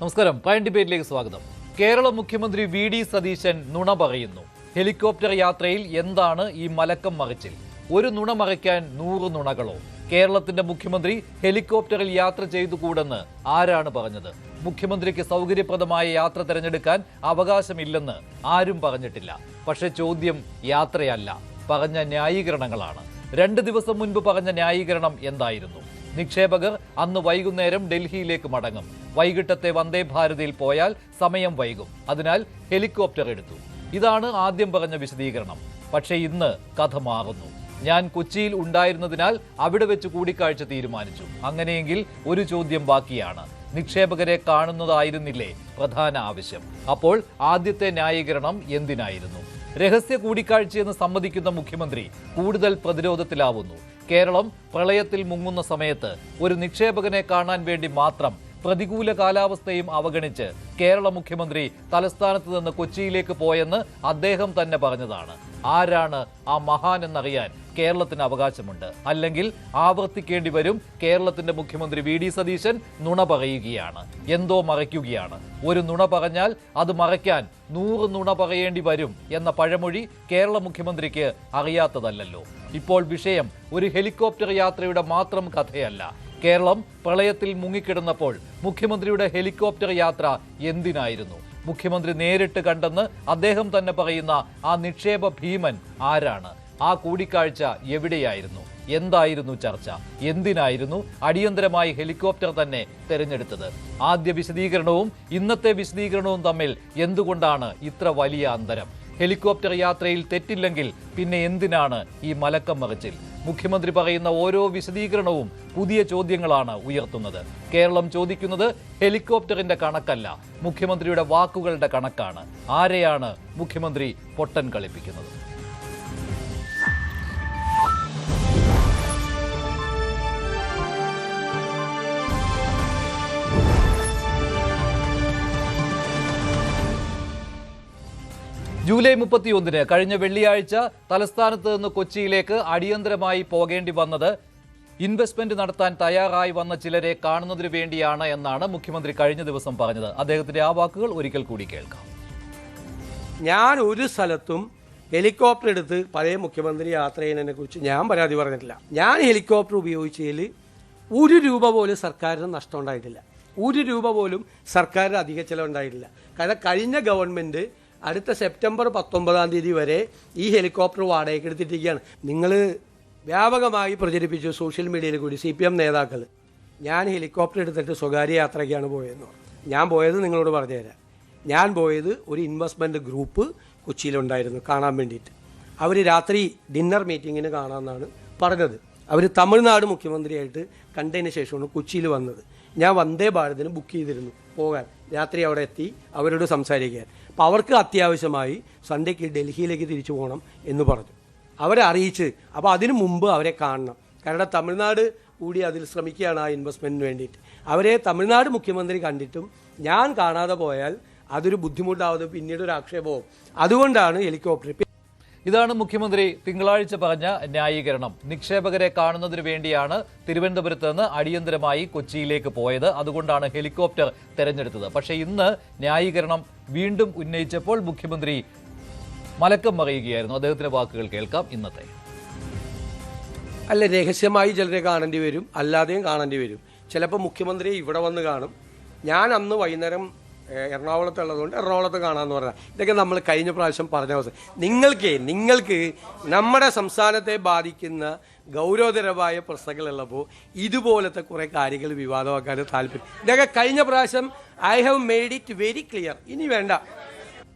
നമസ്കാരം. പ്രൈം ഡിബേറ്റിലേക്ക് സ്വാഗതം. കേരള മുഖ്യമന്ത്രി വി.ഡി. സതീശൻ നുണ പറയുന്നു. ഹെലികോപ്റ്റർ യാത്രയിൽ എന്താണ് ഈ മലക്കം മറിച്ചിൽ? ഒരു നുണ മറയ്ക്കാൻ 100 നുണകളോ? കേരളത്തിന്റെ മുഖ്യമന്ത്രി ഹെലികോപ്റ്ററിൽ യാത്ര ചെയ്തുകൂടെന്ന് ആരാണ് പറഞ്ഞത്? മുഖ്യമന്ത്രിക്ക് സൗകര്യപ്രദമായ യാത്ര തിരഞ്ഞെടുക്കാൻ അവകാശമില്ലെന്ന് ആരും പറഞ്ഞിട്ടില്ല. പക്ഷെ ചോദ്യം യാത്രയല്ല, പറഞ്ഞ ന്യായീകരണങ്ങളാണ്. 2 ദിവസം മുൻപ് പറഞ്ഞ ന്യായീകരണം എന്തായിരുന്നു? നിക്ഷേപകർ അന്ന് വൈകുന്നേരം ഡൽഹിയിലേക്ക് മടങ്ങും. വൈകിട്ടത്തെ വന്ദേ ഭാരതിൽ പോയാൽ സമയം വൈകും, അതിനാൽ ഹെലികോപ്റ്റർ എടുത്തു. ഇതാണ് ആദ്യം പറഞ്ഞ വിശദീകരണം. പക്ഷേ ഇന്ന് കഥ മാറുന്നു. ഞാൻ കൊച്ചിയിൽ ഉണ്ടായിരുന്നതിനാൽ അവിടെ വെച്ച് കൂടിക്കാഴ്ച തീരുമാനിച്ചു. അങ്ങനെയെങ്കിൽ ഒരു ചോദ്യം ബാക്കിയാണ്. നിക്ഷേപകരെ കാണുന്നതായിരുന്നില്ലേ പ്രധാന ആവശ്യം? അപ്പോൾ ആദ്യത്തെ ന്യായീകരണം എന്തിനായിരുന്നു? രഹസ്യ കൂടിക്കാഴ്ചയെന്ന് സമ്മതിക്കുന്ന മുഖ്യമന്ത്രി കൂടുതൽ പ്രതിരോധത്തിലാവുന്നു. കേരളം പ്രളയത്തിൽ മുങ്ങുന്ന സമയത്ത് ഒരു നിക്ഷേപകനെ കാണാൻ വേണ്ടി മാത്രം പ്രതികൂല കാലാവസ്ഥയും അവഗണിച്ച് കേരള മുഖ്യമന്ത്രി തലസ്ഥാനത്ത് നിന്ന് കൊച്ചിയിലേക്ക് പോയെന്ന് അദ്ദേഹം തന്നെ പറഞ്ഞതാണ്. ആരാണ് ആ മഹാൻ എന്നറിയാൻ കേരളത്തിന് അവകാശമുണ്ട്. അല്ലെങ്കിൽ ആവർത്തിക്കേണ്ടി വരും, കേരളത്തിന്റെ മുഖ്യമന്ത്രി വി.ഡി. സതീശൻ നുണ പറയുകയാണ്, എന്തോ മറയ്ക്കുകയാണ്. ഒരു നുണ പറഞ്ഞാൽ അത് മറയ്ക്കാൻ 100 നുണ പറയേണ്ടി വരും എന്ന പഴമൊഴി കേരള മുഖ്യമന്ത്രിക്ക് അറിയാത്തതല്ലല്ലോ. ഇപ്പോൾ വിഷയം ഒരു ഹെലികോപ്റ്റർ യാത്രയുടെ മാത്രം കഥയല്ല. കേരളം പ്രളയത്തിൽ മുങ്ങിക്കിടന്നപ്പോൾ മുഖ്യമന്ത്രിയുടെ ഹെലികോപ്റ്റർ യാത്ര എന്തിനായിരുന്നു? മുഖ്യമന്ത്രി നേരിട്ട് കണ്ടെന്ന് അദ്ദേഹം തന്നെ പറയുന്ന ആ നിക്ഷേപ ഭീമൻ ആരാണ്? ആ കൂടിക്കാഴ്ച എവിടെയായിരുന്നു? എന്തായിരുന്നു ചർച്ച? എന്തിനായിരുന്നു അടിയന്തരമായി ഹെലികോപ്റ്റർ തന്നെ തെരഞ്ഞെടുത്തത്? ആദ്യ വിശദീകരണവും ഇന്നത്തെ വിശദീകരണവും തമ്മിൽ എന്തുകൊണ്ടാണ് ഇത്ര വലിയ അന്തരം? ഹെലികോപ്റ്റർ യാത്രയിൽ തെറ്റില്ലെങ്കിൽ പിന്നെ എന്തിനാണ് ഈ മലക്കം മറിച്ചിൽ? മുഖ്യമന്ത്രി പറയുന്ന ഓരോ വിശദീകരണവും പുതിയ ചോദ്യങ്ങളാണ് ഉയർത്തുന്നത്. കേരളം ചോദിക്കുന്നത് ഹെലികോപ്റ്ററിന്റെ കണക്കല്ല, മുഖ്യമന്ത്രിയുടെ വാക്കുകളുടെ കണക്കാണ്. ആരെയാണ് മുഖ്യമന്ത്രി പൊട്ടൻ കളിപ്പിക്കുന്നത്? ജൂലൈ 31 കഴിഞ്ഞ വെള്ളിയാഴ്ച തലസ്ഥാനത്ത് നിന്ന് കൊച്ചിയിലേക്ക് അടിയന്തരമായി പോകേണ്ടി വന്നത് ഇൻവെസ്റ്റ്മെന്റ് നടത്താൻ തയ്യാറായി വന്ന ചിലരെ കാണുന്നതിന് വേണ്ടിയാണ് എന്നാണ് മുഖ്യമന്ത്രി കഴിഞ്ഞ ദിവസം പറഞ്ഞത്. അദ്ദേഹത്തിന്റെ ആ വാക്കുകൾ ഒരിക്കൽ കൂടി കേൾക്കാം. ഞാൻ ഒരു സ്ഥലത്തും ഹെലികോപ്റ്റർ എടുത്ത് പഴയ മുഖ്യമന്ത്രി യാത്ര ചെയ്യുന്നതിനെ കുറിച്ച് ഞാൻ പരാതി പറഞ്ഞിട്ടില്ല. ഞാൻ ഹെലികോപ്റ്റർ ഉപയോഗിച്ചതിൽ 1 രൂപ പോലും സർക്കാരിന് നഷ്ടം ഉണ്ടായിട്ടില്ല. 1 രൂപ പോലും സർക്കാരിന് അധിക ചിലവുണ്ടായിട്ടില്ല. കാരണം കഴിഞ്ഞ ഗവൺമെൻറ് അടുത്ത സെപ്റ്റംബർ 19 വരെ ഈ ഹെലികോപ്റ്റർ വാടകയ്ക്ക് എടുത്തിട്ടിരിക്കുകയാണ്. നിങ്ങൾ വ്യാപകമായി പ്രചരിപ്പിച്ചു സോഷ്യൽ മീഡിയയിൽ കൂടി CPM നേതാക്കൾ. ഞാൻ ഹെലികോപ്റ്റർ എടുത്തിട്ട് സ്വകാര്യ യാത്രയ്ക്കാണ് പോയതെന്ന് പറഞ്ഞു. ഞാൻ പോയത് നിങ്ങളോട് പറഞ്ഞുതരാം. ഞാൻ പോയത് ഒരു ഇൻവെസ്റ്റ്മെൻറ്റ് ഗ്രൂപ്പ് കൊച്ചിയിലുണ്ടായിരുന്നു കാണാൻ വേണ്ടിയിട്ട്. അവർ രാത്രി ഡിന്നർ മീറ്റിങ്ങിന് കാണാമെന്നാണ് പറഞ്ഞത്. അവർ തമിഴ്നാട് മുഖ്യമന്ത്രിയായിട്ട് കണ്ടതിന് ശേഷമാണ് കൊച്ചിയിൽ വന്നത്. ഞാൻ വന്ദേ ഭാരതിന് ബുക്ക് ചെയ്തിരുന്നു പോകാൻ. രാത്രി അവിടെ എത്തി അവരോട് സംസാരിക്കാൻ. അപ്പോൾ അവർക്ക് അത്യാവശ്യമായി സൺഡേക്ക് ഡൽഹിയിലേക്ക് തിരിച്ചു പോകണം എന്ന് പറഞ്ഞു. അവരെ അറിയിച്ച്, അപ്പോൾ അതിനു മുമ്പ് അവരെ കാണണം. കാരണം തമിഴ്നാട് കൂടി അതിൽ ശ്രമിക്കുകയാണ് ആ ഇൻവെസ്റ്റ്മെൻറ്റിന് വേണ്ടിയിട്ട്. അവരെ തമിഴ്നാട് മുഖ്യമന്ത്രി കണ്ടിട്ടും ഞാൻ കാണാതെ പോയാൽ അതൊരു ബുദ്ധിമുട്ടാവുന്നത്, പിന്നീട് ഒരു ആക്ഷേപവും. അതുകൊണ്ടാണ് ഹെലികോപ്റ്റർ. ഇതാണ് മുഖ്യമന്ത്രി തിങ്കളാഴ്ച പറഞ്ഞ ന്യായീകരണം. നിക്ഷേപകരെ കാണുന്നതിന് വേണ്ടിയാണ് തിരുവനന്തപുരത്ത് നിന്ന് അടിയന്തരമായി കൊച്ചിയിലേക്ക് പോയത്, അതുകൊണ്ടാണ് ഹെലികോപ്റ്റർ തെരഞ്ഞെടുത്തത്. പക്ഷേ ഇന്ന് ന്യായീകരണം വീണ്ടും ഉന്നയിച്ചപ്പോൾ മുഖ്യമന്ത്രി മലക്കം മറിയുകയായിരുന്നു. അദ്ദേഹത്തിന്റെ വാക്കുകൾ കേൾക്കാം. ഇന്നത്തെ അല്ല, രഹസ്യമായി ചിലരെ കാണേണ്ടി വരും, അല്ലാതെയും കാണേണ്ടി വരും. ചിലപ്പോൾ മുഖ്യമന്ത്രി ഇവിടെ വന്ന് കാണും. ഞാൻ അന്ന് വൈകുന്നേരം എറണാകുളത്തുള്ളതുകൊണ്ട് എറണാകുളത്ത് കാണാമെന്ന് പറഞ്ഞാൽ, ഇതൊക്കെ നമ്മൾ കഴിഞ്ഞ പ്രാവശ്യം പറഞ്ഞ അവസ്ഥ. നിങ്ങൾക്ക് നമ്മുടെ സംസ്ഥാനത്തെ ബാധിക്കുന്ന ഗൗരവതരമായ പ്രശ്നങ്ങളുള്ളപ്പോൾ ഇതുപോലത്തെ കുറേ കാര്യങ്ങൾ വിവാദമാക്കാൻ താല്പര്യം. ഇതൊക്കെ കഴിഞ്ഞ പ്രാവശ്യം I have made it very clear. ഇനി വേണ്ട.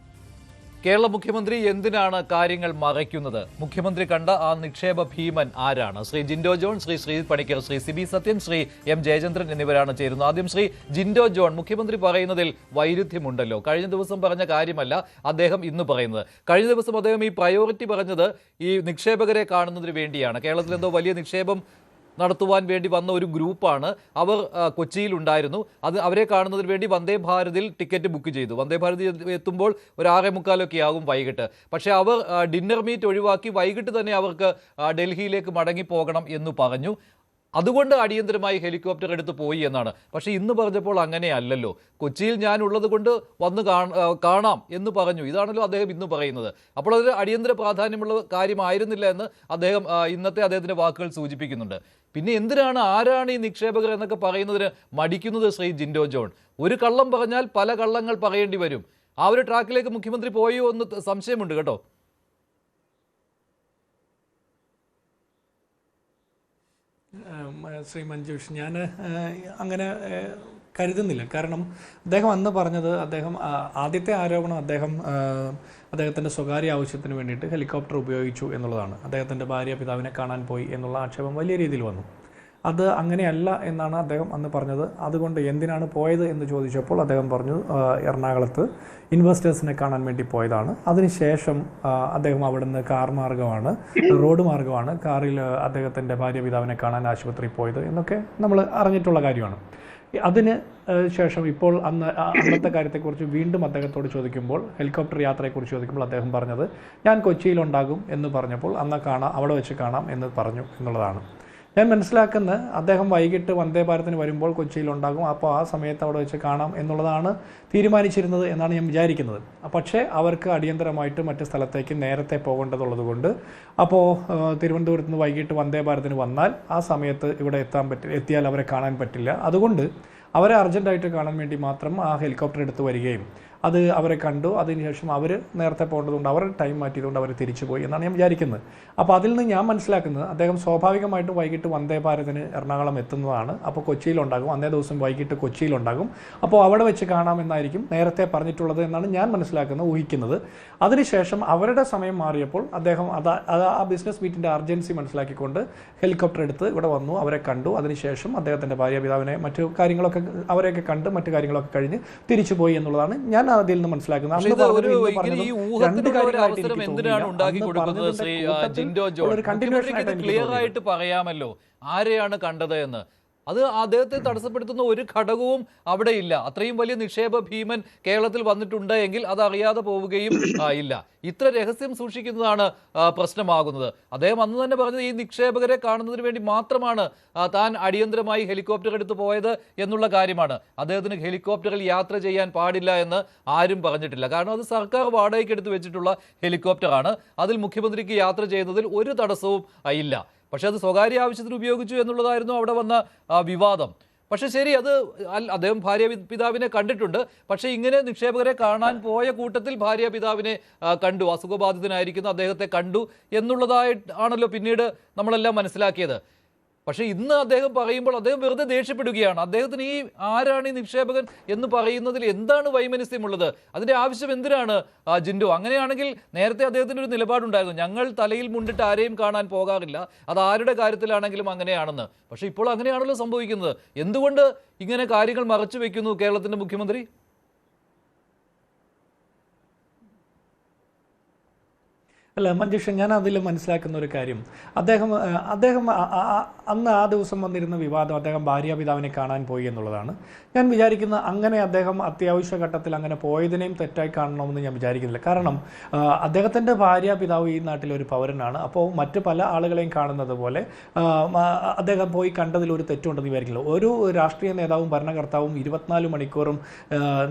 കേരള മുഖ്യമന്ത്രി എന്തിനാണ് കാര്യങ്ങൾ മറയ്ക്കുന്നത്? മുഖ്യമന്ത്രി കണ്ട ആ നിക്ഷേപ ഭീമൻ ആരാണ്? ശ്രീ ജിൻഡോ ജോൺ, ശ്രീ പണിക്കർ, ശ്രീ സിബി സത്യൻ, ശ്രീ എം ജയചന്ദ്രൻ എന്നിവരാണ് ചേരുന്നത്. ആദ്യം ശ്രീ ജിൻഡോ ജോൺ, മുഖ്യമന്ത്രി പറയുന്നതിൽ വൈരുദ്ധ്യമുണ്ടല്ലോ. കഴിഞ്ഞ ദിവസം പറഞ്ഞ കാര്യമല്ല അദ്ദേഹം ഇന്ന് പറയുന്നത്. കഴിഞ്ഞ ദിവസം അദ്ദേഹം ഈ പ്രയോറിറ്റി പറഞ്ഞത് ഈ നിക്ഷേപകരെ കാണുന്നതിന് വേണ്ടിയാണ്. കേരളത്തിൽ എന്തോ വലിയ നിക്ഷേപം നടത്തുവാൻ വേണ്ടി വന്ന ഒരു ഗ്രൂപ്പാണ്. അവർ കൊച്ചിയിൽ ഉണ്ടായിരുന്നു. അവരെ കാണുന്നതിന് വേണ്ടി വന്ദേ ഭാരതിൽ ടിക്കറ്റ് ബുക്ക് ചെയ്തു. വന്ദേ ഭാരതിൽ എത്തുമ്പോൾ ഒരു 6:45 ആകും വൈകിട്ട്. പക്ഷേ അവർ ഡിന്നർ മീറ്റ് ഒഴിവാക്കി വൈകിട്ട് തന്നെ അവർക്ക് ഡൽഹിയിലേക്ക് മടങ്ങിപ്പോകണം എന്ന് പറഞ്ഞു. അതുകൊണ്ട് അടിയന്തരമായി ഹെലികോപ്റ്റർ എടുത്ത് പോയി എന്നാണ്. പക്ഷേ ഇന്ന് പറഞ്ഞപ്പോൾ അങ്ങനെയല്ലല്ലോ. കൊച്ചിയിൽ ഞാൻ ഉള്ളത് കൊണ്ട് വന്ന് കാണാം എന്ന് പറഞ്ഞു. ഇതാണല്ലോ അദ്ദേഹം ഇന്ന് പറയുന്നത്. അപ്പോൾ അതൊരു അടിയന്തര പ്രാധാന്യമുള്ള കാര്യമായിരുന്നില്ല എന്ന് അദ്ദേഹം ഇന്നത്തെ അദ്ദേഹത്തിൻ്റെ വാക്കുകൾ സൂചിപ്പിക്കുന്നുണ്ട്. പിന്നെ എന്തിനാണ് ആരാണ് ഈ നിക്ഷേപകർ എന്നൊക്കെ പറയുന്നതിന് മടിക്കുന്നത് ശ്രീ ജിൻഡോ ജോൺ? ഒരു കള്ളം പറഞ്ഞാൽ പല കള്ളങ്ങൾ പറയേണ്ടി വരും. ആ ഒരു ട്രാക്കിലേക്ക് മുഖ്യമന്ത്രി പോയോ എന്ന് സംശയമുണ്ട് കേട്ടോ. ശ്രീ മഞ്ജുഷ്, ഞാൻ അങ്ങനെ കരുതുന്നില്ല. കാരണം അദ്ദേഹം അന്ന് പറഞ്ഞത്, ആദ്യത്തെ ആരോപണം അദ്ദേഹത്തിൻ്റെ സ്വകാര്യ ആവശ്യത്തിന് വേണ്ടിയിട്ട് ഹെലികോപ്റ്റർ ഉപയോഗിച്ചു എന്നുള്ളതാണ്. അദ്ദേഹത്തിൻ്റെ ഭാര്യ പിതാവിനെ കാണാൻ പോയി എന്നുള്ള ആക്ഷേപം വലിയ രീതിയിൽ വന്നു. അത് അങ്ങനെയല്ല എന്നാണ് അദ്ദേഹം അന്ന് പറഞ്ഞത്. അതുകൊണ്ട് എന്തിനാണ് പോയത് എന്ന് ചോദിച്ചപ്പോൾ അദ്ദേഹം പറഞ്ഞു, എറണാകുളത്ത് ഇൻവെസ്റ്റേഴ്സിനെ കാണാൻ വേണ്ടി പോയതാണ്. അതിനുശേഷം അദ്ദേഹം അവിടുന്ന് റോഡ് മാർഗമാണ് കാറിൽ അദ്ദേഹത്തിൻ്റെ ഭാര്യ പിതാവിനെ കാണാൻ ആശുപത്രിയിൽ പോയത് എന്നൊക്കെ നമ്മൾ അറിഞ്ഞിട്ടുള്ള കാര്യമാണ്. അതിന് ശേഷം ഇപ്പോൾ അന്നത്തെ കാര്യത്തെക്കുറിച്ച് വീണ്ടും അദ്ദേഹത്തോട് ചോദിക്കുമ്പോൾ, ഹെലികോപ്റ്റർ യാത്രയെക്കുറിച്ച് ചോദിക്കുമ്പോൾ അദ്ദേഹം പറഞ്ഞത്, ഞാൻ കൊച്ചിയിലുണ്ടാകും എന്ന് പറഞ്ഞപ്പോൾ അവിടെ വെച്ച് കാണാം എന്ന് പറഞ്ഞു എന്നുള്ളതാണ്. ഞാൻ മനസ്സിലാക്കുന്നത് അദ്ദേഹം വൈകിട്ട് വന്ദേ ഭാരതിന് വരുമ്പോൾ കൊച്ചിയിലുണ്ടാകും, അപ്പോൾ ആ സമയത്ത് അവിടെ വെച്ച് കാണാം എന്നുള്ളതാണ് തീരുമാനിച്ചിരുന്നത് എന്നാണ് ഞാൻ വിചാരിക്കുന്നത്. പക്ഷേ അവർക്ക് അടിയന്തരമായിട്ട് മറ്റ് സ്ഥലത്തേക്ക് നേരത്തെ പോകേണ്ടതുള്ളത് കൊണ്ട്, അപ്പോൾ തിരുവനന്തപുരത്ത് നിന്ന് വൈകിട്ട് വന്ദേ ഭാരതിന് വന്നാൽ ആ സമയത്ത് ഇവിടെ എത്തിയാൽ അവരെ കാണാൻ പറ്റില്ല. അതുകൊണ്ട് അവരെ അർജൻറ്റായിട്ട് കാണാൻ വേണ്ടി മാത്രം ആ ഹെലികോപ്റ്റർ എടുത്ത് വരികയും അത് അവരെ കണ്ടു. അതിനുശേഷം അവർ നേരത്തെ പോകേണ്ടതുകൊണ്ട് അവർ ടൈം മാറ്റിയതുകൊണ്ട് അവർ തിരിച്ചു പോയി എന്നാണ് ഞാൻ വിചാരിക്കുന്നത്. അപ്പോൾ അതിൽ നിന്ന് ഞാൻ മനസ്സിലാക്കുന്നത്, അദ്ദേഹം സ്വാഭാവികമായിട്ടും വൈകിട്ട് വന്ദേ ഭാരതിന് എറണാകുളം എത്തുന്നതാണ്. അപ്പോൾ കൊച്ചിയിലുണ്ടാകും, അന്നേ ദിവസം വൈകിട്ട് കൊച്ചിയിലുണ്ടാകും. അപ്പോൾ അവിടെ വെച്ച് കാണാമെന്നായിരിക്കും നേരത്തെ പറഞ്ഞിട്ടുള്ളത് എന്നാണ് ഞാൻ മനസ്സിലാക്കുന്നത്, ഊഹിക്കുന്നത്. അതിനുശേഷം അവരുടെ സമയം മാറിയപ്പോൾ അദ്ദേഹം ആ ബിസിനസ് മീറ്റിൻ്റെ അർജൻസി മനസ്സിലാക്കിക്കൊണ്ട് ഹെലികോപ്റ്റർ എടുത്ത് ഇവിടെ വന്നു, അവരെ കണ്ടു. അതിനുശേഷം അദ്ദേഹത്തിൻ്റെ ഭാര്യ പിതാവിനെ മറ്റു കാര്യങ്ങളൊക്കെ അവരെയൊക്കെ കണ്ട് മറ്റു കാര്യങ്ങളൊക്കെ കഴിഞ്ഞ് തിരിച്ചു പോയി എന്നുള്ളതാണ് ഞാൻ അതിൽ നിന്ന് മനസ്സിലാക്കുന്നത്. ക്ലിയർ ആയിട്ട് പറയാമല്ലോ ആരെയാണ് കണ്ടത് എന്ന്. അത് അദ്ദേഹത്തെ തടസ്സപ്പെടുത്തുന്ന ഒരു ഘടകവും അവിടെയില്ല. അത്രയും വലിയ നിക്ഷേപ ഭീമൻ കേരളത്തിൽ വന്നിട്ടുണ്ട് എങ്കിൽ അത് അറിയാതെ പോവുകയും ഇല്ല. ഇത്ര രഹസ്യം സൂക്ഷിക്കുന്നതാണ് പ്രശ്നമാകുന്നത്. അദ്ദേഹം അന്ന് തന്നെ പറഞ്ഞത്, ഈ നിക്ഷേപകരെ കാണുന്നതിന് വേണ്ടി മാത്രമാണ് താൻ അടിയന്തരമായി ഹെലികോപ്റ്റർ എടുത്ത് പോയത് എന്നുള്ള കാര്യമാണ്. അദ്ദേഹത്തിന് ഹെലികോപ്റ്ററിൽ യാത്ര ചെയ്യാൻ പാടില്ല എന്ന് ആരും പറഞ്ഞിട്ടില്ല. കാരണം അത് സർക്കാർ വാടകയ്ക്ക് എടുത്ത് വെച്ചിട്ടുള്ള ഹെലികോപ്റ്ററാണ്. അതിൽ മുഖ്യമന്ത്രിക്ക് യാത്ര ചെയ്യുന്നതിൽ ഒരു തടസ്സവും ഇല്ല. പക്ഷെ അത് സ്വകാര്യ ആവശ്യത്തിന് ഉപയോഗിച്ചു എന്നുള്ളതായിരുന്നു അവിടെ വന്ന വിവാദം. പക്ഷെ ശരി, അത് അദ്ദേഹം ഭാര്യ പിതാവിനെ കണ്ടിട്ടുണ്ട്. പക്ഷെ ഇങ്ങനെ നിക്ഷേപകരെ കാണാൻ പോയ കൂട്ടത്തിൽ ഭാര്യ പിതാവിനെ കണ്ടു, അസുഖബാധിതനായിരിക്കുന്ന അദ്ദേഹത്തെ കണ്ടു എന്നുള്ളതായിട്ടാണല്ലോ പിന്നീട് നമ്മളെല്ലാം മനസ്സിലാക്കിയത്. പക്ഷേ ഇന്ന് അദ്ദേഹം പറയുമ്പോൾ അദ്ദേഹം വെറുതെ ദേഷ്യപ്പെടുകയാണ്. അദ്ദേഹത്തിന് ഈ ആരാണ് ഈ നിക്ഷേപകൻ എന്ന് പറയുന്നതിൽ എന്താണ് വൈമനസ്യമുള്ളത്? അതിൻ്റെ ആവശ്യം എന്തിനാണ് ജിൻഡോ? അങ്ങനെയാണെങ്കിൽ നേരത്തെ അദ്ദേഹത്തിന് ഒരു നിലപാടുണ്ടായിരുന്നു, ഞങ്ങൾ തലയിൽ മുണ്ടിട്ട് ആരെയും കാണാൻ പോകാറില്ല, അത് ആരുടെ കാര്യത്തിലാണെങ്കിലും അങ്ങനെയാണെന്ന്. പക്ഷേ ഇപ്പോൾ അങ്ങനെയാണല്ലോ സംഭവിക്കുന്നത്. എന്തുകൊണ്ട് ഇങ്ങനെ കാര്യങ്ങൾ മറച്ചു വെക്കുന്നു കേരളത്തിൻ്റെ മുഖ്യമന്ത്രി? അല്ല മഞ്ജുഷ, ഞാൻ അതിൽ മനസ്സിലാക്കുന്ന ഒരു കാര്യം, അദ്ദേഹം അന്ന് ആ ദിവസം വന്നിരുന്ന വിവാദം അദ്ദേഹം ഭാര്യ പിതാവിനെ കാണാൻ പോയി എന്നുള്ളതാണ്. ഞാൻ വിചാരിക്കുന്ന അങ്ങനെ അദ്ദേഹം അത്യാവശ്യ ഘട്ടത്തിൽ അങ്ങനെ പോയതിനെയും തെറ്റായി കാണണമെന്ന് ഞാൻ വിചാരിക്കുന്നില്ല. കാരണം അദ്ദേഹത്തിൻ്റെ ഭാര്യ പിതാവ് ഈ നാട്ടിലെ ഒരു പൗരനാണ്. അപ്പോൾ മറ്റ് പല ആളുകളെയും കാണുന്നത് പോലെ അദ്ദേഹം പോയി കണ്ടതിൽ ഒരു തെറ്റുണ്ടെന്ന് വിചാരിക്കില്ല. ഒരു രാഷ്ട്രീയ നേതാവും ഭരണകർത്താവും 24 മണിക്കൂറും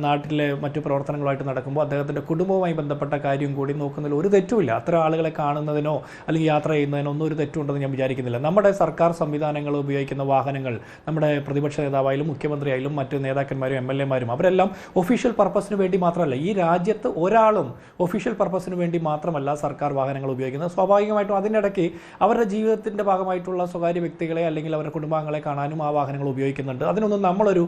നാട്ടിലെ മറ്റു പ്രവർത്തനങ്ങളുമായിട്ട് നടക്കുമ്പോൾ അദ്ദേഹത്തിൻ്റെ കുടുംബവുമായി ബന്ധപ്പെട്ട കാര്യം കൂടി നോക്കുന്നതിൽ ഒരു തെറ്റുമില്ല. അത്ര ആളുകളെ കാണുന്നതിനോ അല്ലെങ്കിൽ യാത്ര ചെയ്യുന്നതിനോ ഒന്നും ഒരു തെറ്റുണ്ടെന്ന് ഞാൻ വിചാരിക്കുന്നില്ല. നമ്മുടെ സർക്കാർ സംവിധാനങ്ങൾ ഉപയോഗിക്കുന്ന വാഹനങ്ങൾ, നമ്മുടെ പ്രതിപക്ഷ നേതാവായാലും മുഖ്യമന്ത്രിയായാലും മറ്റ് നേതാക്കന്മാരും MLA മാരും അവരെല്ലാം ഒഫീഷ്യൽ പർപ്പസിന് വേണ്ടി മാത്രമല്ല, ഈ രാജ്യത്ത് ഒരാളും ഒഫീഷ്യൽ പർപ്പസിന് വേണ്ടി മാത്രമല്ല സർക്കാർ വാഹനങ്ങൾ ഉപയോഗിക്കുന്നത്. സ്വാഭാവികമായിട്ടും അതിനിടയ്ക്ക് അവരുടെ ജീവിതത്തിൻ്റെ ഭാഗമായിട്ടുള്ള സ്വകാര്യ വ്യക്തികളെ അല്ലെങ്കിൽ അവരുടെ കുടുംബാംഗങ്ങളെ കാണാനും ആ വാഹനങ്ങൾ ഉപയോഗിക്കുന്നുണ്ട്. അതിനൊന്നും നമ്മളൊരു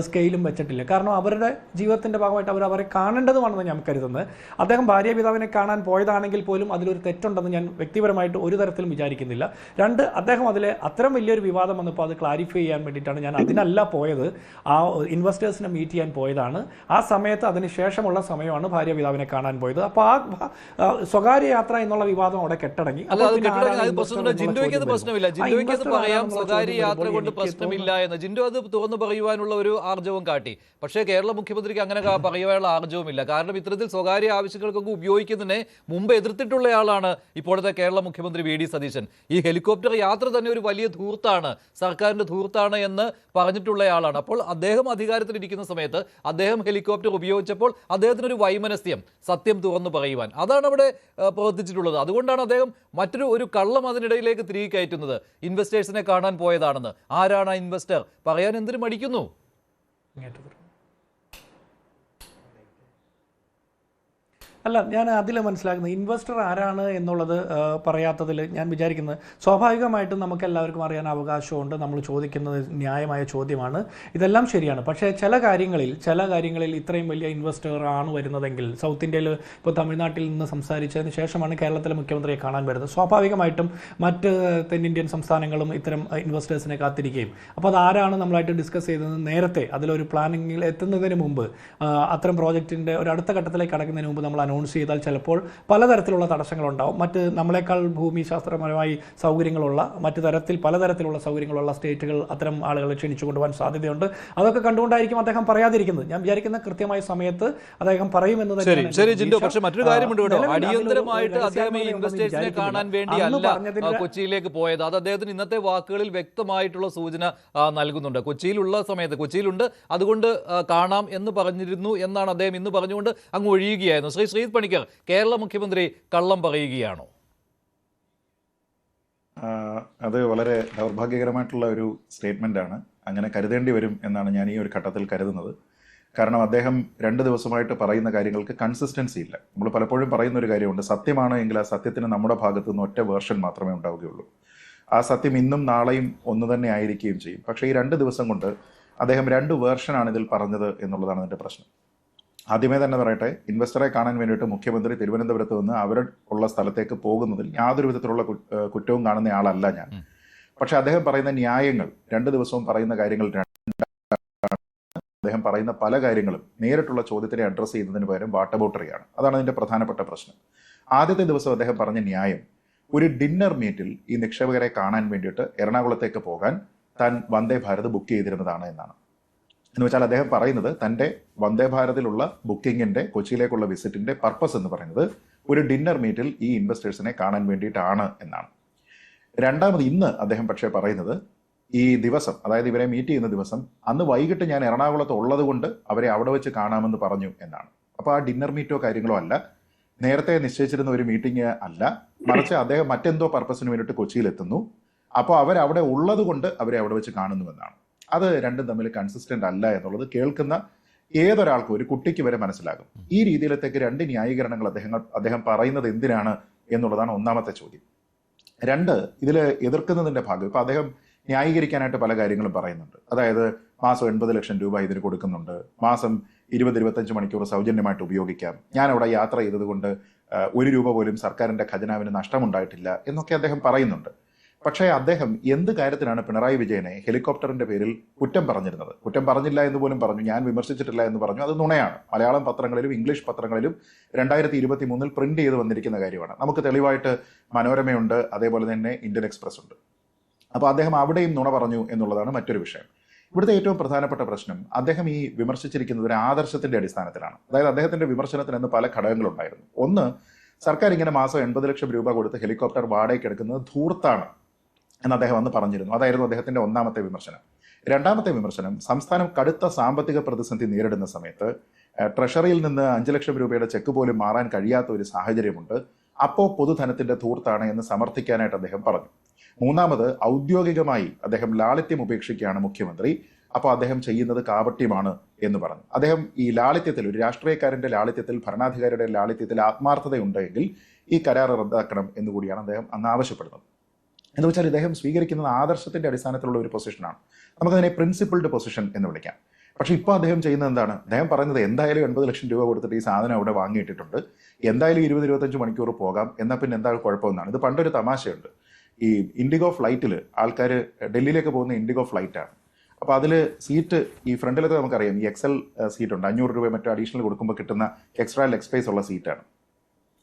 സ്കെയിലും വെച്ചിട്ടില്ല. കാരണം അവരുടെ ജീവിതത്തിൻ്റെ ഭാഗമായിട്ട് അവരെ കാണേണ്ടതുമാണെന്ന് ഞാൻ കരുതുന്നത്. അദ്ദേഹം ഭാര്യ പിതാവിനെ കാണാൻ പോയതാണെങ്കിൽ പോലും അതിലൊരു തെറ്റുണ്ടെന്ന് ഞാൻ വ്യക്തിപരമായിട്ട് ഒരു തരത്തിലും വിചാരിക്കുന്നില്ല. രണ്ട്, അദ്ദേഹം അത്തരം വലിയൊരു വിവാദം വന്നപ്പോൾ അത് ക്ലാരിഫൈ ചെയ്യാൻ വേണ്ടിയിട്ടാണ് ഞാൻ അതിനല്ല പോയത്, ആ ഇൻവെസ്റ്റേഴ്സിനെ മീറ്റ് ചെയ്യാൻ പോയതാണ്. ആ സമയത്ത് അതിനുശേഷമുള്ള സമയമാണ് ഭാര്യ പിതാവിനെ കാണാൻ പോയത്. അപ്പോൾ ആ സ്വകാര്യ യാത്ര എന്നുള്ള വിവാദം അവിടെ കെട്ടടങ്ങി. ജിൻഡോയ്ക്ക് പ്രശ്നമില്ല, ജിൻഡോയ്ക്ക് പറയാം സ്വകാര്യ യാത്ര കൊണ്ട് പ്രശ്നമില്ല എന്ന്. ജിൻഡോ അത് തുറന്നു പറയുവാനുള്ള ഒരു ആർജവം കാട്ടി. പക്ഷേ കേരള മുഖ്യമന്ത്രിക്ക് അങ്ങനെ പറയുവാനുള്ള ആർജവുമില്ല. കാരണം ഇത്തരത്തിൽ സ്വകാര്യ ആവശ്യങ്ങൾക്കൊക്കെ ഉപയോഗിക്കുന്നതിനെ മുമ്പ് എതിർത്തിട്ടുള്ള പറഞ്ഞിട്ടുള്ളയാളാണ് ഇപ്പോഴത്തെ കേരള മുഖ്യമന്ത്രി വി ഡി സതീശൻ. ഈ ഹെലികോപ്റ്റർ യാത്ര തന്നെ ഒരു വലിയ ധൂർത്താണ്, സർക്കാരിന്റെ ധൂർത്താണ് എന്ന് പറഞ്ഞിട്ടുള്ളയാളാണ്. അപ്പോൾ അദ്ദേഹം അധികാരത്തിലിരിക്കുന്ന സമയത്ത് അദ്ദേഹം ഹെലികോപ്റ്റർ ഉപയോഗിച്ചപ്പോൾ അദ്ദേഹത്തിനൊരു വൈമനസ്യം, സത്യം തുറന്നു പറയുവാൻ, അതാണ് അവിടെ പ്രവർത്തിച്ചിട്ടുള്ളത്. അതുകൊണ്ടാണ് അദ്ദേഹം മറ്റൊരു കള്ളം അതിനിടയിലേക്ക് തിരികെ കയറ്റുന്നത്. ഇൻവെസ്റ്റേഴ്സിനെ കാണാൻ പോയതാണെന്ന്. ആരാണ് ആ ഇൻവെസ്റ്റർ? പറയാൻ എന്തിനു മടിക്കുന്നു? അല്ല, ഞാൻ അതിൽ മനസ്സിലാക്കുന്നത് ഇൻവെസ്റ്റർ ആരാണ് എന്നുള്ളത് പറയാത്തതിൽ ഞാൻ വിചാരിക്കുന്നത് സ്വാഭാവികമായിട്ടും നമുക്ക് എല്ലാവർക്കും അറിയാൻ അവകാശമുണ്ട്. നമ്മൾ ചോദിക്കുന്നത് ന്യായമായ ചോദ്യമാണ്, ഇതെല്ലാം ശരിയാണ്. പക്ഷേ ചില കാര്യങ്ങളിൽ ഇത്രയും വലിയ ഇൻവെസ്റ്റർ ആണ് വരുന്നതെങ്കിൽ, സൗത്ത് ഇന്ത്യയിൽ ഇപ്പോൾ തമിഴ്നാട്ടിൽ നിന്ന് സംസാരിച്ചതിന് ശേഷമാണ് കേരളത്തിലെ മുഖ്യമന്ത്രിയെ കാണാൻ വരുന്നത്. സ്വാഭാവികമായിട്ടും മറ്റ് തെന്നിന്ത്യൻ സംസ്ഥാനങ്ങളും ഇത്തരം ഇൻവെസ്റ്റേഴ്സിനെ കാത്തിരിക്കുകയും, അപ്പോൾ അതാരാണ് നമ്മളായിട്ട് ഡിസ്കസ് ചെയ്തത് നേരത്തെ അതിലൊരു പ്ലാനിങ്ങിൽ എത്തുന്നതിന് മുമ്പ്, അത്തരം പ്രോജക്റ്റിൻ്റെ ഒരു അടുത്ത ഘട്ടത്തിലേക്ക് കടക്കുന്നതിന് മുമ്പ് നമ്മൾ അനൗൺസ് ചെയ്താൽ ചിലപ്പോൾ പലതരത്തിലുള്ള തടസ്സങ്ങളുണ്ടാവും. മറ്റ് നമ്മളെക്കാൾ ഭൂമിശാസ്ത്രപരമായി സൗകര്യങ്ങളുള്ള പലതരത്തിലുള്ള സൗകര്യങ്ങളുള്ള സ്റ്റേറ്റുകൾ അത്തരം ആളുകളെ ക്ഷണിച്ചു കൊണ്ടുപോകാൻ സാധ്യതയുണ്ട്. അതൊക്കെ കണ്ടുകൊണ്ടായിരിക്കും അദ്ദേഹം പറയാതിരിക്കുന്നത്. ഞാൻ വിചാരിക്കുന്ന കൃത്യമായ സമയത്ത് അദ്ദേഹം പറയുമെന്ന് തന്നെയാണ്. ശരി ജിൻഡോ, പക്ഷേ മറ്റൊരു കാര്യമുണ്ട് കേട്ടോ. അടിയന്തരമായിട്ട് അദ്ദേഹം ഈ ഇൻവെസ്റ്റേഴ്സിനെ കാണാൻ വേണ്ടിയല്ല കൊച്ചിയിലേക്ക് പോയത്. അത് അദ്ദേഹത്തിന് ഇന്നത്തെ വാക്കുകളിൽ വ്യക്തമായിട്ടുള്ള സൂചന നൽകുന്നുണ്ട്. കൊച്ചിയിലുണ്ട്, അതുകൊണ്ട് കാണാം എന്ന് പറഞ്ഞിരുന്നു എന്നാണ് അദ്ദേഹം ഇന്ന് പറഞ്ഞുകൊണ്ട് അങ്ങ് ഒഴിയുകയായിരുന്നു. ശ്രീ പണിക്കർ, കേരള മുഖ്യമന്ത്രി കള്ളം പറയുകയാണോ? അത് വളരെ ദൗർഭാഗ്യകരമായിട്ടുള്ള ഒരു സ്റ്റേറ്റ്മെന്റ് ആണ്. അങ്ങനെ കരുതേണ്ടി വരും എന്നാണ് ഞാൻ ഈ ഒരു ഘട്ടത്തിൽ കരുതുന്നത്. കാരണം അദ്ദേഹം 2 ദിവസമായിട്ട് പറയുന്ന കാര്യങ്ങൾക്ക് കൺസിസ്റ്റൻസി ഇല്ല. നമ്മൾ പലപ്പോഴും പറയുന്ന ഒരു കാര്യമുണ്ട്, സത്യമാണ് എങ്കിൽ ആ സത്യത്തിന് നമ്മുടെ ഭാഗത്തു നിന്ന് ഒറ്റ വേർഷൻ മാത്രമേ ഉണ്ടാവുകയുള്ളൂ. ആ സത്യം ഇന്നും നാളെയും ഒന്ന് തന്നെ ആയിരിക്കുകയും ചെയ്യും. പക്ഷേ ഈ 2 ദിവസം കൊണ്ട് അദ്ദേഹം 2 വേർഷനാണ് ഇതിൽ പറഞ്ഞത് എന്നുള്ളതാണ് അതിൻ്റെ പ്രശ്നം. ആദ്യമേ തന്നെ പറയട്ടെ, ഇൻവെസ്റ്ററെ കാണാൻ വേണ്ടിയിട്ട് മുഖ്യമന്ത്രി തിരുവനന്തപുരത്ത് നിന്ന് ഉള്ള സ്ഥലത്തേക്ക് പോകുന്നതിൽ യാതൊരു വിധത്തിലുള്ള കുറ്റവും കാണുന്ന ആളല്ല ഞാൻ. പക്ഷെ അദ്ദേഹം പറയുന്ന ന്യായങ്ങൾ, 2 ദിവസവും പറയുന്ന കാര്യങ്ങൾ അദ്ദേഹം പറയുന്ന പല കാര്യങ്ങളും നേരിട്ടുള്ള ചോദ്യത്തിനെ അഡ്രസ്സ് ചെയ്യുന്നതിന് പകരം വാട്ടബൌട്ടറിയാണ്. അതാണ് അതിൻ്റെ പ്രധാനപ്പെട്ട പ്രശ്നം. ആദ്യത്തെ ദിവസം അദ്ദേഹം പറഞ്ഞ ന്യായം, ഒരു ഡിന്നർ മീറ്റിൽ ഈ നിക്ഷേപകരെ കാണാൻ വേണ്ടിയിട്ട് എറണാകുളത്തേക്ക് പോകാൻ താൻ വന്ദേ ഭാരത് ബുക്ക് ചെയ്തിരുന്നതാണ് എന്നാണ്. എന്ന് വെച്ചാൽ അദ്ദേഹം പറയുന്നത് തൻ്റെ വന്ദേ ഭാരതിലുള്ള ബുക്കിങ്ങിൻ്റെ, കൊച്ചിയിലേക്കുള്ള വിസിറ്റിൻ്റെ പർപ്പസ് എന്ന് പറയുന്നത് ഒരു ഡിന്നർ മീറ്റിൽ ഈ ഇൻവെസ്റ്റേഴ്സിനെ കാണാൻ വേണ്ടിയിട്ടാണ് എന്നാണ്. രണ്ടാമത് ഇന്ന് അദ്ദേഹം പക്ഷേ പറയുന്നത് ഈ ദിവസം, അതായത് ഇവരെ മീറ്റ് ചെയ്യുന്ന ദിവസം, അന്ന് വൈകിട്ട് ഞാൻ എറണാകുളത്ത് ഉള്ളത് കൊണ്ട് അവരെ അവിടെ വെച്ച് കാണാമെന്ന് പറഞ്ഞു എന്നാണ്. അപ്പോൾ ആ ഡിന്നർ മീറ്റോ കാര്യങ്ങളോ അല്ല, നേരത്തെ നിശ്ചയിച്ചിരുന്ന ഒരു മീറ്റിംഗ് അല്ല, മറിച്ച് അദ്ദേഹം മറ്റെന്തോ പർപ്പസിന് വേണ്ടിയിട്ട് കൊച്ചിയിലെത്തുന്നു. അപ്പോൾ അവരവിടെ ഉള്ളത് കൊണ്ട് അവരെ അവിടെ വെച്ച് കാണുന്നുവെന്നാണ്. അത് രണ്ടും തമ്മിൽ കൺസിസ്റ്റന്റ് അല്ല എന്നുള്ളത് കേൾക്കുന്ന ഏതൊരാൾക്കും, ഒരു കുട്ടിക്ക് വരെ മനസ്സിലാകും. ഈ രീതിയിലത്തേക്ക് 2 ന്യായീകരണങ്ങൾ അദ്ദേഹം പറയുന്നത് എന്തിനാണ് എന്നുള്ളതാണ് ഒന്നാമത്തെ ചോദ്യം. 2, ഇതിൽ എതിർക്കുന്നതിന്റെ ഭാഗം ഇപ്പൊ അദ്ദേഹം ന്യായീകരിക്കാനായിട്ട് പല കാര്യങ്ങളും പറയുന്നുണ്ട്. അതായത് മാസം 80 ലക്ഷം രൂപ ഇതിന് കൊടുക്കുന്നുണ്ട്, മാസം 20-25 മണിക്കൂർ സൗജന്യമായിട്ട് ഉപയോഗിക്കാം, ഞാൻ അവിടെ യാത്ര ചെയ്തതുകൊണ്ട് 1 രൂപ പോലും സർക്കാരിന്റെ ഖജനാവിന് നഷ്ടമുണ്ടായിട്ടില്ല എന്നൊക്കെ അദ്ദേഹം പറയുന്നുണ്ട്. പക്ഷേ അദ്ദേഹം എന്ത് കാര്യത്തിനാണ് പിണറായി വിജയനെ ഹെലികോപ്റ്ററിന്റെ പേരിൽ കുറ്റം പറഞ്ഞിരുന്നത്? കുറ്റം പറഞ്ഞില്ല എന്ന് പോലും പറഞ്ഞു, ഞാൻ വിമർശിച്ചിട്ടില്ല എന്ന് പറഞ്ഞു. അത് നുണയാണ്. മലയാളം പത്രങ്ങളിലും ഇംഗ്ലീഷ് പത്രങ്ങളിലും 2023 പ്രിന്റ് ചെയ്ത് വന്നിരിക്കുന്ന കാര്യമാണ്. നമുക്ക് തെളിവായിട്ട് മനോരമയുണ്ട്, അതേപോലെ തന്നെ ഇന്ത്യൻ എക്സ്പ്രസ് ഉണ്ട്. അപ്പോൾ അദ്ദേഹം അവിടെയും നുണ പറഞ്ഞു എന്നുള്ളതാണ് മറ്റൊരു വിഷയം. ഇവിടുത്തെ ഏറ്റവും പ്രധാനപ്പെട്ട പ്രശ്നം, അദ്ദേഹം ഈ വിമർശിച്ചിരിക്കുന്നത് ഒരു ആദർശത്തിന്റെ അടിസ്ഥാനത്തിലാണ്. അതായത് അദ്ദേഹത്തിന്റെ വിമർശനത്തിന് അന്ന് പല ഘടകങ്ങളുണ്ടായിരുന്നു. ഒന്ന്, സർക്കാർ ഇങ്ങനെ മാസം 80 ലക്ഷം രൂപ കൊടുത്ത് ഹെലികോപ്റ്റർ വാടകയ്ക്ക് എടുക്കുന്നത് ധൂർത്താണ് എന്ന് അദ്ദേഹം അന്ന് പറഞ്ഞിരുന്നു. അതായിരുന്നു അദ്ദേഹത്തിന്റെ ഒന്നാമത്തെ വിമർശനം. രണ്ടാമത്തെ വിമർശനം, സംസ്ഥാനം കടുത്ത സാമ്പത്തിക പ്രതിസന്ധി നേരിടുന്ന സമയത്ത് ട്രഷറിയിൽ നിന്ന് 5 ലക്ഷം രൂപയുടെ ചെക്ക് പോലും മാറാൻ കഴിയാത്ത ഒരു സാഹചര്യമുണ്ട്, അപ്പോൾ പൊതുധനത്തിന്റെ ധൂർത്താണ് എന്ന് സമർത്ഥിക്കാനായിട്ട് അദ്ദേഹം പറഞ്ഞു. മൂന്നാമത്, ഔദ്യോഗികമായി അദ്ദേഹം ലാളിത്യം ഉപേക്ഷിക്കുകയാണ് മുഖ്യമന്ത്രി, അപ്പോൾ അദ്ദേഹം ചെയ്യുന്നത് കാപട്യമാണ് എന്ന് പറഞ്ഞു. അദ്ദേഹം ഈ ലാളിത്യത്തിൽ, ഒരു രാഷ്ട്രീയക്കാരന്റെ ലാളിത്യത്തിൽ, ഭരണാധികാരിയുടെ ലാളിത്യത്തിൽ ആത്മാർത്ഥതയുണ്ടെങ്കിൽ ഈ കരാർ റദ്ദാക്കണം എന്നുകൂടിയാണ് അദ്ദേഹം അന്ന് ആവശ്യപ്പെടുന്നത്. എന്ന് വെച്ചാൽ ഇദ്ദേഹം സ്വീകരിക്കുന്നത് ആദർശത്തിന്റെ അടിസ്ഥാനത്തിലുള്ള ഒരു പൊസിഷനാണ്. നമുക്കതിനെ പ്രിൻസിപ്പിൾഡ് പൊസിഷൻ എന്ന് വിളിക്കാം. പക്ഷെ ഇപ്പോൾ അദ്ദേഹം ചെയ്യുന്നത് എന്താണ്? അദ്ദേഹം പറയുന്നത് എന്തായാലും 80 ലക്ഷം രൂപ കൊടുത്തിട്ട് ഈ സാധനം അവിടെ വാങ്ങിയിട്ടിട്ടുണ്ട്, എന്തായാലും 20-25 മണിക്കൂർ പോകാം, എന്നാൽ പിന്നെ എന്താ കുഴപ്പമെന്നാണ്. ഇത് പണ്ടൊരു തമാശയുണ്ട്. ഈ ഇൻഡിഗോ ഫ്ലൈറ്റിൽ ആൾക്കാർ ഡൽഹിയിലേക്ക് പോകുന്ന ഇൻഡിഗോ ഫ്ലൈറ്റാണ്. അപ്പോൾ അതിൽ സീറ്റ്, ഈ ഫ്രണ്ടിലത്തെ നമുക്കറിയാം ഈ എക്സൽ സീറ്റ് ഉണ്ട്, 500 രൂപ മറ്റോ അഡീഷണൽ കൊടുക്കുമ്പോൾ കിട്ടുന്ന എക്സ്ട്രാ ലെഗ് സ്പേസ് ഉള്ള സീറ്റാണ്.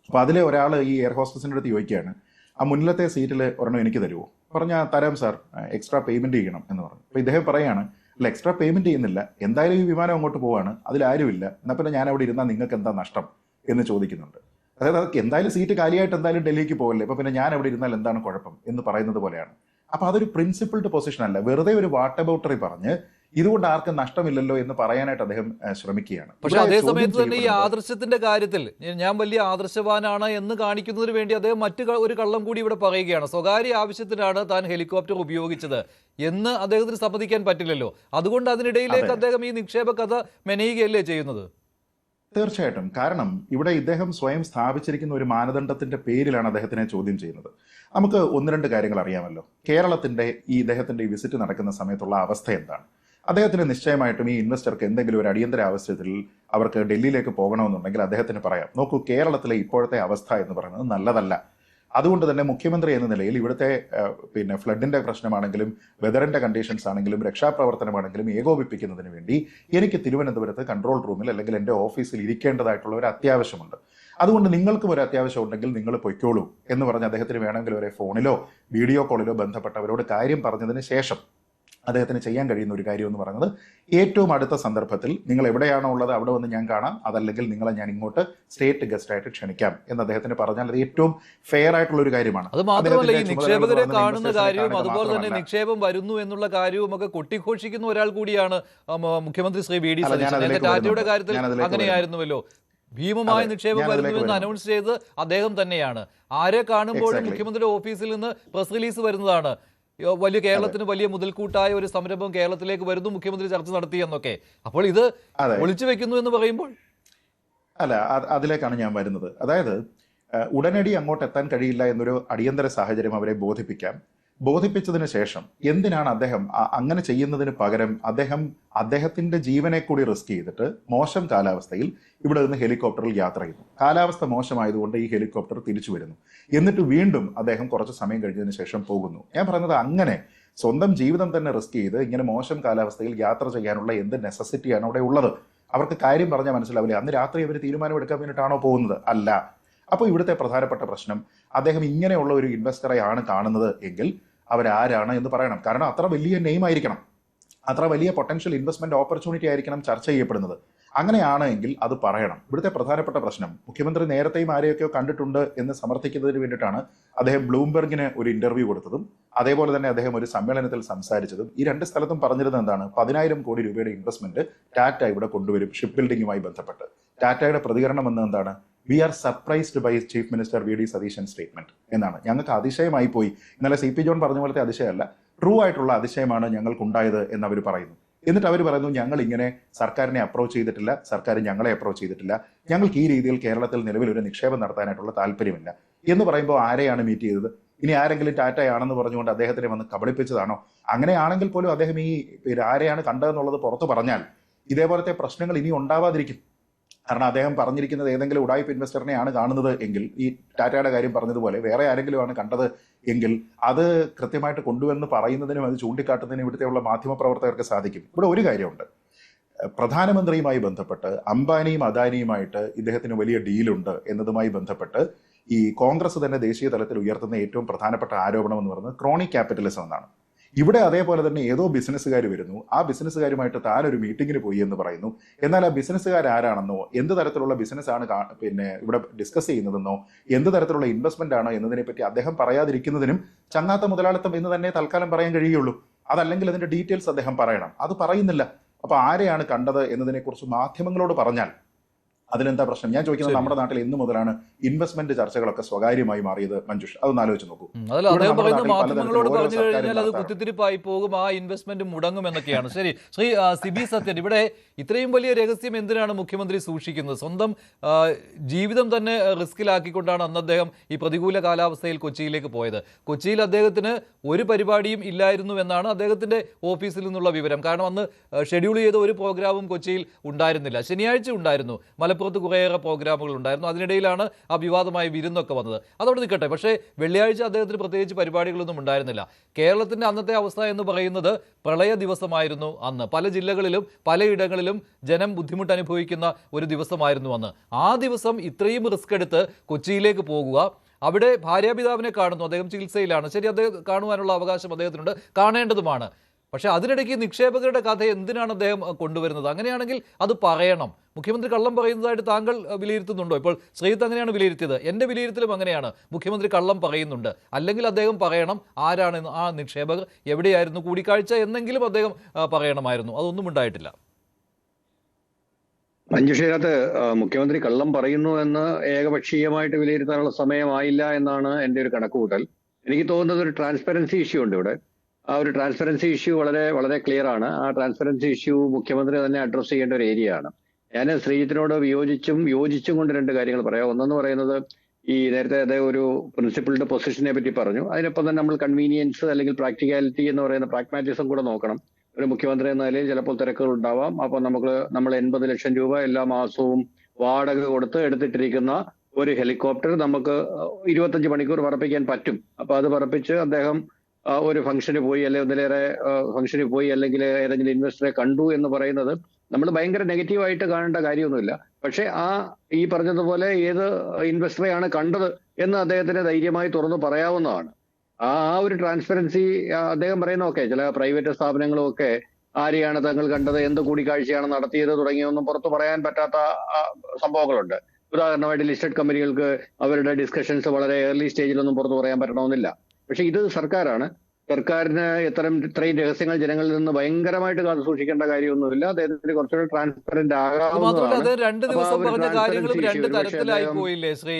അപ്പോൾ അതിൽ ഒരാൾ ഈ എയർ ഹോസ്റ്റസിൻ്റെ അടുത്ത് ചോദിക്കുകയാണ്, ആ മുന്നിലത്തെ സീറ്റിൽ ഒരെണ്ണം എനിക്ക് തരുമോ? പറഞ്ഞാൽ തരാം സാർ, എക്സ്ട്രാ പേയ്മെന്റ് ചെയ്യണം എന്ന് പറഞ്ഞു. അപ്പോൾ ഇദ്ദേഹം പറയാണ്, അല്ല എക്സ്ട്രാ പേയ്മെന്റ് ചെയ്യുന്നില്ല, എന്തായാലും ഈ വിമാനം അങ്ങോട്ട് പോവാണ്, അതിലാരുമില്ല, എന്നാൽ പിന്നെ ഞാൻ അവിടെ ഇരുന്നാൽ നിങ്ങൾക്ക് എന്താ നഷ്ടം എന്ന് ചോദിക്കുന്നുണ്ട്. അതായത് അത് എന്തായാലും സീറ്റ് കാലിയായിട്ട് എന്തായാലും ഡൽഹിക്ക് പോകല്ലേ, അപ്പൊ പിന്നെ ഞാൻ അവിടെ ഇരുന്നാൽ എന്താണ് കുഴപ്പം എന്ന് പറയുന്നത് പോലെയാണ്. അപ്പൊ അതൊരു പ്രിൻസിപ്പിൾഡ് പൊസിഷൻ അല്ല, വെറുതെ ഒരു വാട്ട് അബൌട്ടറി പറഞ്ഞ് ഇതുകൊണ്ട് ആർക്കും നഷ്ടമില്ലല്ലോ എന്ന് പറയാനായിട്ട് അദ്ദേഹം ശ്രമിക്കുകയാണ്. പക്ഷെ അതേ സമയത്ത് തന്നെ ഈ ആദർശത്തിന്റെ കാര്യത്തിൽ ഞാൻ വലിയ ആദർശവാനാണ് എന്ന് കാണിക്കുന്നതിന് വേണ്ടി അദ്ദേഹം ഒരു കള്ളം കൂടി ഇവിടെ പറയുകയാണ്. സ്വകാര്യ ആവശ്യത്തിനാണ് താൻ ഹെലികോപ്റ്റർ ഉപയോഗിച്ചത് എന്ന് അദ്ദേഹത്തിന് സമ്മതിക്കാൻ പറ്റില്ലല്ലോ. അതുകൊണ്ട് അതിനിടയിലേക്ക് അദ്ദേഹം ഈ നിക്ഷേപ കഥ മെനയുകയല്ലേ ചെയ്യുന്നത്? തീർച്ചയായിട്ടും. കാരണം ഇവിടെ ഇദ്ദേഹം സ്വയം സ്ഥാപിച്ചിരിക്കുന്ന ഒരു മാനദണ്ഡത്തിന്റെ പേരിലാണ് അദ്ദേഹത്തിനെ ചോദ്യം ചെയ്യുന്നത്. നമുക്ക് ഒന്ന് രണ്ട് കാര്യങ്ങൾ അറിയാമല്ലോ. കേരളത്തിന്റെ ഇദ്ദേഹത്തിന്റെ ഈ വിസിറ്റ് നടക്കുന്ന സമയത്തുള്ള അവസ്ഥ എന്താണ്? അദ്ദേഹത്തിന് നിശ്ചയമായിട്ടും ഈ ഇൻവെസ്റ്റർക്ക് എന്തെങ്കിലും ഒരു അടിയന്തര ആവശ്യത്തിൽ അവർക്ക് ഡൽഹിയിലേക്ക് പോകണമെന്നുണ്ടെങ്കിൽ അദ്ദേഹത്തിന് പറയാം, നോക്കൂ, കേരളത്തിലെ ഇപ്പോഴത്തെ അവസ്ഥ എന്ന് പറയുന്നത് നല്ലതല്ല. അതുകൊണ്ട് തന്നെ മുഖ്യമന്ത്രി എന്ന നിലയിൽ ഇവിടുത്തെ ഫ്ലഡിന്റെ പ്രശ്നമാണെങ്കിലും വെതറിന്റെ കണ്ടീഷൻസ് ആണെങ്കിലും രക്ഷാപ്രവർത്തനമാണെങ്കിലും ഏകോപിപ്പിക്കുന്നതിന് വേണ്ടി എനിക്ക് തിരുവനന്തപുരത്ത് കൺട്രോൾ റൂമിൽ അല്ലെങ്കിൽ എൻ്റെ ഓഫീസിൽ ഇരിക്കേണ്ടതായിട്ടുള്ള ഒരു അത്യാവശ്യമുണ്ട്. അതുകൊണ്ട് നിങ്ങൾക്കും ഒരു അത്യാവശ്യം ഉണ്ടെങ്കിൽ നിങ്ങൾ പൊയ്ക്കോളൂ എന്ന് പറഞ്ഞ് അദ്ദേഹത്തിന് വേണമെങ്കിൽ ഒരു ഫോണിലോ വീഡിയോ കോളിലോ ബന്ധപ്പെട്ടവരോട് കാര്യം പറഞ്ഞതിന് ശേഷം അദ്ദേഹത്തിന് ചെയ്യാൻ കഴിയുന്ന ഒരു കാര്യം എന്ന് പറയുന്നത് ഏറ്റവും അടുത്ത സന്ദർഭത്തിൽ നിങ്ങൾ എവിടെയാണോ ഉള്ളത് അവിടെ വന്ന് ഞാൻ കാണാം, അതല്ലെങ്കിൽ നിങ്ങളെ ഞാൻ ഇങ്ങോട്ട് സ്റ്റേറ്റ് ഗസ്റ്റ് ആയിട്ട് ക്ഷണിക്കാം എന്ന് അദ്ദേഹത്തിന് പറഞ്ഞാൽ അത് ഏറ്റവും ഫെയർ ആയിട്ടുള്ള ഒരു കാര്യമാണ്. അത് മാത്രമല്ല, ഈ നിക്ഷേപകരെ കാണുന്ന കാര്യവും അതുപോലെ തന്നെ നിക്ഷേപം വരുന്നു എന്നുള്ള കാര്യവും ഒക്കെ കൊട്ടിഘോഷിക്കുന്ന ഒരാൾ കൂടിയാണ് മുഖ്യമന്ത്രി ശ്രീ വി ഡി സതീശൻ. ടാറ്റയുടെ കാര്യത്തിൽ അങ്ങനെയായിരുന്നുവല്ലോ. ഭീമമായ നിക്ഷേപം വരുന്നുവെന്ന് അനൗൺസ് ചെയ്ത് അദ്ദേഹം തന്നെയാണ്. ആരെ കാണുമ്പോഴും മുഖ്യമന്ത്രിയുടെ ഓഫീസിൽ നിന്ന് പ്രസ് റിലീസ് വരുന്നതാണ്, കേരളത്തിന് വലിയ മുതൽക്കൂട്ടായ ഒരു സംരംഭം കേരളത്തിലേക്ക് വരുന്നു, മുഖ്യമന്ത്രി ചർച്ച നടത്തി എന്നൊക്കെ. അപ്പോൾ ഇത് ഒളിച്ചു വെക്കുന്നു എന്ന് പറയുമ്പോൾ അല്ല, അതിലേക്കാണ് ഞാൻ വരുന്നത്. അതായത് ഉടനടി അങ്ങോട്ട് എത്താൻ കഴിയില്ല എന്നൊരു അടിയന്തര സാഹചര്യം അവരെ ബോധിപ്പിച്ചതിന് ശേഷം എന്തിനാണ് അദ്ദേഹം അങ്ങനെ ചെയ്യുന്നതിന് പകരം അദ്ദേഹത്തിന്റെ ജീവനെ കൂടി റിസ്ക് ചെയ്തിട്ട് മോശം കാലാവസ്ഥയിൽ ഇവിടെ നിന്ന് ഹെലികോപ്റ്ററിൽ യാത്ര ചെയ്യുന്നു. കാലാവസ്ഥ മോശമായതുകൊണ്ട് ഈ ഹെലികോപ്റ്റർ തിരിച്ചു വരുന്നു, എന്നിട്ട് വീണ്ടും അദ്ദേഹം കുറച്ച് സമയം കഴിഞ്ഞതിന് ശേഷം പോകുന്നു. ഞാൻ പറയുന്നത് അങ്ങനെ സ്വന്തം ജീവിതം തന്നെ റിസ്ക് ചെയ്ത് ഇങ്ങനെ മോശം കാലാവസ്ഥയിൽ യാത്ര ചെയ്യാനുള്ള എന്ത് നെസസിറ്റിയാണ് അവിടെ ഉള്ളത്? അവർക്ക് കാര്യം പറഞ്ഞാൽ മനസ്സിലാവില്ല. അന്ന് രാത്രി അവർ തീരുമാനമെടുക്കാൻ വേണ്ടിയിട്ടാണോ പോകുന്നത്? അല്ല. അപ്പോൾ ഇവിടുത്തെ പ്രധാനപ്പെട്ട പ്രശ്നം, അദ്ദേഹം ഇങ്ങനെയുള്ള ഒരു ഇൻവെസ്റ്ററെ ആണ് കാണുന്നത് എങ്കിൽ അവരാരാണ് എന്ന് പറയണം. കാരണം അത്ര വലിയ നെയിം ആയിരിക്കണം, അത്ര വലിയ പൊട്ടൻഷ്യൽ ഇൻവെസ്റ്റ്മെന്റ് ഓപ്പർച്യൂണിറ്റി ആയിരിക്കണം ചർച്ച ചെയ്യപ്പെടുന്നത്. അങ്ങനെയാണ് എങ്കിൽ അത് പറയണം. ഇവിടുത്തെ പ്രധാനപ്പെട്ട പ്രശ്നം, മുഖ്യമന്ത്രി നേരത്തെയും ആരെയൊക്കെയോ കണ്ടിട്ടുണ്ട് എന്ന് സമർത്ഥിക്കുന്നതിന് വേണ്ടിയിട്ടാണ് അദ്ദേഹം ബ്ലൂംബെർഗിന് ഒരു ഇന്റർവ്യൂ കൊടുത്തതും അതേപോലെ തന്നെ അദ്ദേഹം ഒരു സമ്മേളനത്തിൽ സംസാരിച്ചതും. ഈ രണ്ട് സ്ഥലത്തും പറഞ്ഞിരുന്നത് എന്താണ്? 10,000 കോടി രൂപയുടെ ഇൻവെസ്റ്റ്മെന്റ് ടാറ്റ ഇവിടെ കൊണ്ടുവരും ഷിപ്പ് ബിൽഡിംഗുമായി ബന്ധപ്പെട്ട്. ടാറ്റയുടെ പ്രതികരണം എന്ന് എന്താണ്? We are surprised by chief minister V D Satheesan statement എന്നാണ്. ഞങ്ങൾക്ക് അതിശയമായി പോയി. ഇന്നലെ CP ജോൺ പറഞ്ഞ പോലത്തെ അതിശയമല്ല, ട്രൂ ആയിട്ടുള്ള അതിശയമാണ് ഞങ്ങൾക്കുണ്ടായത് എന്ന് അവർ പറയുന്നു. എന്നിട്ട് അവർ പറയുന്നു, ഞങ്ങൾ ഇങ്ങനെ സർക്കാരിനെ അപ്രോച്ച് ചെയ്തിട്ടില്ല, സർക്കാർ ഞങ്ങളെ അപ്രോച്ച് ചെയ്തിട്ടില്ല, ഞങ്ങൾക്ക് ഈ രീതിയിൽ കേരളത്തിൽ നിലവിൽ ഒരു നിക്ഷേപം നടത്താനായിട്ടുള്ള താല്പര്യമില്ല എന്ന് പറയുമ്പോൾ ആരെയാണ് മീറ്റ് ചെയ്തത്? ഇനി ആരെങ്കിലും ടാറ്റയാണെന്ന് പറഞ്ഞുകൊണ്ട് അദ്ദേഹത്തിനെ വന്ന് കബളിപ്പിച്ചതാണോ? അങ്ങനെയാണെങ്കിൽ പോലും അദ്ദേഹം ഈ ആരെയാണ് കണ്ടതെന്നുള്ളത് പുറത്തു പറഞ്ഞാൽ ഇതേപോലത്തെ പ്രശ്നങ്ങൾ ഇനി ഉണ്ടാവാതിരിക്കും. കാരണം അദ്ദേഹം പറഞ്ഞിരിക്കുന്നത് ഏതെങ്കിലും ഉടായ്പ ഇൻവെസ്റ്ററിനെയാണ് കാണുന്നത് എങ്കിൽ, ഈ ടാറ്റയുടെ കാര്യം പറഞ്ഞതുപോലെ വേറെ ആരെങ്കിലും ആണ് കണ്ടത് എങ്കിൽ അത് കൃത്യമായിട്ട് കൊണ്ടുവന്ന് പറയുന്നതിനും അത് ചൂണ്ടിക്കാട്ടുന്നതിനും ഇവിടുത്തെയുള്ള മാധ്യമപ്രവർത്തകർക്ക് സാധിക്കും. ഇവിടെ ഒരു കാര്യമുണ്ട്, പ്രധാനമന്ത്രിയുമായി ബന്ധപ്പെട്ട് അംബാനിയും അദാനിയുമായിട്ട് ഇദ്ദേഹത്തിന് വലിയ ഡീലുണ്ട് എന്നതുമായി ബന്ധപ്പെട്ട് ഈ കോൺഗ്രസ് തന്നെ ദേശീയ തലത്തിൽ ഉയർത്തുന്ന ഏറ്റവും പ്രധാനപ്പെട്ട ആരോപണം എന്ന് പറയുന്നത് ക്രോണിക് ക്യാപിറ്റലിസം എന്നാണ്. ഇവിടെ അതേപോലെ തന്നെ ഏതോ ബിസിനസ്സുകാർ വരുന്നു, ആ ബിസിനസ്സുകാരുമായിട്ട് താൻ ഒരു മീറ്റിങ്ങിന് പോയി എന്ന് പറയുന്നു. എന്നാൽ ആ ബിസിനസ്സുകാർ ആരാണെന്നോ, എന്ത് തരത്തിലുള്ള ബിസിനസ്സാണ് ഇവിടെ ഡിസ്കസ് ചെയ്യുന്നതെന്നോ, എന്ത് തരത്തിലുള്ള ഇൻവെസ്റ്റ്മെന്റ് ആണോ എന്നതിനെ പറ്റി അദ്ദേഹം പറയാതിരിക്കുന്നതിനും ചങ്ങാത്ത മുതലാളിത്തം എന്ന് തന്നെ തൽക്കാലം പറയാൻ കഴിയുള്ളൂ. അതല്ലെങ്കിൽ അതിന്റെ ഡീറ്റെയിൽസ് അദ്ദേഹം പറയണം. അത് പറയുന്നില്ല. അപ്പൊ ആരെയാണ് കണ്ടത് എന്നതിനെ കുറിച്ച് മാധ്യമങ്ങളോട് പറഞ്ഞാൽ അതിലെന്താ പ്രശ്നം? ഞാൻ ചോദിക്കുന്നത്, നമ്മുടെ നാട്ടിൽ എന്ന് മുതലാണ് ഇൻവെസ്റ്റ്മെന്റ് ചർച്ചകളൊക്കെ സ്വകാര്യമായി മാറിയത്? മഞ്ജുഷ്, അതൊന്ന് ആലോചിച്ച് നോക്കൂ. അദ്ദേഹം പറയുന്നത് മാധ്യമങ്ങളോട് പറഞ്ഞു കഴിഞ്ഞാൽ അത് കുത്തിത്തിരിപ്പായി പോകും, ആ ഇൻവെസ്റ്റ്മെന്റ് മുടങ്ങും എന്നൊക്കെയാണ്. ശരി, ശ്രീ സിബി സത്യൻ, ഇവിടെ ഇത്രയും വലിയ രഹസ്യം എന്തിനാണ് മുഖ്യമന്ത്രി സൂക്ഷിക്കുന്നത്? സ്വന്തം ജീവിതം തന്നെ റിസ്കിലാക്കിക്കൊണ്ടാണ് അന്ന് അദ്ദേഹം ഈ പ്രതികൂല കാലാവസ്ഥയിൽ കൊച്ചിയിലേക്ക് പോയത്. കൊച്ചിയിൽ അദ്ദേഹത്തിന് ഒരു പരിപാടിയും ഇല്ലായിരുന്നു എന്നാണ് അദ്ദേഹത്തിന്റെ ഓഫീസിൽ നിന്നുള്ള വിവരം. കാരണം അന്ന് ഷെഡ്യൂൾ ചെയ്ത ഒരു പ്രോഗ്രാമും കൊച്ചിയിൽ ഉണ്ടായിരുന്നില്ല. ശനിയാഴ്ച ഉണ്ടായിരുന്നു, മലപ്പുറത്ത് കുറേയേറെ പ്രോഗ്രാമുകൾ ഉണ്ടായിരുന്നു. അതിനിടയിലാണ് ആ വിവാദമായ വിരുന്നൊക്കെ വന്നത്. അതവിടെ നിൽക്കട്ടെ. പക്ഷേ വെള്ളിയാഴ്ച അദ്ദേഹത്തിന് പ്രത്യേകിച്ച് പരിപാടികളൊന്നും ഉണ്ടായിരുന്നില്ല. കേരളത്തിൻ്റെ അന്നത്തെ അവസ്ഥ എന്ന് പറയുന്നത് പ്രളയ ദിവസമായിരുന്നു അന്ന്. പല ജില്ലകളിലും പലയിടങ്ങളിലും ജനം ബുദ്ധിമുട്ട് അനുഭവിക്കുന്ന ഒരു ദിവസമായിരുന്നു അന്ന്. ആ ദിവസം ഇത്രയും റിസ്ക് എടുത്ത് കൊച്ചിയിലേക്ക് പോകുക, അവിടെ ഭാര്യാപിതാവിനെ കാണുന്നു, അദ്ദേഹം ചികിത്സയിലാണ്. ശരി, അദ്ദേഹം കാണുവാനുള്ള അവകാശം അദ്ദേഹത്തിനുണ്ട്, കാണേണ്ടതുമാണ്. പക്ഷേ അതിനിടയ്ക്ക് നിക്ഷേപകരുടെ കഥ എന്തിനാണ് അദ്ദേഹം കൊണ്ടുവരുന്നത്? അങ്ങനെയാണെങ്കിൽ അത് പറയണം. മുഖ്യമന്ത്രി കള്ളം പറയുന്നതായിട്ട് താങ്കൾ വിലയിരുത്തുന്നുണ്ടോ? ഇപ്പോൾ ശ്രീജിത്ത് അങ്ങനെയാണ് വിലയിരുത്തിയത്. എൻ്റെ വിലയിരുത്തലും അങ്ങനെയാണ്. മുഖ്യമന്ത്രി കള്ളം പറയുന്നുണ്ട്. അല്ലെങ്കിൽ അദ്ദേഹം പറയണം ആരാണ് ആ നിക്ഷേപകർ, എവിടെയായിരുന്നു കൂടിക്കാഴ്ച എന്നെങ്കിലും അദ്ദേഹം പറയണമായിരുന്നു. അതൊന്നും ഉണ്ടായിട്ടില്ല. മഞ്ജുഷേനകത്ത് മുഖ്യമന്ത്രി കള്ളം പറയുന്നു എന്ന് ഏകപക്ഷീയമായിട്ട് വിലയിരുത്താനുള്ള സമയമായില്ല എന്നാണ് എൻ്റെ ഒരു കണക്കുകൂട്ടൽ. എനിക്ക് തോന്നുന്നത് ഒരു ട്രാൻസ്പെറൻസി ഇഷ്യൂ ഉണ്ട് ഇവിടെ. ആ ഒരു ട്രാൻസ്പെറൻസി ഇഷ്യൂ വളരെ വളരെ ക്ലിയർ ആണ്. ആ ട്രാൻസ്പെറൻസി ഇഷ്യൂ മുഖ്യമന്ത്രി തന്നെ അഡ്രസ്സ് ചെയ്യേണ്ട ഒരു ഏരിയ ആണ്. ഞാൻ ശ്രീജിത്തിനോട് യോജിച്ചും കൊണ്ട് രണ്ട് കാര്യങ്ങൾ പറയാം. ഒന്നെന്ന് പറയുന്നത്, ഈ നേരത്തെ അദ്ദേഹം ഒരു പ്രിൻസിപ്പിൾഡ് പൊസിഷനെ പറ്റി പറഞ്ഞു. അതിനൊപ്പം തന്നെ നമ്മൾ കൺവീനിയൻസ് അല്ലെങ്കിൽ പ്രാക്ടിക്കാലിറ്റി എന്ന് പറയുന്ന പ്രാഗ്മാറ്റിസം കൂടെ നോക്കണം. ഒരു മുഖ്യമന്ത്രി എന്ന നിലയിൽ ചിലപ്പോൾ തിരക്കുകൾ ഉണ്ടാവാം. അപ്പൊ നമ്മൾ 80 ലക്ഷം രൂപ എല്ലാ മാസവും വാടക കൊടുത്ത് എടുത്തിട്ടിരിക്കുന്ന ഒരു ഹെലികോപ്റ്റർ നമുക്ക് 25 മണിക്കൂർ പറപ്പിക്കാൻ പറ്റും. അപ്പൊ അത് പറപ്പിച്ച് അദ്ദേഹം ഒരു ഫംഗ്ഷന് പോയി, അല്ലെങ്കിൽ ഒന്നിലേറെ ഫംഗ്ഷന് പോയി, അല്ലെങ്കിൽ ഏതെങ്കിലും ഇൻവെസ്റ്ററെ കണ്ടു എന്ന് പറയുന്നത് നമ്മൾ ഭയങ്കര നെഗറ്റീവായിട്ട് കാണേണ്ട കാര്യമൊന്നുമില്ല. പക്ഷെ ഈ പറഞ്ഞതുപോലെ ഏത് ഇൻവെസ്റ്ററെയാണ് കണ്ടത് എന്ന് അദ്ദേഹത്തിന് ധൈര്യമായി തുറന്നു പറയാവുന്നതാണ്. ആ ഒരു ട്രാൻസ്പെറൻസി അദ്ദേഹം പറയുന്ന ചില പ്രൈവറ്റ് സ്ഥാപനങ്ങളും ഒക്കെ ആരെയാണ് തങ്ങൾ കണ്ടത്, എന്ത് കൂടിക്കാഴ്ചയാണ് നടത്തിയത് തുടങ്ങിയൊന്നും പുറത്തു പറയാൻ പറ്റാത്ത സംഭവങ്ങളുണ്ട്. ഉദാഹരണമായിട്ട് ലിസ്റ്റഡ് കമ്പനികൾക്ക് അവരുടെ ഡിസ്കഷൻസ് വളരെ ഏർലി സ്റ്റേജിലൊന്നും പുറത്തു പറയാൻ പറ്റണമെന്നില്ല. പക്ഷെ ഇത് സർക്കാരാണ്. സർക്കാരിന് ഇത്രയും രഹസ്യങ്ങൾ ജനങ്ങളിൽ നിന്ന് ഭയങ്കരമായിട്ട് കാത്തു സൂക്ഷിക്കേണ്ട കാര്യമൊന്നുമില്ല. അദ്ദേഹത്തിന് കുറച്ചുകൂടി ട്രാൻസ്പെറന്റ് മാത്രമല്ല അദ്ദേഹം 2 ദിവസം ആകാവുന്നതാണ്. പറഞ്ഞ കാര്യങ്ങളും 2 തരത്തിലായി പോയില്ലേ ശ്രീ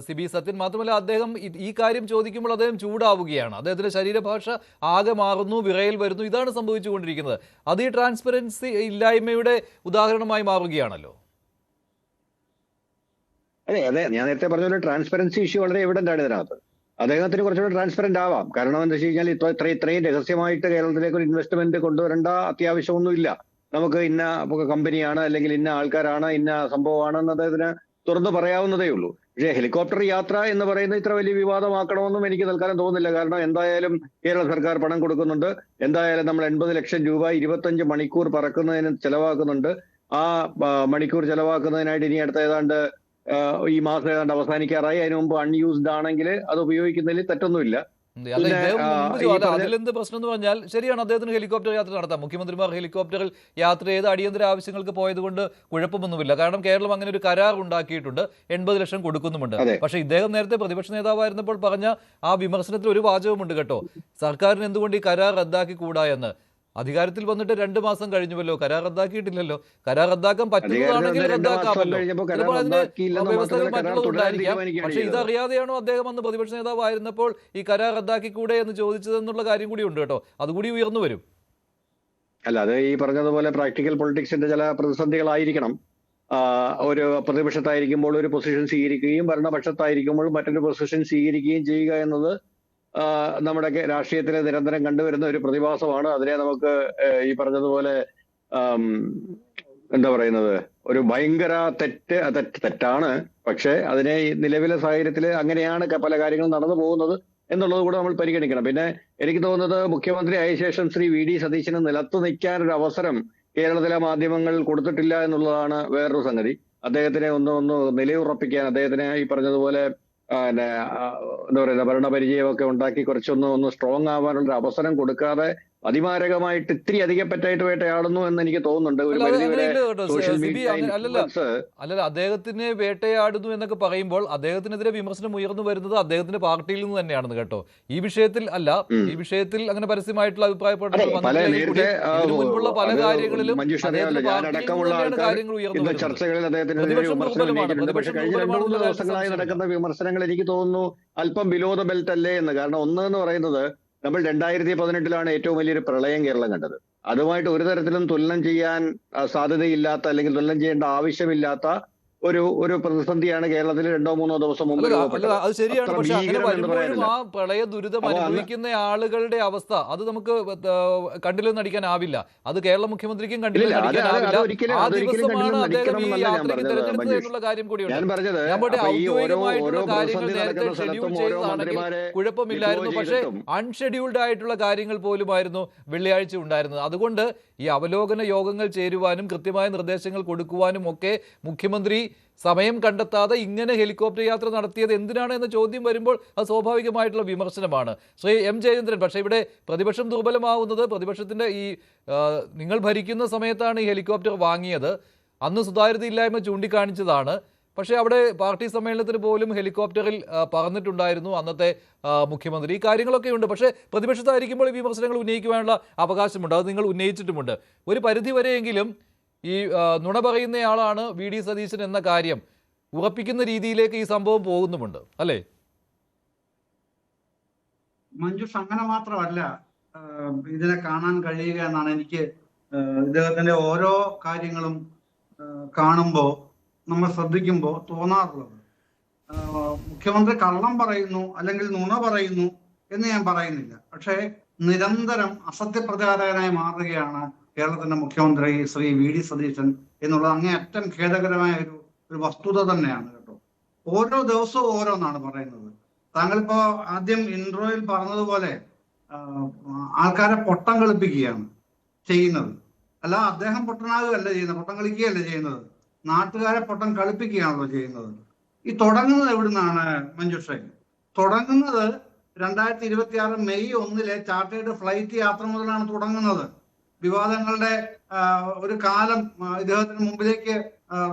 സിബി സത്യൻ? മാത്രമല്ല അദ്ദേഹം ഈ കാര്യം ചോദിക്കുമ്പോൾ അദ്ദേഹം ചൂടാവുകയാണ്. അദ്ദേഹത്തിന്റെ ശരീരഭാഷ ആകെ മാറുന്നു, വിറയൽ വരുന്നു. ഇതാണ് സംഭവിച്ചുകൊണ്ടിരിക്കുന്നത്. അത് ഈ ട്രാൻസ്പെറൻസി ഇല്ലായ്മയുടെ ഉദാഹരണമായി മാറുകയാണല്ലോ. അതെ, ഞാൻ നേരത്തെ പറഞ്ഞ പോലെ ട്രാൻസ്പെറൻസി ഇഷ്യൂ വളരെ എവിഡന്റ് ആണ് ഇതിനകത്ത്. അദ്ദേഹത്തിന് കുറച്ചുകൂടി ട്രാൻസ്പെറന്റ് ആവാം. കാരണം എന്താ വെച്ച് കഴിഞ്ഞാൽ ഇത്രയും രഹസ്യമായിട്ട് കേരളത്തിലേക്ക് ഒരു ഇൻവെസ്റ്റ്മെന്റ് കൊണ്ടുവരേണ്ട അത്യാവശ്യമൊന്നുമില്ല. നമുക്ക് ഇന്ന കമ്പനിയാണ്, അല്ലെങ്കിൽ ഇന്ന ആൾക്കാരാണ്, ഇന്ന സംഭവമാണെന്ന് അദ്ദേഹത്തിന് തുറന്നു പറയാവുന്നതേ ഉള്ളൂ. പക്ഷേ ഹെലികോപ്റ്റർ യാത്ര എന്ന് പറയുന്നത് ഇത്ര വലിയ വിവാദമാക്കണമെന്നും എനിക്ക് തൽക്കാലം തോന്നുന്നില്ല. കാരണം എന്തായാലും കേരള സർക്കാർ പണം കൊടുക്കുന്നുണ്ട്. എന്തായാലും നമ്മൾ 80 ലക്ഷം രൂപ 25 മണിക്കൂർ പറക്കുന്നതിന് ചെലവാക്കുന്നുണ്ട്. ആ മണിക്കൂർ ചെലവാക്കുന്നതിനായിട്ട് ഇനി അടുത്ത ഏതാണ്ട് ഈ മാസം ഏതാണ്ട് അവസാനിക്കാറായി. അതിനു മുമ്പ് അൺയൂസ്ഡ് ആണെങ്കിൽ അത് ഉപയോഗിക്കുന്നതിൽ തെറ്റൊന്നുമില്ല. അതിലെന്ത് പ്രശ്നം എന്ന് പറഞ്ഞാൽ, ശരിയാണ്, അദ്ദേഹത്തിന് ഹെലികോപ്റ്റർ യാത്ര നടത്താം. മുഖ്യമന്ത്രിമാർ ഹെലികോപ്റ്ററിൽ യാത്ര ചെയ്ത് അടിയന്തര ആവശ്യങ്ങൾക്ക് പോയതുകൊണ്ട് കുഴപ്പമൊന്നുമില്ല. കാരണം കേരളം അങ്ങനെ ഒരു കരാർ ഉണ്ടാക്കിയിട്ടുണ്ട്, 80 ലക്ഷം കൊടുക്കുന്നുമുണ്ട്. പക്ഷേ ഇദ്ദേഹം നേരത്തെ പ്രതിപക്ഷ നേതാവായിരുന്നപ്പോൾ പറഞ്ഞ ആ വിമർശനത്തിൽ ഒരു വാചകമുണ്ട് കേട്ടോ, സർക്കാരിന് എന്തുകൊണ്ട് ഈ കരാർ റദ്ദാക്കിക്കൂടാ എന്ന്. അധികാരത്തിൽ വന്നിട്ട് 2 മാസം കഴിഞ്ഞുവല്ലോ, കരാർ റദ്ദാക്കിയിട്ടില്ലല്ലോ. കരാർ റദ്ദാക്കാൻ പറ്റുന്നതാണെങ്കിൽ റദ്ദാക്കാമല്ലോ. ചിലപ്പോൾ അതിന് വ്യവസ്ഥകൾ മറ്റുള്ളതുണ്ടായിരിക്കാം. പക്ഷെ ഇതറിയാതെയാണോ അദ്ദേഹം അന്ന് പ്രതിപക്ഷ നേതാവായിരുന്നപ്പോൾ ഈ കരാർ റദ്ദാക്കിക്കൂടെ എന്ന് ചോദിച്ചതെന്നുള്ള കാര്യം കൂടി ഉണ്ട് കേട്ടോ. അതുകൂടി ഉയർന്നു വരും. അല്ല, അത് ഈ പറഞ്ഞതുപോലെ പ്രാക്ടിക്കൽ പൊളിറ്റിക്സിന്റെ ചില പ്രതിസന്ധികളായിരിക്കണം. ഒരു പ്രതിപക്ഷത്തായിരിക്കുമ്പോൾ ഒരു പൊസിഷൻ സ്വീകരിക്കുകയും ഭരണപക്ഷത്തായിരിക്കുമ്പോൾ മറ്റൊരു പൊസിഷൻ സ്വീകരിക്കുകയും ചെയ്യുക എന്നത് നമ്മുടെ രാഷ്ട്രീയത്തിലെ നിരന്തരം കണ്ടുവരുന്ന ഒരു പ്രതിഭാസമാണ്. അതിനെ നമുക്ക് ഈ പറഞ്ഞതുപോലെ എന്താ പറയുന്നത്, ഒരു ഭയങ്കര തെറ്റാണ്. പക്ഷെ അതിനെ നിലവിലെ സാഹചര്യത്തിൽ അങ്ങനെയാണ് പല കാര്യങ്ങളും നടന്നു പോകുന്നത് എന്നുള്ളത് കൂടെ നമ്മൾ പരിഗണിക്കണം. പിന്നെ എനിക്ക് തോന്നുന്നത് മുഖ്യമന്ത്രി ആയ ശേഷം ശ്രീ വി.ഡി. സതീശന് നിലത്ത് നിൽക്കാൻ ഒരു അവസരം കേരളത്തിലെ മാധ്യമങ്ങൾ കൊടുത്തിട്ടില്ല എന്നുള്ളതാണ് വേറൊരു സംഗതി. അദ്ദേഹത്തിനെ ഒന്ന് നിലയുറപ്പിക്കാൻ, അദ്ദേഹത്തിന് ഈ പറഞ്ഞതുപോലെ എന്താ പറയുക, ഭരണപരിചയമൊക്കെ ഉണ്ടാക്കി കുറച്ചൊന്ന് സ്ട്രോങ് ആവാനുള്ള അവസരം കൊടുക്കാതെ അതിമാരകമായിട്ട് ഇത്തിരി അധികപ്പറ്റായിട്ട് വേട്ടയാടുന്നു എന്ന് എനിക്ക് തോന്നുന്നുണ്ട്. ഒരു പരിധിവരെ സോഷ്യൽ മീഡിയ അല്ലല്ല, അദ്ദേഹത്തിനെ വേട്ടയാടുന്നു എന്നൊക്കെ പറയുമ്പോൾ അദ്ദേഹത്തിനെതിരെ വിമർശനം ഉയർന്നു വരുന്നത് അദ്ദേഹത്തിന്റെ പാർട്ടിയിൽ നിന്ന് തന്നെയാണെന്ന് കേട്ടോ. ഈ വിഷയത്തിൽ അല്ല, ഈ വിഷയത്തിൽ അങ്ങനെ പരസ്യമായിട്ടുള്ള അഭിപ്രായപ്പെടുന്ന മുൻപുള്ള പല കാര്യങ്ങളിലും കാര്യങ്ങൾ ഉയർന്നു ചർച്ചകളിൽ അദ്ദേഹത്തിന് പക്ഷെ കഴിഞ്ഞ 2-3 ദിവസങ്ങളായി നടക്കുന്ന വിമർശനങ്ങൾ എനിക്ക് തോന്നുന്നു അല്പം ബിലോ ദ ബെൽറ്റ് അല്ലേ എന്ന്. കാരണം എന്ന് പറയുന്നത്, നമ്മൾ 2018 ഏറ്റവും വലിയൊരു പ്രളയം കേരളം കണ്ടത്. അതുമായിട്ട് ഒരു തരത്തിലും തുലനം ചെയ്യാൻ സാധ്യതയില്ലാത്ത, അല്ലെങ്കിൽ തുലനം ചെയ്യേണ്ട ആവശ്യമില്ലാത്ത ഒരു പ്രതിസന്ധിയാണ് കേരളത്തിൽ 2-3 ദിവസം മുമ്പ്. അത് ശരിയാണ്. പക്ഷെ അങ്ങനെ വരുമ്പോഴും ആ പ്രളയ ദുരിതം അനുഭവിക്കുന്ന ആളുകളുടെ അവസ്ഥ അത് നമുക്ക് കണ്ടില്ലെന്ന് നടിക്കാനാവില്ല. അത് കേരള മുഖ്യമന്ത്രിക്കും കണ്ടില്ലെന്ന് നടിക്കാനാവില്ല. ആ ദിവസമാണ് അദ്ദേഹം ഈ യാത്രയ്ക്ക് തിരഞ്ഞെടുത്തത് എന്നുള്ള കാര്യം കൂടിയുണ്ട്. നമ്മുടെ ഔദ്യോഗികമായിട്ടുള്ള കാര്യങ്ങൾ നേരത്തെ ഷെഡ്യൂൾ ചെയ്തതാണെങ്കിൽ കുഴപ്പമില്ലായിരുന്നു. പക്ഷേ അൺഷെഡ്യൂൾഡ് ആയിട്ടുള്ള കാര്യങ്ങൾ പോലുമായിരുന്നു വെള്ളിയാഴ്ച ഉണ്ടായിരുന്നത്. അതുകൊണ്ട് ഈ അവലോകന യോഗങ്ങൾ ചേരുവാനും കൃത്യമായ നിർദ്ദേശങ്ങൾ കൊടുക്കുവാനും ഒക്കെ മുഖ്യമന്ത്രി സമയം കണ്ടെത്താതെ ഇങ്ങനെ ഹെലികോപ്റ്റർ യാത്ര നടത്തിയത് എന്തിനാണ് എന്ന ചോദ്യം വരുമ്പോൾ അത് സ്വാഭാവികമായിട്ടുള്ള വിമർശനമാണ്. ശ്രീ എം ജയചന്ദ്രൻ, പക്ഷേ ഇവിടെ പ്രതിപക്ഷം ദുർബലമാവുന്നത് പ്രതിപക്ഷത്തിൻ്റെ ഈ നിങ്ങൾ ഭരിക്കുന്ന സമയത്താണ് ഈ ഹെലികോപ്റ്റർ വാങ്ങിയത്. അന്ന് സുതാര്യതയില്ലായ്മ ചൂണ്ടിക്കാണിച്ചതാണ്. പക്ഷേ അവിടെ പാർട്ടി സമ്മേളനത്തിന് പോലും ഹെലികോപ്റ്ററിൽ പറന്നിട്ടുണ്ടായിരുന്നു അന്നത്തെ മുഖ്യമന്ത്രി. ഈ കാര്യങ്ങളൊക്കെ ഉണ്ട്. പക്ഷേ പ്രതിപക്ഷത്തായിരിക്കുമ്പോൾ ഈ വിമർശനങ്ങൾ ഉന്നയിക്കുവാനുള്ള അവകാശമുണ്ട്. അത് നിങ്ങൾ ഉന്നയിച്ചിട്ടുമുണ്ട്. ഒരു പരിധിവരെയെങ്കിലും ഈ നുണ പറയുന്നയാളാണ് വി.ഡി. സതീശൻ എന്ന കാര്യം ഉറപ്പിക്കുന്ന രീതിയിലേക്ക് ഈ സംഭവം പോകുന്നുമുണ്ട് അല്ലേ? മഞ്ജുഷ്, അങ്ങനെ മാത്രമല്ല ഇതിനെ കാണാൻ കഴിയുക എന്നാണ് എനിക്ക് ഇദ്ദേഹത്തിന്റെ ഓരോ കാര്യങ്ങളും കാണുമ്പോൾ നമ്മൾ ശ്രദ്ധിക്കുമ്പോൾ തോന്നാറുള്ളത്. മുഖ്യമന്ത്രി കള്ളം പറയുന്നു അല്ലെങ്കിൽ നുണ പറയുന്നു എന്ന് ഞാൻ പറയുന്നില്ല. പക്ഷേ നിരന്തരം അസത്യപ്രചാരകനായി മാറുകയാണ് കേരളത്തിന്റെ മുഖ്യമന്ത്രി ശ്രീ വി.ഡി. സതീശൻ എന്നുള്ളത് അങ്ങേയറ്റം ഖേദകരമായ ഒരു വസ്തുത തന്നെയാണ് കേട്ടോ. ഓരോ ദിവസവും ഓരോന്നാണ് പറയുന്നത്. താങ്കളിപ്പോ ആദ്യം ഇൻട്രോയിൽ പറഞ്ഞതുപോലെ ആൾക്കാരെ പൊട്ടം കളിപ്പിക്കുകയാണ് ചെയ്യുന്നത്. അല്ല, അദ്ദേഹം പൊട്ടനാകുകയല്ല ചെയ്യുന്നത്, പൊട്ടം കളിക്കുകയല്ല ചെയ്യുന്നത്, നാട്ടുകാരെ പൊട്ടം കളിപ്പിക്കുകയാണല്ലോ ചെയ്യുന്നത്. ഈ തുടങ്ങുന്നത് എവിടുന്നാണ് മഞ്ജുഷേ? തുടങ്ങുന്നത് 2026 മെയ് 1 ചാർട്ടേഡ് ഫ്ലൈറ്റ് യാത്ര മുതലാണ് തുടങ്ങുന്നത്. വിവാദങ്ങളുടെ ഒരു കാലം ഇദ്ദേഹത്തിന് മുമ്പിലേക്ക്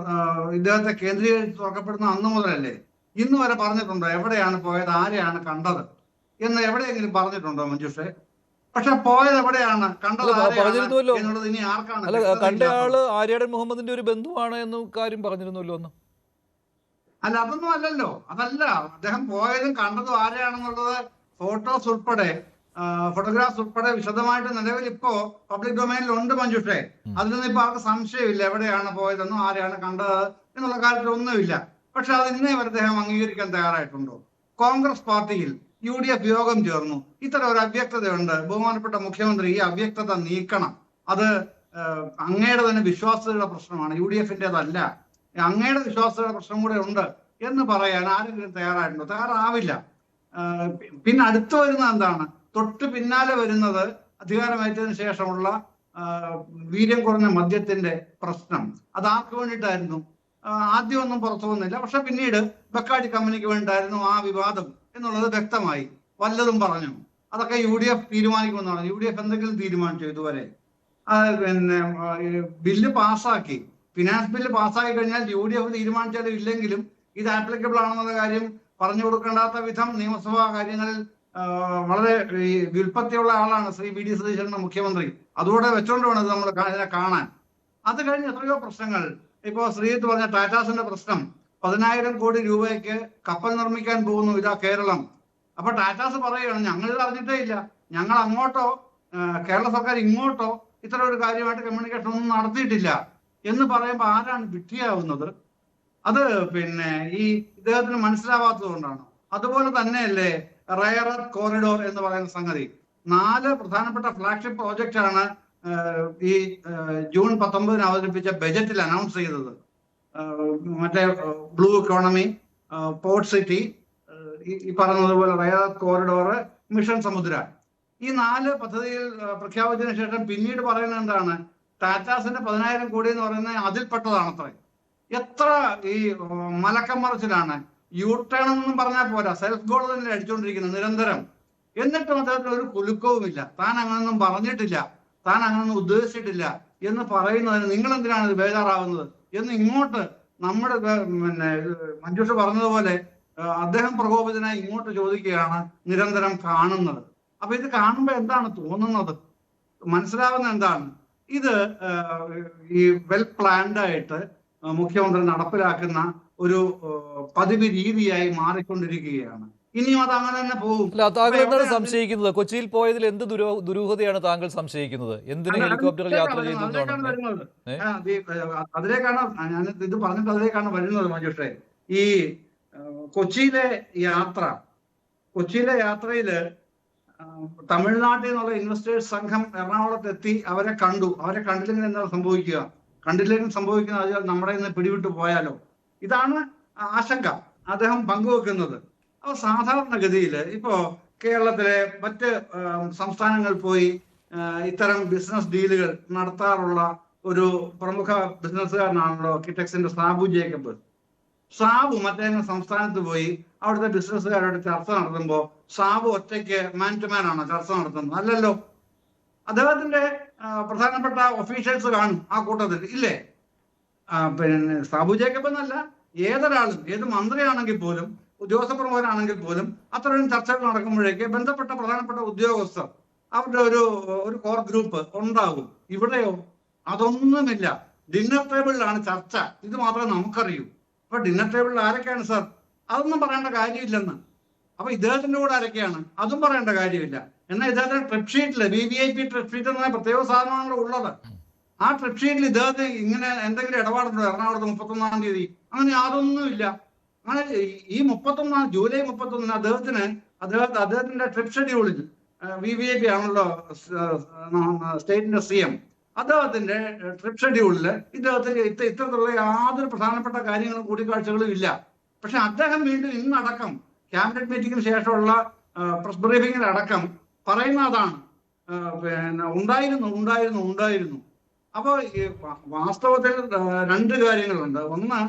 ഇദ്ദേഹത്തെ കേന്ദ്രീകരിച്ച് തുറക്കപ്പെടുന്ന അന്ന് മുതലല്ലേ? ഇന്ന് വരെ പറഞ്ഞിട്ടുണ്ടോ എവിടെയാണ് പോയത്, ആരെയാണ് കണ്ടത് എന്ന് എവിടെയെങ്കിലും പറഞ്ഞിട്ടുണ്ടോ മഞ്ജുഷേ? പക്ഷെ പോയത് എവിടെയാണ്, കണ്ടത് എന്നുള്ളത് ഇനി ആർക്കാണ്? കണ്ടയാള് ആര്യാടൻ മുഹമ്മദിന്റെ ഒരു ബന്ധുവാണ് എന്ന കാര്യം പറഞ്ഞിരുന്നല്ലോ ഒന്ന്. അല്ല, അതൊന്നും അല്ലല്ലോ. അതല്ല, അദ്ദേഹം പോയതും കണ്ടതും ആരെയാണെന്നുള്ളത് ഫോട്ടോഗ്രാഫ്സ് ഉൾപ്പെടെ വിശദമായിട്ട് നിലവിൽ ഇപ്പോ പബ്ലിക് ഡൊമൈനിൽ ഉണ്ട് മഞ്ജുഷേ. അതിലൊന്നും ഇപ്പൊ ആർക്ക് സംശയമില്ല എവിടെയാണ് പോയതെന്നോ ആരെയാണ് കണ്ടത് എന്നുള്ള കാര്യത്തിൽ ഒന്നുമില്ല. പക്ഷെ അത് ഇന്നേ വരെ അദ്ദേഹം അംഗീകരിക്കാൻ തയ്യാറായിട്ടുണ്ടോ? കോൺഗ്രസ് പാർട്ടിയിൽ UDF യോഗം ചേർന്നു. ഇത്തരം ഒരു അവ്യക്തതയുണ്ട്. ബഹുമാനപ്പെട്ട മുഖ്യമന്ത്രി ഈ അവ്യക്തത നീക്കണം. അത് അങ്ങയുടെ തന്നെ വിശ്വാസ്യതയുടെ പ്രശ്നമാണ്, UDFന്റേതല്ല. അങ്ങയുടെ വിശ്വാസ്യതയുടെ പ്രശ്നം കൂടെ ഉണ്ട് എന്ന് പറയാൻ ആരെങ്കിലും തയ്യാറായിട്ടുണ്ടോ? തയ്യാറാവില്ല. പിന്നെ അടുത്ത് വരുന്നത് എന്താണ്? തൊട്ട് പിന്നാലെ വരുന്നത് അധികാരമേറ്റതിന് ശേഷമുള്ള വീര്യം കുറഞ്ഞ മദ്യത്തിന്റെ പ്രശ്നം. അത് ആർക്ക് വേണ്ടിയിട്ടായിരുന്നു? ആദ്യമൊന്നും പുറത്തു വന്നില്ല. പക്ഷെ പിന്നീട് ബക്കാടി കമ്പനിക്ക് വേണ്ടിയിട്ടായിരുന്നു ആ വിവാദം എന്നുള്ളത് വ്യക്തമായി. വല്ലതും പറഞ്ഞു. അതൊക്കെ UDF തീരുമാനിക്കുമെന്നാണ്. UDF എന്തെങ്കിലും തീരുമാനിച്ചു ഇതുവരെ? പിന്നെ ബില്ല് പാസ്സാക്കി, ഫിനാൻസ് ബില്ല് പാസ്സാക്കി കഴിഞ്ഞാൽ UDF തീരുമാനിച്ചാലും ഇല്ലെങ്കിലും ഇത് ആപ്ലിക്കബിൾ ആണെന്നുള്ള കാര്യം പറഞ്ഞു കൊടുക്കേണ്ടാത്ത വിധം നിയമസഭാ കാര്യങ്ങളിൽ വളരെ വ്യുൽപ്പത്തിയുള്ള ആളാണ് ശ്രീ വി.ഡി. സതീശൻ എന്ന മുഖ്യമന്ത്രി. അതുകൂടെ വെച്ചോണ്ട് വേണം നമ്മൾ ഇതിനെ കാണാൻ. അത് കഴിഞ്ഞ് എത്രയോ പ്രശ്നങ്ങൾ. ഇപ്പോ ശ്രീജിത്ത് പറഞ്ഞ ടാറ്റാസിന്റെ പ്രശ്നം, 10,000 കോടി രൂപയ്ക്ക് കപ്പൽ നിർമ്മിക്കാൻ പോകുന്നു ഇതാ കേരളം. അപ്പൊ ടാറ്റാസ് പറയുകയാണ് ഞങ്ങളിത് അറിഞ്ഞിട്ടേ ഇല്ല, ഞങ്ങൾ അങ്ങോട്ടോ കേരള സർക്കാർ ഇങ്ങോട്ടോ ഇത്തരം ഒരു കാര്യമായിട്ട് കമ്മ്യൂണിക്കേഷൻ ഒന്നും നടത്തിയിട്ടില്ല എന്ന് പറയുമ്പോൾ ആരാണ് വിഡ്ഢിയാവുന്നത്? അത് പിന്നെ ഈ ഇദ്ദേഹത്തിന് മനസ്സിലാവാത്തത് കൊണ്ടാണ്. അതുപോലെ തന്നെയല്ലേ റെയർ എർത്ത് കോറിഡോർ എന്ന് പറയുന്ന സംഗതി. 4 പ്രധാനപ്പെട്ട ഫ്ലാഗ്ഷിപ്പ് പ്രോജക്റ്റ് ആണ് ഈ ജൂൺ 19 അവതരിപ്പിച്ച ബജറ്റിൽ അനൗൺസ് ചെയ്തത്. മറ്റേ ബ്ലൂ ഇക്കോണമി, പോർട്ട് സിറ്റി, ഈ പറഞ്ഞതുപോലെ റെയർ എർത്ത് കോറിഡോർ, മിഷൻ സമുദ്ര. ഈ 4 പദ്ധതിയിൽ പ്രഖ്യാപിച്ചതിന് ശേഷം പിന്നീട് പറയുന്നത് എന്താണ്? ടാറ്റാസിന്റെ 10,000 കോടി എന്ന് പറയുന്നത് അതിൽപ്പെട്ടതാണത്രേ. എത്ര ഈ മലക്കം മറിച്ചിലാണ്. യൂട്ടേൺ എന്നൊന്നും പറഞ്ഞാൽ പോരാ, സെൽഫ് ഗോൾ തന്നെ അടിച്ചുകൊണ്ടിരിക്കുന്നത് നിരന്തരം. എന്നിട്ടും അദ്ദേഹത്തിന് ഒരു കുലുക്കവുമില്ല. താൻ അങ്ങനൊന്നും പറഞ്ഞിട്ടില്ല, താൻ അങ്ങനൊന്നും ഉദ്ദേശിച്ചിട്ടില്ല എന്ന് പറയുന്നതിന് നിങ്ങൾ എന്തിനാണ് ഇത് ബേജാറാവുന്നത് എന്ന് ഇങ്ങോട്ട് നമ്മുടെ പിന്നെ മഞ്ജുഷ പറഞ്ഞതുപോലെ അദ്ദേഹം പ്രകോപിതനായി ഇങ്ങോട്ട് ചോദിക്കുകയാണ് നിരന്തരം കാണുന്നത്. അപ്പൊ ഇത് കാണുമ്പോൾ എന്താണ് തോന്നുന്നത്? മനസ്സിലാവുന്ന എന്താണ്? ഇത് ഈ വെൽ പ്ലാൻഡ് ആയിട്ട് മുഖ്യമന്ത്രി നടപ്പിലാക്കുന്ന ഒരു പതിവ് രീതിയായി മാറിക്കൊണ്ടിരിക്കുകയാണ്. ഇനിയും അത് അങ്ങനെ തന്നെ പോകും. താങ്കൾ എന്താണ് സംശയിക്കുന്നത്? കൊച്ചിയിൽ പോയതിൽ എന്ത് ദുരൂഹതയാണ് താങ്കൾ സംശയിക്കുന്നത്? എന്തിന് ഹെലികോപ്റ്ററിൽ യാത്ര ചെയ്യുന്നത്? അതിലേക്കാണ് ഞാൻ ഇത് പറഞ്ഞിട്ട് അതിലേക്കാണ് വരുന്നത് മഞ്ജുഷേ. ഈ കൊച്ചിയിലെ യാത്രയില് തമിഴ്നാട്ടിൽ നിന്നുള്ള ഇൻവെസ്റ്റേഴ്സ് സംഘം എറണാകുളത്ത് എത്തി അവരെ കണ്ടു. അവരെ കണ്ടില്ലെങ്കിൽ എന്താണ് സംഭവിക്കുക? കണ്ടില്ലെങ്കിൽ സംഭവിക്കുന്നത് അത് നമ്മുടെ നിന്ന് പിടിവിട്ടു പോയാലോ? ഇതാണ് ആശങ്ക അദ്ദേഹം പങ്കുവെക്കുന്നത്. അപ്പോൾ സാധാരണഗതിയിൽ ഇപ്പോ കേരളത്തിലെ മറ്റ് സംസ്ഥാനങ്ങളിൽ പോയി ഇത്തരം ബിസിനസ് ഡീലുകൾ നടത്താറുള്ള ഒരു പ്രമുഖ ബിസിനസ്സുകാരനാണല്ലോ കിറ്റക്സിന്റെ സാബു ജേക്കബ്. സാബു മറ്റേ സംസ്ഥാനത്ത് പോയി അവിടുത്തെ ബിസിനസ്സുകാരോട് ചർച്ച നടത്തുമ്പോൾ സാബു ഒറ്റയ്ക്ക് മാൻ ടു മാൻ ആണോ ചർച്ച നടത്തുന്നത്? അല്ലല്ലോ. അദ്ദേഹത്തിന്റെ പ്രധാനപ്പെട്ട ഒഫീഷ്യൽസ് കാണും ആ കൂട്ടത്തിൽ, ഇല്ലേ? പിന്നെ സാബു ജേക്കബ് എന്നല്ല, ഏതൊരാളും, ഏത് മന്ത്രിയാണെങ്കിൽ പോലും ഉദ്യോഗസ്ഥ പ്രമുഖരാണെങ്കിൽ പോലും അത്തരം ചർച്ചകൾ നടക്കുമ്പോഴേക്ക് ബന്ധപ്പെട്ട പ്രധാനപ്പെട്ട ഉദ്യോഗസ്ഥർ അവരുടെ ഒരു കോർ ഗ്രൂപ്പ് ഉണ്ടാകും. ഇവിടെയോ അതൊന്നുമില്ല. ഡിന്നർ ടേബിളിലാണ് ചർച്ച. ഇത് മാത്രമേ നമുക്കറിയൂ. അപ്പൊ ഡിന്നർ ടേബിളിൽ ആരൊക്കെയാണ് സാർ? അതൊന്നും പറയേണ്ട കാര്യമില്ലെന്ന്. അപ്പൊ ഇദ്ദേഹത്തിന്റെ കൂടെ ആരൊക്കെയാണ്? അതും പറയേണ്ട കാര്യമില്ല. എന്നാൽ ഇദ്ദേഹത്തിന്റെ ട്രിപ്പ് ഷീറ്റില് VIP ട്രിപ്പ് ഷീറ്റ് എന്ന പ്രത്യേക സാധനമാണല്ലോ ഉള്ളത്. ആ ട്രിപ്പ് ഷീറ്റിൽ ഇദ്ദേഹത്തിന് ഇങ്ങനെ എന്തെങ്കിലും ഇടപാടുണ്ടോ? എറണാകുളത്ത് 31-ാം തീയതി അങ്ങനെ യാതൊന്നുമില്ല. അങ്ങനെ ഈ ജൂലൈ 31 അദ്ദേഹത്തിന്റെ ട്രിപ്പ് ഷെഡ്യൂളിൽ VIP ആണല്ലോ സ്റ്റേറ്റിന്റെ CM. അദ്ദേഹത്തിന്റെ ട്രിപ്പ് ഷെഡ്യൂളില് ഇദ്ദേഹത്തിന് ഇത്തരത്തിലുള്ള യാതൊരു പ്രധാനപ്പെട്ട കാര്യങ്ങളും കൂടിക്കാഴ്ചകളും ഇല്ല. പക്ഷെ അദ്ദേഹം വീണ്ടും ഇന്നടക്കം ക്യാബിനറ്റ് മീറ്റിംഗിന് ശേഷമുള്ള പ്രസ് ബ്രീഫിംഗിലടക്കം പറയുന്ന അതാണ്, പിന്നെ ഉണ്ടായിരുന്നു. അപ്പോൾ വാസ്തവത്തിൽ രണ്ട് കാര്യങ്ങളുണ്ട്. ഒന്ന്,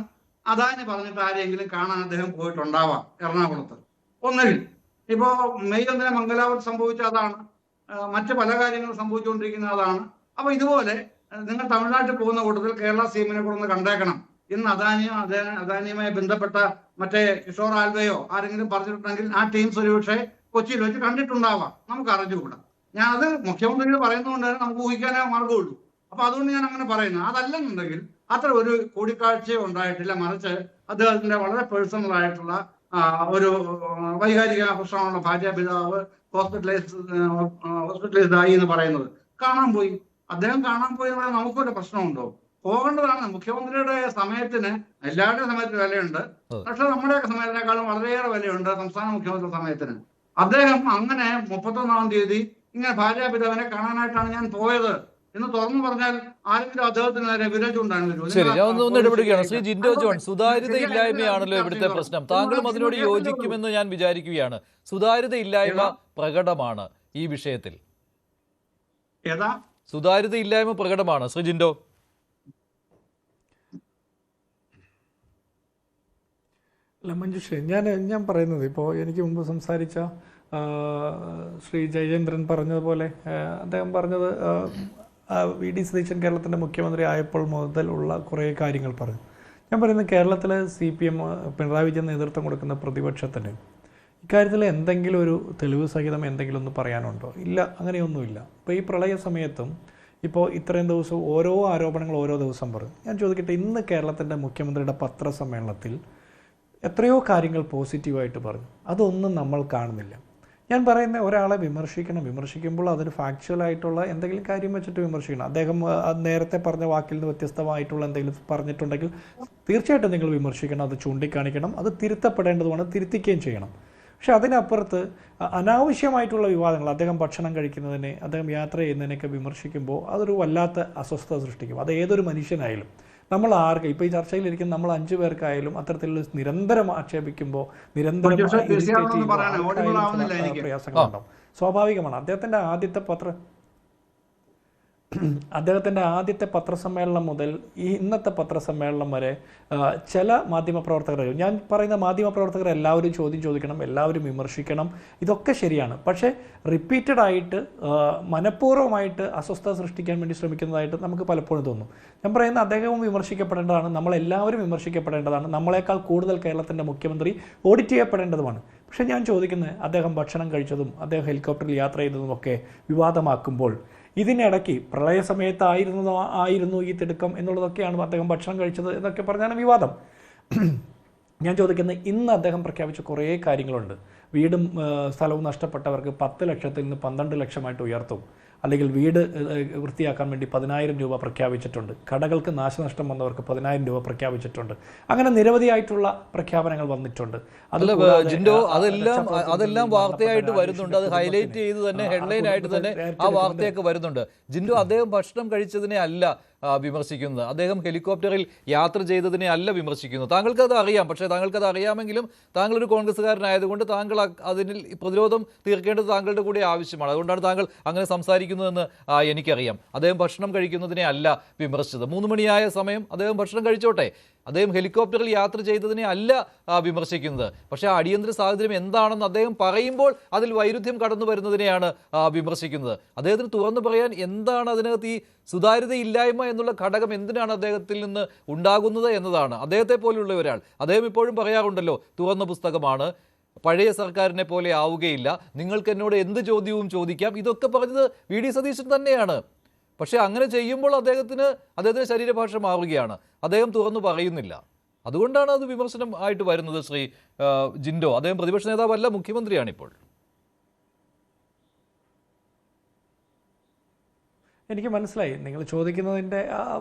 അദാനി പറഞ്ഞിട്ട് ആരെങ്കിലും കാണാൻ അദ്ദേഹം പോയിട്ടുണ്ടാവാം എറണാകുളത്ത്. ഒന്നുകിൽ ഇപ്പോ മെയ് 1 മംഗലാപുരത്ത് സംഭവിച്ച അതാണ്, മറ്റു പല കാര്യങ്ങളും സംഭവിച്ചുകൊണ്ടിരിക്കുന്ന അതാണ്. അപ്പൊ ഇതുപോലെ നിങ്ങൾ തമിഴ്നാട്ടിൽ പോകുന്ന കൂട്ടത്തിൽ കേരള CM-നെ കൂടെ കണ്ടേക്കണം എന്ന് അദാനിയുമായി ബന്ധപ്പെട്ട മറ്റേ കിഷോർ ആൽവയോ ആരെങ്കിലും പറഞ്ഞിട്ടുണ്ടെങ്കിൽ ആ ടീംസ് ഒരുപക്ഷെ കൊച്ചിയിൽ വെച്ച് കണ്ടിട്ടുണ്ടാവാം, നമുക്ക് അറിഞ്ഞുകൂടാ. ഞാനത് മുഖ്യമന്ത്രിയോട് പറയുന്നതുകൊണ്ട് തന്നെ നമുക്ക് ഊഹിക്കാനേ മാർഗമുള്ളൂ. അപ്പൊ അതുകൊണ്ട് ഞാൻ അങ്ങനെ പറയുന്നു. അതല്ലെന്നുണ്ടെങ്കിൽ അത്ര ഒരു കൂടിക്കാഴ്ചയോ ഉണ്ടായിട്ടില്ല. മറിച്ച് അദ്ദേഹത്തിന്റെ വളരെ പേഴ്സണൽ ആയിട്ടുള്ള ഒരു വൈകാരിക പ്രശ്നമുള്ള ഭാര്യാപിതാവ് ഹോസ്പിറ്റലൈസ്ഡ് ആയി എന്ന് പറയുന്നത് കാണാൻ പോയി. അദ്ദേഹം കാണാൻ പോയി എന്ന് പറഞ്ഞാൽ നമുക്കൊരു പ്രശ്നമുണ്ടോ? പോകേണ്ടതാണ്. മുഖ്യമന്ത്രിയുടെ സമയത്തിന് എല്ലാവരുടെയും സമയത്തിന് വിലയുണ്ട്. പക്ഷെ നമ്മുടെയൊക്കെ സമയത്തിനേക്കാളും വളരെയേറെ വിലയുണ്ട് സംസ്ഥാന മുഖ്യമന്ത്രി സമയത്തിന്. അദ്ദേഹം അങ്ങനെ 31-ാം തീയതി ഇങ്ങനെ ഭാര്യാപിതാവിനെ കാണാനായിട്ടാണ് ഞാൻ പോയത് എന്ന് തുറന്നു പറഞ്ഞാൽ ആരെങ്കിലും അദ്ദേഹത്തിന് നേരെ വിരൽ ചൂണ്ടാണ്. ശരി, ഞാൻ ഒന്ന് ഇടപെടുകയാണ്. ശ്രീ ജിൻഡോ ജോൺ, സുതാര്യതയില്ലായ്മയാണല്ലോ ഇവിടുത്തെ പ്രശ്നം. താങ്കളും അതിനോട് യോജിക്കുമെന്ന് ഞാൻ വിചാരിക്കുകയാണ്. സുതാര്യതയില്ലായ്മ പ്രകടമാണ് ഈ വിഷയത്തിൽ. സുതാര്യതയില്ലായ്മ പ്രകടമാണ്. ശ്രീ ജിൻഡോ. അല്ല മഞ്ജുഷേ, ഞാൻ പറയുന്നത് ഇപ്പോൾ എനിക്ക് മുമ്പ് സംസാരിച്ച ശ്രീ ജയചന്ദ്രൻ പറഞ്ഞതുപോലെ അദ്ദേഹം പറഞ്ഞത് VD സതീശൻ കേരളത്തിൻ്റെ മുഖ്യമന്ത്രി ആയപ്പോൾ മുതൽ ഉള്ള കുറേ കാര്യങ്ങൾ പറഞ്ഞു. ഞാൻ പറയുന്നത് കേരളത്തിലെ CPM പിണറായി വിജയൻ നേതൃത്വം കൊടുക്കുന്ന പ്രതിപക്ഷത്തിന് ഇക്കാര്യത്തിൽ എന്തെങ്കിലും ഒരു തെളിവ് സഹിതം എന്തെങ്കിലും ഒന്ന് പറയാനുണ്ടോ? ഇല്ല, അങ്ങനെയൊന്നുമില്ല. ഇപ്പോൾ ഈ പ്രളയ സമയത്തും ഇപ്പോൾ ഇത്രയും ദിവസം ഓരോ ആരോപണങ്ങൾ ഓരോ ദിവസം പറയും. ഞാൻ ചോദിക്കട്ടെ, ഇന്ന് കേരളത്തിൻ്റെ മുഖ്യമന്ത്രിയുടെ പത്രസമ്മേളനത്തിൽ എത്രയോ കാര്യങ്ങൾ പോസിറ്റീവായിട്ട് പറഞ്ഞു. അതൊന്നും നമ്മൾ കാണുന്നില്ല. ഞാൻ പറയുന്ന ഒരാളെ വിമർശിക്കുമ്പോൾ അതിന് ഫാക്ച്വലായിട്ടുള്ള എന്തെങ്കിലും കാര്യം വെച്ചിട്ട് വിമർശിക്കണം. അദ്ദേഹം നേരത്തെ പറഞ്ഞ വാക്കിൽ നിന്ന് വ്യത്യസ്തമായിട്ടുള്ള എന്തെങ്കിലും പറഞ്ഞിട്ടുണ്ടെങ്കിൽ തീർച്ചയായിട്ടും നിങ്ങൾ വിമർശിക്കണം, അത് ചൂണ്ടിക്കാണിക്കണം, അത് തിരുത്തപ്പെടേണ്ടതുമാണ്, തിരുത്തിക്കുകയും ചെയ്യണം. പക്ഷെ അതിനപ്പുറത്ത് അനാവശ്യമായിട്ടുള്ള വിവാദങ്ങൾ, അദ്ദേഹം ഭക്ഷണം കഴിക്കുന്നതിനെ, അദ്ദേഹം യാത്ര ചെയ്യുന്നതിനൊക്കെ വിമർശിക്കുമ്പോൾ അതൊരു വല്ലാത്ത അസ്വസ്ഥത സൃഷ്ടിക്കും. അത് ഏതൊരു മനുഷ്യനായാലും, നമ്മൾ ആർക്ക് ഇപ്പോൾ ഈ ചർച്ചയിലിരിക്കുന്ന നമ്മൾ 5 പേർക്കായാലും അത്തരത്തിലുള്ള നിരന്തരം ആക്ഷേപിക്കുമ്പോൾ നിരന്തരം പ്രയാസങ്ങളുണ്ടാവും. സ്വാഭാവികമാണ്. അദ്ദേഹത്തിൻ്റെ ആദ്യത്തെ പത്രസമ്മേളനം മുതൽ ഈ ഇന്നത്തെ പത്രസമ്മേളനം വരെ ചില മാധ്യമപ്രവർത്തകർ, ഞാൻ പറയുന്ന മാധ്യമപ്രവർത്തകർ എല്ലാവരും ചോദ്യം ചോദിക്കണം, എല്ലാവരും വിമർശിക്കണം, ഇതൊക്കെ ശരിയാണ്. പക്ഷേ റിപ്പീറ്റഡായിട്ട് മനഃപൂർവ്വമായിട്ട് അസ്വസ്ഥത സൃഷ്ടിക്കാൻ വേണ്ടി ശ്രമിക്കുന്നതായിട്ട് നമുക്ക് പലപ്പോഴും തോന്നും. ഞാൻ പറയുന്ന അദ്ദേഹവും വിമർശിക്കപ്പെടേണ്ടതാണ്, നമ്മളെല്ലാവരും വിമർശിക്കപ്പെടേണ്ടതാണ്, നമ്മളെക്കാൾ കൂടുതൽ കേരളത്തിൻ്റെ മുഖ്യമന്ത്രി ഓഡിറ്റ് ചെയ്യപ്പെടേണ്ടതുമാണ്. പക്ഷേ ഞാൻ ചോദിക്കുന്നത്, അദ്ദേഹം ഭക്ഷണം കഴിച്ചതും അദ്ദേഹം ഹെലികോപ്റ്ററിൽ യാത്ര ചെയ്തതുമൊക്കെ വിവാദമാക്കുമ്പോൾ ഇതിനിടയ്ക്ക് പ്രളയ സമയത്തായിരുന്നു ഈ തിടുക്കം എന്നുള്ളതൊക്കെയാണ് അദ്ദേഹം ഭക്ഷണം കഴിച്ചത് എന്നൊക്കെ പറഞ്ഞാണ് വിവാദം. ഞാൻ ചോദിക്കുന്നത്, ഇന്ന് അദ്ദേഹം പ്രഖ്യാപിച്ച കുറേ കാര്യങ്ങളുണ്ട്. വീടും സ്ഥലവും നഷ്ടപ്പെട്ടവർക്ക് 10 ലക്ഷത്തിൽ നിന്ന് 12 ലക്ഷമായിട്ട് ഉയർത്തും, അല്ലെങ്കിൽ വീട് വൃത്തിയാക്കാൻ വേണ്ടി 10,000 രൂപ പ്രഖ്യാപിച്ചിട്ടുണ്ട്, കടകൾക്ക് നാശനഷ്ടം വന്നവർക്ക് 10,000 രൂപ പ്രഖ്യാപിച്ചിട്ടുണ്ട്. അങ്ങനെ നിരവധിയായിട്ടുള്ള പ്രഖ്യാപനങ്ങൾ വന്നിട്ടുണ്ട്. ജിൻഡോ, അതെല്ലാം വാർത്തയായിട്ട് വരുന്നുണ്ട്. അത് ഹൈലൈറ്റ് ചെയ്ത് തന്നെ ഹെഡ്ലൈൻ ആയിട്ട് തന്നെ ആ വാർത്തയൊക്കെ വരുന്നുണ്ട്. ജിൻഡോ, അദ്ദേഹം ഭക്ഷണം കഴിച്ചതിനെ അല്ല വിമർശിക്കുന്നത്, അദ്ദേഹം ഹെലികോപ്റ്ററിൽ യാത്ര ചെയ്തതിനെ അല്ല വിമർശിക്കുന്നത്. താങ്കൾക്കത് അറിയാം. പക്ഷേ താങ്കൾക്കത് അറിയാമെങ്കിലും താങ്കളൊരു കോൺഗ്രസ്സുകാരനായതുകൊണ്ട് താങ്കൾ അതിനിൽ പ്രതിരോധം തീർക്കേണ്ടത് താങ്കളുടെ കൂടി ആവശ്യമാണ്. അതുകൊണ്ടാണ് താങ്കൾ അങ്ങനെ സംസാരിക്കുന്നതെന്ന് എനിക്കറിയാം. അദ്ദേഹം ഭക്ഷണം കഴിക്കുന്നതിനെ അല്ല വിമർശിച്ചത്. 3 മണിയായ സമയം അദ്ദേഹം ഭക്ഷണം കഴിച്ചോട്ടെ. അദ്ദേഹം ഹെലികോപ്റ്ററിൽ യാത്ര ചെയ്തതിനെ അല്ല വിമർശിക്കുന്നത്. പക്ഷേ ആ അടിയന്തര സാഹചര്യം എന്താണെന്ന് അദ്ദേഹം പറയുമ്പോൾ അതിൽ വൈരുദ്ധ്യം കടന്നു വരുന്നതിനെയാണ് വിമർശിക്കുന്നത്. അദ്ദേഹത്തിന് തുറന്നു പറയാൻ എന്താണ് അതിനകത്ത് ഈ സുതാര്യതയില്ലായ്മ എന്നുള്ള ഘടകം എന്തിനാണ് അദ്ദേഹത്തിൽ നിന്ന് ഉണ്ടാകുന്നത് എന്നതാണ്. അദ്ദേഹത്തെ പോലെയുള്ള ഒരാൾ, അദ്ദേഹം ഇപ്പോഴും പറയാറുണ്ടല്ലോ, തുറന്ന പുസ്തകമാണ്, പഴയ സർക്കാരിനെ പോലെ ആവുകയില്ല, നിങ്ങൾക്ക് എന്നോട് എന്ത് ചോദ്യവും ചോദിക്കാം, ഇതൊക്കെ പറഞ്ഞത് വി.ഡി. സതീശൻ തന്നെയാണ്. പക്ഷേ അങ്ങനെ ചെയ്യുമ്പോൾ അദ്ദേഹത്തിന് ശരീരഭാഷ മാറുകയാണ്, അദ്ദേഹം തുറന്നു പറയുന്നില്ല. അതുകൊണ്ടാണ് അത് വിമർശനം ആയിട്ട് വരുന്നത്. ശ്രീ ജിൻഡോ, അദ്ദേഹം പ്രതിപക്ഷ നേതാവല്ല, മുഖ്യമന്ത്രിയാണിപ്പോൾ. എനിക്ക് മനസ്സിലായി നിങ്ങൾ ചോദിക്കുന്നതിൻ്റെ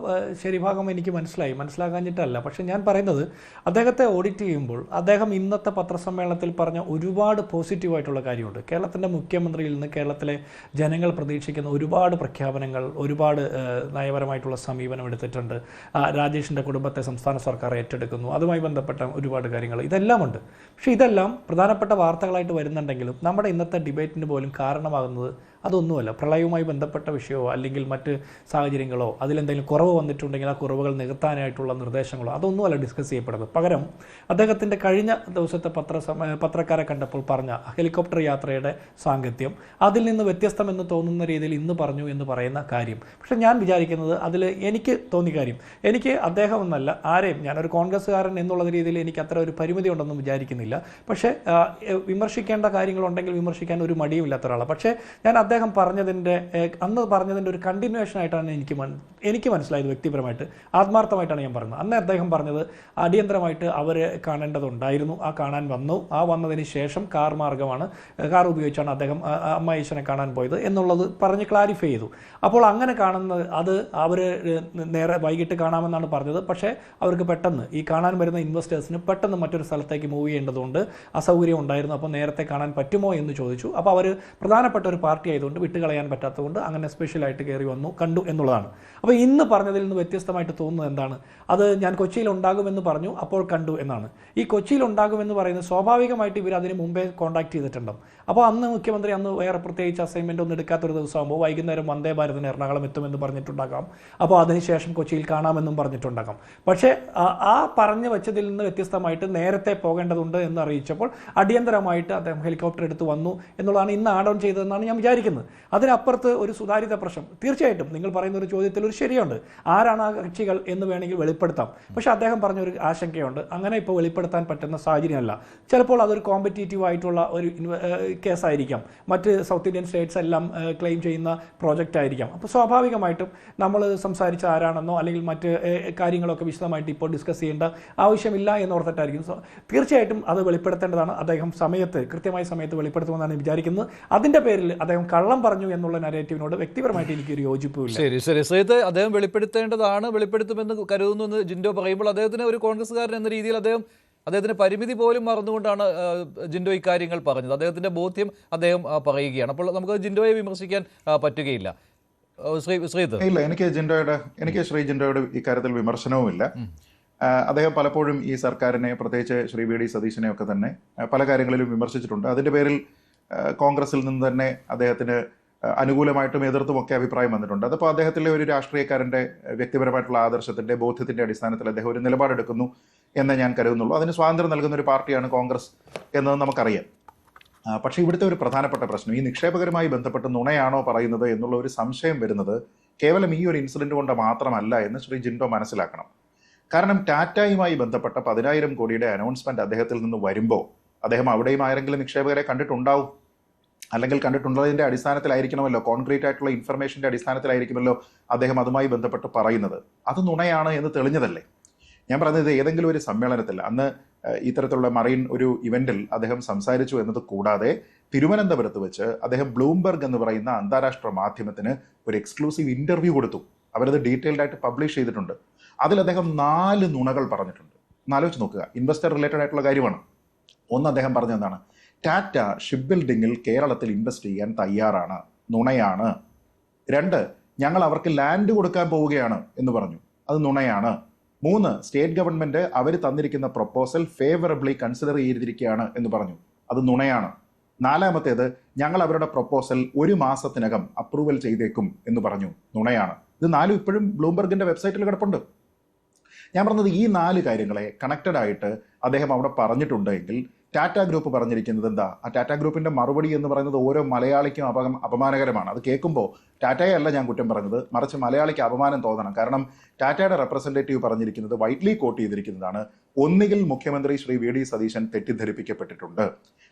ശരിഭാഗം എനിക്ക് മനസ്സിലാക്കാഞ്ഞിട്ടല്ല. പക്ഷേ ഞാൻ പറയുന്നത്, അദ്ദേഹത്തെ ഓഡിറ്റ് ചെയ്യുമ്പോൾ അദ്ദേഹം ഇന്നത്തെ പത്രസമ്മേളനത്തിൽ പറഞ്ഞ ഒരുപാട് പോസിറ്റീവായിട്ടുള്ള കാര്യമുണ്ട്. കേരളത്തിൻ്റെ മുഖ്യമന്ത്രിയിൽ നിന്ന് കേരളത്തിലെ ജനങ്ങൾ പ്രതീക്ഷിക്കുന്ന ഒരുപാട് പ്രഖ്യാപനങ്ങൾ, ഒരുപാട് നയപരമായിട്ടുള്ള സമീപനം എടുത്തിട്ടുണ്ട്. രാജേഷിൻ്റെ കുടുംബത്തെ സംസ്ഥാന സർക്കാർ ഏറ്റെടുക്കുന്നു, അതുമായി ബന്ധപ്പെട്ട ഒരുപാട് കാര്യങ്ങൾ, ഇതെല്ലാം ഉണ്ട്. പക്ഷേ ഇതെല്ലാം പ്രധാനപ്പെട്ട വാർത്തകളായിട്ട് വരുന്നുണ്ടെങ്കിലും നമ്മുടെ ഇന്നത്തെ ഡിബേറ്റിന് പോലും കാരണമാകുന്നത് അതൊന്നുമല്ല. പ്രളയവുമായി ബന്ധപ്പെട്ട വിഷയമോ അല്ലെങ്കിൽ മറ്റ് സാഹചര്യങ്ങളോ അതിലെന്തെങ്കിലും കുറവ് വന്നിട്ടുണ്ടെങ്കിൽ ആ കുറവുകൾ നികത്താനായിട്ടുള്ള നിർദ്ദേശങ്ങളോ അതൊന്നുമല്ല ഡിസ്കസ് ചെയ്യപ്പെടുന്നത്. പകരം അദ്ദേഹത്തിൻ്റെ കഴിഞ്ഞ ദിവസത്തെ പത്രക്കാരെ കണ്ടപ്പോൾ പറഞ്ഞ ഹെലികോപ്റ്റർ യാത്രയുടെ സാങ്കത്യം, അതിൽ നിന്ന് വ്യത്യസ്തമെന്ന് തോന്നുന്ന രീതിയിൽ ഇന്ന് പറഞ്ഞു എന്ന് പറയുന്ന കാര്യം. പക്ഷേ ഞാൻ വിചാരിക്കുന്നത്, അതിൽ എനിക്ക് തോന്നിയ കാര്യം, എനിക്ക് അദ്ദേഹം എന്നല്ല ആരെയും, ഞാനൊരു കോൺഗ്രസ്സുകാരൻ എന്നുള്ള രീതിയിൽ എനിക്ക് അത്ര ഒരു പരിമിതി ഉണ്ടെന്നും വിചാരിക്കുന്നില്ല. പക്ഷേ വിമർശിക്കേണ്ട കാര്യങ്ങളുണ്ടെങ്കിൽ വിമർശിക്കാൻ ഒരു മടിയുമില്ലാത്ത ഒരാളാണ്. പക്ഷേ ഞാൻ അദ്ദേഹം അന്ന് പറഞ്ഞതിൻ്റെ ഒരു കണ്ടിന്യൂവേഷൻ ആയിട്ടാണ് എനിക്ക് മനസ്സിലായത്. വ്യക്തിപരമായിട്ട് ആത്മാർത്ഥമായിട്ടാണ് ഞാൻ പറഞ്ഞത്. അന്ന് അദ്ദേഹം പറഞ്ഞത് അടിയന്തരമായിട്ട് അവർ കാണേണ്ടതുണ്ടായിരുന്നു, കാണാൻ വന്നു, വന്നതിന് ശേഷം കാർ ഉപയോഗിച്ചാണ് അദ്ദേഹം അമ്മായിശനെ കാണാൻ പോയത് എന്നുള്ളത് പറഞ്ഞ് ക്ലാരിഫൈ ചെയ്തു. അപ്പോൾ അങ്ങനെ കാണുന്നത് അത് അവർ നേരെ വൈകിട്ട് കാണാമെന്നാണ് പറഞ്ഞത്. പക്ഷേ അവർക്ക് പെട്ടെന്ന് ഈ കാണാൻ വരുന്ന ഇൻവെസ്റ്റേഴ്സിന് പെട്ടെന്ന് മറ്റൊരു സ്ഥലത്തേക്ക് മൂവ് ചെയ്യേണ്ടതുകൊണ്ട് അസൗകര്യം ഉണ്ടായിരുന്നു. അപ്പോൾ നേരത്തെ കാണാൻ പറ്റുമോ എന്ന് ചോദിച്ചു. അപ്പോൾ അവർ പ്രധാനപ്പെട്ട ഒരു പാർട്ടി ആയതുകൊണ്ട് വിട്ടുകളയാൻ പറ്റാത്തതുകൊണ്ട് അങ്ങനെ സ്പെഷ്യലായിട്ട് കയറി വന്നു, കണ്ടു എന്നുള്ളതാണ്. അപ്പോൾ ഇന്ന് പറഞ്ഞതിൽ നിന്ന് വ്യത്യസ്തമായിട്ട് തോന്നുന്നത് എന്താണ്? അത് ഞാൻ കൊച്ചിയിൽ ഉണ്ടാകുമെന്ന് പറഞ്ഞു, അപ്പോൾ കണ്ടു എന്നാണ്. ഈ കൊച്ചിയിൽ ഉണ്ടാകുമെന്ന് പറയുന്നത് സ്വാഭാവികമായിട്ട് ഇവർ അതിന് മുമ്പേ കോൺടാക്ട് ചെയ്തിട്ടുണ്ടാകും. അപ്പോൾ അന്ന് മുഖ്യമന്ത്രി വേറെ പ്രത്യേകിച്ച് അസൈൻമെൻ്റ് ഒന്നും എടുക്കാത്തൊരു ദിവസമാകുമ്പോൾ വൈകുന്നേരം വന്ദേ ഭാരതിന് എറണാകുളം എത്തുമെന്ന് പറഞ്ഞിട്ടുണ്ടാകാം. അപ്പോൾ അതിനുശേഷം കൊച്ചിയിൽ കാണാമെന്നും പറഞ്ഞിട്ടുണ്ടാകാം. പക്ഷേ ആ പറഞ്ഞു വെച്ചതിൽ നിന്ന് വ്യത്യസ്തമായിട്ട് നേരത്തെ പോകേണ്ടതുണ്ട് എന്ന് അറിയിച്ചപ്പോൾ അടിയന്തരമായിട്ട് അദ്ദേഹം ഹെലികോപ്റ്റർ എടുത്ത് വന്നു എന്നുള്ളതാണ് ഇന്ന് ആഡ് ഓൺ ചെയ്തതെന്നാണ് ഞാൻ വിചാരിക്കുന്നത്. അതിനപ്പുറത്ത് ഒരു സുതാര്യത പ്രശ്നം, തീർച്ചയായിട്ടും നിങ്ങൾ പറയുന്ന ഒരു ചോദ്യത്തിൽ ഒരു ശരിയുണ്ട്. ആരാണ് ആ കക്ഷികൾ എന്ന് വേണമെങ്കിൽ വെളിപ്പെടുത്താം. പക്ഷേ അദ്ദേഹം പറഞ്ഞൊരു ആശങ്കയുണ്ട്, അങ്ങനെ ഇപ്പോൾ വെളിപ്പെടുത്താൻ പറ്റുന്ന സാഹചര്യമല്ല. ചിലപ്പോൾ അതൊരു കോമ്പറ്റീറ്റീവ് ആയിട്ടുള്ള ഒരു കേസായിരിക്കാം, മറ്റ് സൗത്ത് ഇന്ത്യൻ സ്റ്റേറ്റ്സ് എല്ലാം ക്ലെയിം ചെയ്യുന്ന പ്രോജക്റ്റ് ആയിരിക്കാം. അപ്പോൾ സ്വാഭാവികമായിട്ടും നമ്മൾ സംസാരിച്ച ആരാണെന്നോ അല്ലെങ്കിൽ മറ്റ് കാര്യങ്ങളൊക്കെ വിശദമായിട്ട് ഇപ്പോൾ ഡിസ്കസ് ചെയ്യേണ്ട ആവശ്യമില്ല എന്നോർത്തിട്ടായിരിക്കും. തീർച്ചയായിട്ടും അത് വെളിപ്പെടുത്തേണ്ടതാണ്. അദ്ദേഹം കൃത്യമായ സമയത്ത് വെളിപ്പെടുത്തുമെന്നാണ് വിചാരിക്കുന്നത്. അതിൻ്റെ പേരിൽ അദ്ദേഹം കള്ളം പറഞ്ഞു എന്നുള്ള നരേറ്റീവിനോട് വ്യക്തിപരമായിട്ട് എനിക്കൊരു യോജിപ്പില്ല. ശരി ശ്രീത്ത്, അദ്ദേഹം വെളിപ്പെടുത്തേണ്ടതാണ്, വെളിപ്പെടുത്തുമെന്ന് കരുതുന്നു എന്ന് ജിൻഡോ പറയുമ്പോൾ അദ്ദേഹത്തിന് ഒരു കോൺഗ്രസ്സുകാരൻ എന്ന രീതിയിൽ അദ്ദേഹത്തിന്റെ പരിമിതി പോലും മറന്നുകൊണ്ടാണ് ജിൻഡോ ഇക്കാര്യങ്ങൾ പറഞ്ഞത്. അദ്ദേഹത്തിന്റെ ബോധ്യം അദ്ദേഹം പറയുകയാണ്. അപ്പോൾ നമുക്ക് ജിൻഡോയെ വിമർശിക്കാൻ പറ്റുകയില്ല. ഇല്ല, എനിക്ക് ശ്രീ ജിൻഡോയുടെ ഇക്കാര്യത്തിൽ വിമർശനവുമില്ല. അദ്ദേഹം പലപ്പോഴും ഈ സർക്കാരിനെ, പ്രത്യേകിച്ച് ശ്രീ വി.ഡി. സതീശനെ ഒക്കെ തന്നെ പല കാര്യങ്ങളിലും വിമർശിച്ചിട്ടുണ്ട്. അതിന്റെ പേരിൽ കോൺഗ്രസിൽ നിന്ന് തന്നെ അദ്ദേഹത്തിന് അനുകൂലമായിട്ടും എതിർത്തുമൊക്കെ അഭിപ്രായം വന്നിട്ടുണ്ട്. അതപ്പോൾ അദ്ദേഹത്തിലെ ഒരു രാഷ്ട്രീയക്കാരൻ്റെ വ്യക്തിപരമായിട്ടുള്ള ആദർശത്തിൻ്റെ, ബോധ്യത്തിൻ്റെ അടിസ്ഥാനത്തിൽ അദ്ദേഹം ഒരു നിലപാടെടുക്കുന്നു എന്ന് ഞാൻ കരുതുന്നുള്ളൂ. അതിന് സ്വാതന്ത്ര്യം നൽകുന്ന ഒരു പാർട്ടിയാണ് കോൺഗ്രസ് എന്നത് നമുക്കറിയാം. പക്ഷേ ഇവിടുത്തെ ഒരു പ്രധാനപ്പെട്ട പ്രശ്നം, ഈ നിക്ഷേപകരുമായി ബന്ധപ്പെട്ട് നുണയാണോ പറയുന്നത് എന്നുള്ള ഒരു സംശയം വരുന്നത് കേവലം ഈ ഒരു ഇൻസിഡന്റ് കൊണ്ട് മാത്രമല്ല എന്ന് ശ്രീ ജിൻഡോ മനസ്സിലാക്കണം. കാരണം ടാറ്റയുമായി ബന്ധപ്പെട്ട 10,000 കോടിയുടെ അനൗൺസ്മെന്റ് അദ്ദേഹത്തിൽ നിന്ന് വരുമ്പോൾ അദ്ദേഹം അവിടെയും ആരെങ്കിലും നിക്ഷേപകരെ കണ്ടിട്ടുണ്ടാവും, അല്ലെങ്കിൽ കണ്ടിട്ടുള്ളതിൻ്റെ അടിസ്ഥാനത്തിലായിരിക്കണമല്ലോ, കോൺക്രീറ്റ് ആയിട്ടുള്ള ഇൻഫർമേഷൻ്റെ അടിസ്ഥാനത്തിലായിരിക്കുമല്ലോ അദ്ദേഹം അതുമായി ബന്ധപ്പെട്ട് പറയുന്നത്. അത് നുണയാണ് എന്ന് തെളിഞ്ഞതല്ലേ. ഞാൻ പറഞ്ഞത് ഏതെങ്കിലും ഒരു സമ്മേളനത്തിൽ അന്ന് ഇത്തരത്തിലുള്ള മറൈൻ ഒരു ഇവന്റിൽ അദ്ദേഹം സംസാരിച്ചു എന്നത് കൂടാതെ തിരുവനന്തപുരത്ത് വെച്ച് അദ്ദേഹം ബ്ലൂംബർഗ് എന്ന് പറയുന്ന അന്താരാഷ്ട്ര മാധ്യമത്തിന് ഒരു എക്സ്ക്ലൂസീവ് ഇന്റർവ്യൂ കൊടുത്തു. അവരത് ഡീറ്റെയിൽഡ് ആയിട്ട് പബ്ലിഷ് ചെയ്തിട്ടുണ്ട്. അതിൽ അദ്ദേഹം 4 നുണകൾ പറഞ്ഞിട്ടുണ്ട്. ആലോചിച്ച് നോക്കുക, ഇൻവെസ്റ്റർ റിലേറ്റഡ് ആയിട്ടുള്ള കാര്യമാണ്. ഒന്ന്, അദ്ദേഹം പറഞ്ഞെന്താണ്, ടാറ്റ ഷിപ്പ് ബിൽഡിങ്ങിൽ കേരളത്തിൽ ഇൻവെസ്റ്റ് ചെയ്യാൻ തയ്യാറാണ്, നുണയാണ്. 2, ഞങ്ങൾ അവർക്ക് ലാൻഡ് കൊടുക്കാൻ പോവുകയാണ് എന്ന് പറഞ്ഞു, അത് നുണയാണ്. 3, സ്റ്റേറ്റ് ഗവൺമെന്റ് അവർ തന്നിരിക്കുന്ന പ്രൊപ്പോസൽ ഫേവറബിളി കൺസിഡർ ചെയ്തിരിക്കുകയാണ് എന്ന് പറഞ്ഞു, അത് നുണയാണ്. 4, ഞങ്ങൾ അവരുടെ പ്രൊപ്പോസൽ 1 മാസത്തിനകം അപ്രൂവൽ ചെയ്തേക്കും എന്ന് പറഞ്ഞു, നുണയാണ്. ഇത് 4 ഇപ്പോഴും ബ്ലൂംബർഗിന്റെ വെബ്സൈറ്റിൽ കിടപ്പുണ്ട്. ഞാൻ പറഞ്ഞത് ഈ 4 കാര്യങ്ങളെ കണക്റ്റഡ് ആയിട്ട് അദ്ദേഹം അവിടെ പറഞ്ഞിട്ടുണ്ടെങ്കിൽ ടാറ്റ ഗ്രൂപ്പ് പറഞ്ഞിരിക്കുന്നത് എന്താ? ആ ടാറ്റ ഗ്രൂപ്പിന്റെ മറുപടി എന്ന് പറയുന്നത് ഓരോ മലയാളിക്കും അപമാനകരമാണ്. അത് കേൾക്കുമ്പോൾ ടാറ്റയെ അല്ല ഞാൻ കുറ്റം പറഞ്ഞത്, മറിച്ച് മലയാളിക്ക് അപമാനം തോന്നണം. കാരണം ടാറ്റയുടെ റെപ്രസെന്റേറ്റീവ് പറഞ്ഞിരിക്കുന്നത് വൈറ്റ്ലി കോട്ട് ചെയ്തിരിക്കുന്നതാണ്, ഒന്നുകിൽ മുഖ്യമന്ത്രി ശ്രീ വി ഡി സതീശൻ തെറ്റിദ്ധരിപ്പിക്കപ്പെട്ടിട്ടുണ്ട്,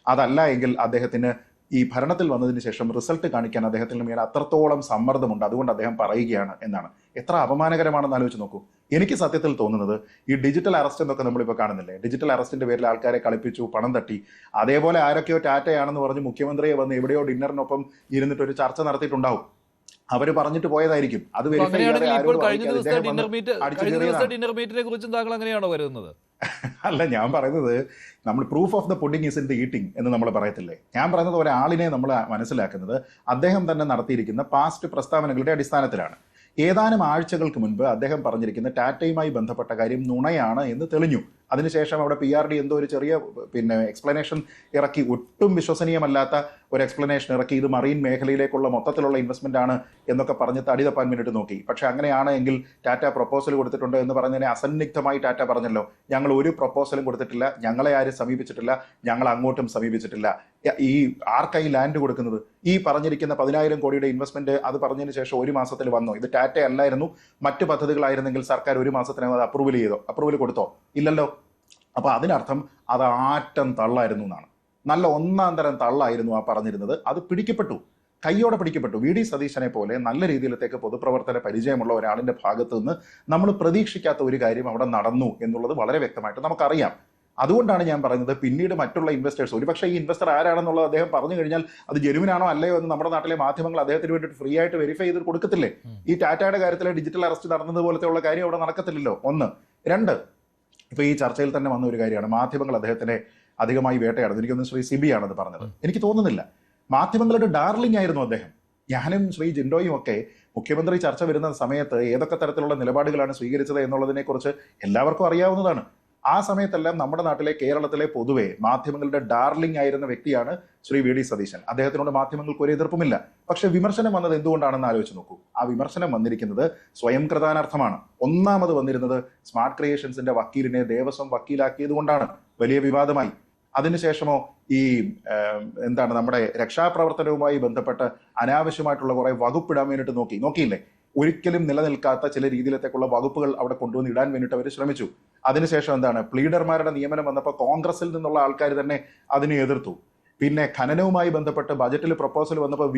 അതല്ല എങ്കിൽ അദ്ദേഹത്തിന് ഈ ഭരണത്തിൽ വന്നതിന് ശേഷം റിസൾട്ട് കാണിക്കാൻ അദ്ദേഹത്തിന് മേൽ അത്രത്തോളം സമ്മർദ്ദമുണ്ട്, അതുകൊണ്ട് അദ്ദേഹം പറയുകയാണ് എന്നാണ്. എത്ര അപമാനകരമാണെന്ന് ആലോചിച്ച് നോക്കൂ. എനിക്ക് സത്യത്തിൽ തോന്നുന്നത് ഈ ഡിജിറ്റൽ അറസ്റ്റ് എന്നൊക്കെ നമ്മളിപ്പോൾ കാണുന്നില്ലേ, ഡിജിറ്റൽ അറസ്റ്റിന്റെ പേരിൽ ആൾക്കാരെ കളിപ്പിച്ചു, പണം തട്ടി, അതേപോലെ ആരൊക്കെയോ ടാറ്റയാണെന്ന് പറഞ്ഞ് മുഖ്യമന്ത്രിയെ വന്ന് എവിടെയോ ഡിന്നറിനൊപ്പം ഇരുന്നിട്ട് ഒരു ചർച്ച നടത്തിയിട്ടുണ്ടാവും. അവര് പറഞ്ഞിട്ട് പോയതായിരിക്കും. അത് അല്ല, ഞാൻ പറയുന്നത് നമ്മൾ proof of the pudding is in the eating എന്ന് നമ്മൾ പറയത്തില്ലേ. ഞാൻ പറയുന്നത് ഒരാളിനെ നമ്മൾ മനസ്സിലാക്കുന്നത് അദ്ദേഹം തന്നെ നടത്തിയിരിക്കുന്ന പാസ്റ്റ് പ്രസ്താവനകളുടെ അടിസ്ഥാനത്തിലാണ്. ഏതാനും ആഴ്ചകൾക്ക് മുൻപ് അദ്ദേഹം പറഞ്ഞിരിക്കുന്ന ടാറ്റയുമായി ബന്ധപ്പെട്ട കാര്യം നുണയാണ് എന്ന് തെളിഞ്ഞു. അതിനുശേഷം അവിടെ PRD എന്തോ ഒരു ചെറിയ എക്സ്പ്ലനേഷൻ ഇറക്കി, ഒട്ടും വിശ്വസനീയമല്ലാത്ത ഒരു എക്സ്പ്ലനേഷൻ ഇറക്കി, ഇത് മറീൻ മേഖലയിലേക്കുള്ള മൊത്തത്തിലുള്ള ഇൻവെസ്റ്റ്മെന്റ് ആണ് എന്നൊക്കെ പറഞ്ഞ് തടി തപ്പാൻ വേണ്ടിയിട്ട് നോക്കി. പക്ഷെ അങ്ങനെയാണ് എങ്കിൽ ടാറ്റ പ്രപ്പോസൽ കൊടുത്തിട്ടുണ്ട് എന്ന് പറഞ്ഞതിനെ അസന്നിഗ്ധമായി ടാറ്റ പറഞ്ഞല്ലോ, ഞങ്ങൾ ഒരു പ്രപ്പോസലും കൊടുത്തിട്ടില്ല, ഞങ്ങളെ ആരും സമീപിച്ചിട്ടില്ല, ഞങ്ങൾ അങ്ങോട്ടും സമീപിച്ചിട്ടില്ല. ഈ ആർക്കായി ലാൻഡ് കൊടുക്കുന്നത്? ഈ പറഞ്ഞിരിക്കുന്ന 10,000 കോടിയുടെ ഇൻവെസ്റ്റ്മെന്റ് അത് പറഞ്ഞതിന് ശേഷം 1 മാസത്തിൽ വന്നോ? ഇത് ടാറ്റ അല്ലായിരുന്നു, മറ്റു പദ്ധതികളായിരുന്നെങ്കിൽ സർക്കാർ 1 മാസത്തിനകം അത് അപ്രൂവൽ കൊടുത്തോ? ഇല്ലല്ലോ. അപ്പൊ അതിനർത്ഥം അത് ആറ്റം തള്ളായിരുന്നു എന്നാണ്. നല്ല ഒന്നാം തരം തള്ളായിരുന്നു ആ പറഞ്ഞിരുന്നത്. അത് പിടിക്കപ്പെട്ടു, കയ്യോടെ പിടിക്കപ്പെട്ടു. വി ഡി സതീശനെ പോലെ നല്ല രീതിയിലത്തേക്ക് പൊതുപ്രവർത്തന പരിചയമുള്ള ഒരാളിന്റെ ഭാഗത്തു നിന്ന് നമ്മൾ പ്രതീക്ഷിക്കാത്ത ഒരു കാര്യം അവിടെ നടന്നു എന്നുള്ളത് വളരെ വ്യക്തമായിട്ട് നമുക്കറിയാം. അതുകൊണ്ടാണ് ഞാൻ പറയുന്നത്, പിന്നീട് മറ്റുള്ള ഇൻവെസ്റ്റേഴ്സ്, ഒരുപക്ഷെ ഈ ഇൻവെസ്റ്റർ ആരാണെന്നുള്ളത് അദ്ദേഹം പറഞ്ഞു കഴിഞ്ഞാൽ അത് ജെനുവിനാണോ അല്ലയോ എന്ന് നമ്മുടെ നാട്ടിലെ മാധ്യമങ്ങൾ അദ്ദേഹത്തിന് വേണ്ടിയിട്ട് ഫ്രീ ആയിട്ട് വെരിഫൈ ചെയ്ത് കൊടുക്കത്തില്ലേ? ഈ ടാറ്റയുടെ കാര്യത്തിലെ ഡിജിറ്റൽ അറസ്റ്റ് നടന്നത് പോലത്തെ ഉള്ള കാര്യം അവിടെ നടക്കത്തില്ലല്ലോ. 1. 2, ഇപ്പൊ ഈ ചർച്ചയിൽ തന്നെ വന്ന ഒരു കാര്യമാണ്, മാധ്യമങ്ങൾ അദ്ദേഹത്തിനെ അധികമായി വേട്ടയാടുന്നത്. എനിക്കൊന്ന് ശ്രീ സിബി ആണത് പറഞ്ഞത്, എനിക്ക് തോന്നുന്നില്ല. മാധ്യമങ്ങളുടെ ഡാർലിംഗ് ആയിരുന്നു അദ്ദേഹം. ഞാനും ശ്രീ ജിൻഡോയും ഒക്കെ മുഖ്യമന്ത്രി ചർച്ച വരുന്ന സമയത്ത് ഏതൊക്കെ തരത്തിലുള്ള നിലപാടുകളാണ് സ്വീകരിച്ചത് എന്നുള്ളതിനെ കുറിച്ച് എല്ലാവർക്കും അറിയാവുന്നതാണ്. ആ സമയത്തെല്ലാം നമ്മുടെ നാട്ടിലെ, കേരളത്തിലെ പൊതുവെ മാധ്യമങ്ങളുടെ ഡാർലിംഗ് ആയിരുന്ന വ്യക്തിയാണ് ശ്രീ വി ഡി സതീശൻ. അദ്ദേഹത്തിനോട് മാധ്യമങ്ങൾക്ക് ഒരു എതിർപ്പുമില്ല. പക്ഷെ വിമർശനം വന്നത് എന്തുകൊണ്ടാണെന്ന് ആലോചിച്ച് നോക്കൂ. ആ വിമർശനം വന്നിരിക്കുന്നത് സ്വയം കൃതാനാർത്ഥമാണ്. ഒന്നാമത് വന്നിരുന്നത് സ്മാർട്ട് ക്രിയേഷൻസിന്റെ വക്കീലിനെ ദേവസ്വം വക്കീലാക്കിയത് കൊണ്ടാണ്, വലിയ വിവാദമായി. അതിനുശേഷമോ ഈ നമ്മുടെ രക്ഷാപ്രവർത്തനവുമായി ബന്ധപ്പെട്ട് അനാവശ്യമായിട്ടുള്ള കുറെ വകുപ്പിടാൻ വേണ്ടിയിട്ട് നോക്കിയില്ലേ? ഒരിക്കലും നിലനിൽക്കാത്ത ചില രീതിയിലത്തേക്കുള്ള വകുപ്പുകൾ അവിടെ കൊണ്ടുവന്ന് ഇടാൻ വേണ്ടിയിട്ട് അവർ ശ്രമിച്ചു. അതിനുശേഷം പ്ലീഡർമാരുടെ നിയമനം വന്നപ്പോൾ കോൺഗ്രസിൽ നിന്നുള്ള ആൾക്കാർ തന്നെ അതിനെ എതിർത്തു. പിന്നെ ഖനനവുമായി ബന്ധപ്പെട്ട് ബജറ്റിൽ പ്രപ്പോസൽ വന്നപ്പോൾ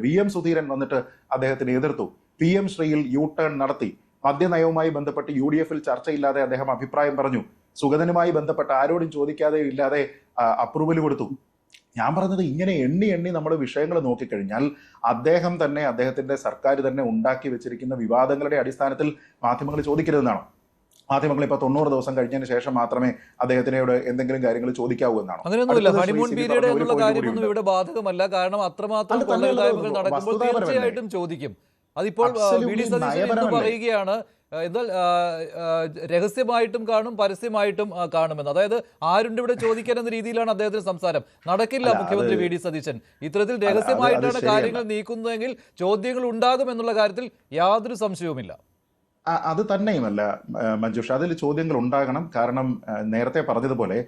VM സുധീരൻ വന്നിട്ട് അദ്ദേഹത്തിന് എതിർത്തു. PM ശ്രീയിൽ U-ടേൺ നടത്തി. മദ്യനയവുമായി ബന്ധപ്പെട്ട് UDF ചർച്ചയില്ലാതെ അദ്ദേഹം അഭിപ്രായം പറഞ്ഞു. സുഗതനുമായി ബന്ധപ്പെട്ട് ആരോടും ചോദിക്കാതെ ഇല്ലാതെ അപ്രൂവൽ കൊടുത്തു. ഞാൻ പറഞ്ഞത്, ഇങ്ങനെ എണ്ണി നമ്മൾ വിഷയങ്ങൾ നോക്കിക്കഴിഞ്ഞാൽ അദ്ദേഹം തന്നെ, അദ്ദേഹത്തിന്റെ സർക്കാർ തന്നെ ഉണ്ടാക്കി വെച്ചിരിക്കുന്ന വിവാദങ്ങളുടെ അടിസ്ഥാനത്തിൽ മാധ്യമങ്ങൾ ചോദിക്കരുതെന്നാണോ? മാധ്യമങ്ങൾ ഇപ്പൊ 90 ദിവസം കഴിഞ്ഞതിന് ശേഷം മാത്രമേ അദ്ദേഹത്തിനോട് എന്തെങ്കിലും കാര്യങ്ങൾ ചോദിക്കാവൂ എന്നാണോ? അങ്ങനെയൊന്നുമില്ല. ഹണിമൂൺ പീരീഡ് എന്നുള്ള കാര്യമൊന്നും ഇവിടെ ബാധകമല്ല. കാരണം അത്രമാത്രം കൊള്ളരുതായ്മകൾ നടക്കുമ്പോൾ തീർച്ചയായിട്ടും ചോദിക്കും. അതിപ്പോൾ വി ഡി സതീശൻ പറയുകയാണ്, എന്നാൽ രഹസ്യമായിട്ടും കാണും, പരസ്യമായിട്ടും കാണുമെന്ന്. അതായത് ആരുണ്ട് ഇവിടെ ചോദിക്കാൻ എന്ന രീതിയിലാണ് അദ്ദേഹത്തിന്റെ സംസാരം. നടക്കില്ല മുഖ്യമന്ത്രി വി ഡി സതീശൻ. ഇത്തരത്തിൽ രഹസ്യമായിട്ടാണ് കാര്യങ്ങൾ നീക്കുന്നതെങ്കിൽ ചോദ്യങ്ങൾ ഉണ്ടാകും എന്നുള്ള കാര്യത്തിൽ യാതൊരു സംശയവുമില്ല. അത് തന്നെയുമല്ല മഞ്ജുഷ, അതിൽ ചോദ്യങ്ങൾ ഉണ്ടാകണം. കാരണം നേരത്തെ പറഞ്ഞതുപോലെ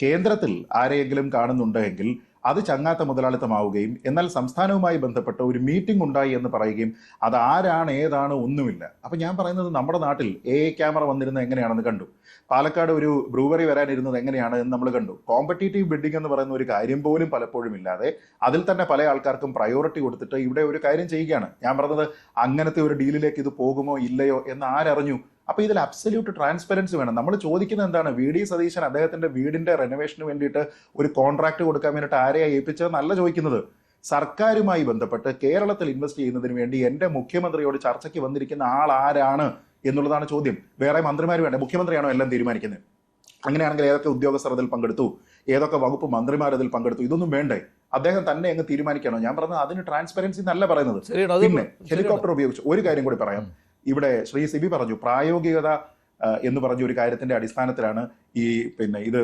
കേന്ദ്രത്തിൽ ആരെയെങ്കിലും കാണുന്നുണ്ടെങ്കിൽ അത് ചങ്ങാത്ത മുതലാളിത്തമാവുകയും എന്നാൽ സംസ്ഥാനവുമായി ബന്ധപ്പെട്ട് ഒരു മീറ്റിംഗ് ഉണ്ടായി എന്ന് പറയുകയും അത് ആരാണ് ഏതാണ് ഒന്നുമില്ല. അപ്പൊ ഞാൻ പറയുന്നത്, നമ്മുടെ നാട്ടിൽ AI ക്യാമറ വന്നിരുന്നത് എങ്ങനെയാണെന്ന് കണ്ടു. പാലക്കാട് ഒരു ബ്രൂവറി വരാനിരുന്നത് എങ്ങനെയാണ് എന്ന് നമ്മൾ കണ്ടു. കോമ്പറ്റീറ്റീവ് ബിഡിംഗ് എന്ന് പറയുന്ന ഒരു കാര്യം പോലും പലപ്പോഴും ഇല്ലാതെ അതിൽ തന്നെ പല ആൾക്കാർക്കും പ്രയോറിറ്റി കൊടുത്തിട്ട് ഇവിടെ ഒരു കാര്യം ചെയ്യുകയാണ്. ഞാൻ പറഞ്ഞത്, അങ്ങനത്തെ ഒരു ഡീലിലേക്ക് ഇത് പോകുമോ ഇല്ലയോ എന്ന് ആരറിഞ്ഞു? അപ്പൊ ഇതിൽ അബ്സല്യൂട്ട് ട്രാൻസ്പെറൻസി വേണം. നമ്മൾ ചോദിക്കുന്നത് എന്താണ്? വി ഡി സതീശൻ അദ്ദേഹത്തിന്റെ വീടിന്റെ റെനോവേഷന് വേണ്ടിയിട്ട് ഒരു കോൺട്രാക്ട് കൊടുക്കാൻ വേണ്ടിയിട്ട് ആരെയാ ഏൽപ്പിച്ചതെന്നല്ല ചോദിക്കുന്നത്. സർക്കാരുമായി ബന്ധപ്പെട്ട് കേരളത്തിൽ ഇൻവെസ്റ്റ് ചെയ്യുന്നതിന് വേണ്ടി എന്റെ മുഖ്യമന്ത്രിയോട് ചർച്ചയ്ക്ക് വന്നിരിക്കുന്ന ആൾ ആരാണ് എന്നുള്ളതാണ് ചോദ്യം. വേറെ മന്ത്രിമാർ വേണ്ടേ? മുഖ്യമന്ത്രിയാണോ എല്ലാം തീരുമാനിക്കുന്നത്? അങ്ങനെയാണെങ്കിൽ ഏതൊക്കെ ഉദ്യോഗസ്ഥർ അതിൽ പങ്കെടുത്തു, ഏതൊക്കെ വകുപ്പ് മന്ത്രിമാർ അതിൽ പങ്കെടുത്തു, ഇതൊന്നും വേണ്ടേ? അദ്ദേഹം തന്നെ അങ്ങ് തീരുമാനിക്കണോ? ഞാൻ പറഞ്ഞത്, അതിന് ട്രാൻസ്പെറൻസി എന്നല്ല പറയുന്നത്. പിന്നെ ഹെലികോപ്റ്റർ ഉപയോഗിച്ച് ഒരു കാര്യം കൂടി പറയാം. ഇവിടെ ശ്രീ സിബി പറഞ്ഞു, പ്രായോഗികത എന്ന് പറഞ്ഞ ഒരു കാര്യത്തിന്റെ അടിസ്ഥാനത്തിലാണ് ഈ ഇത്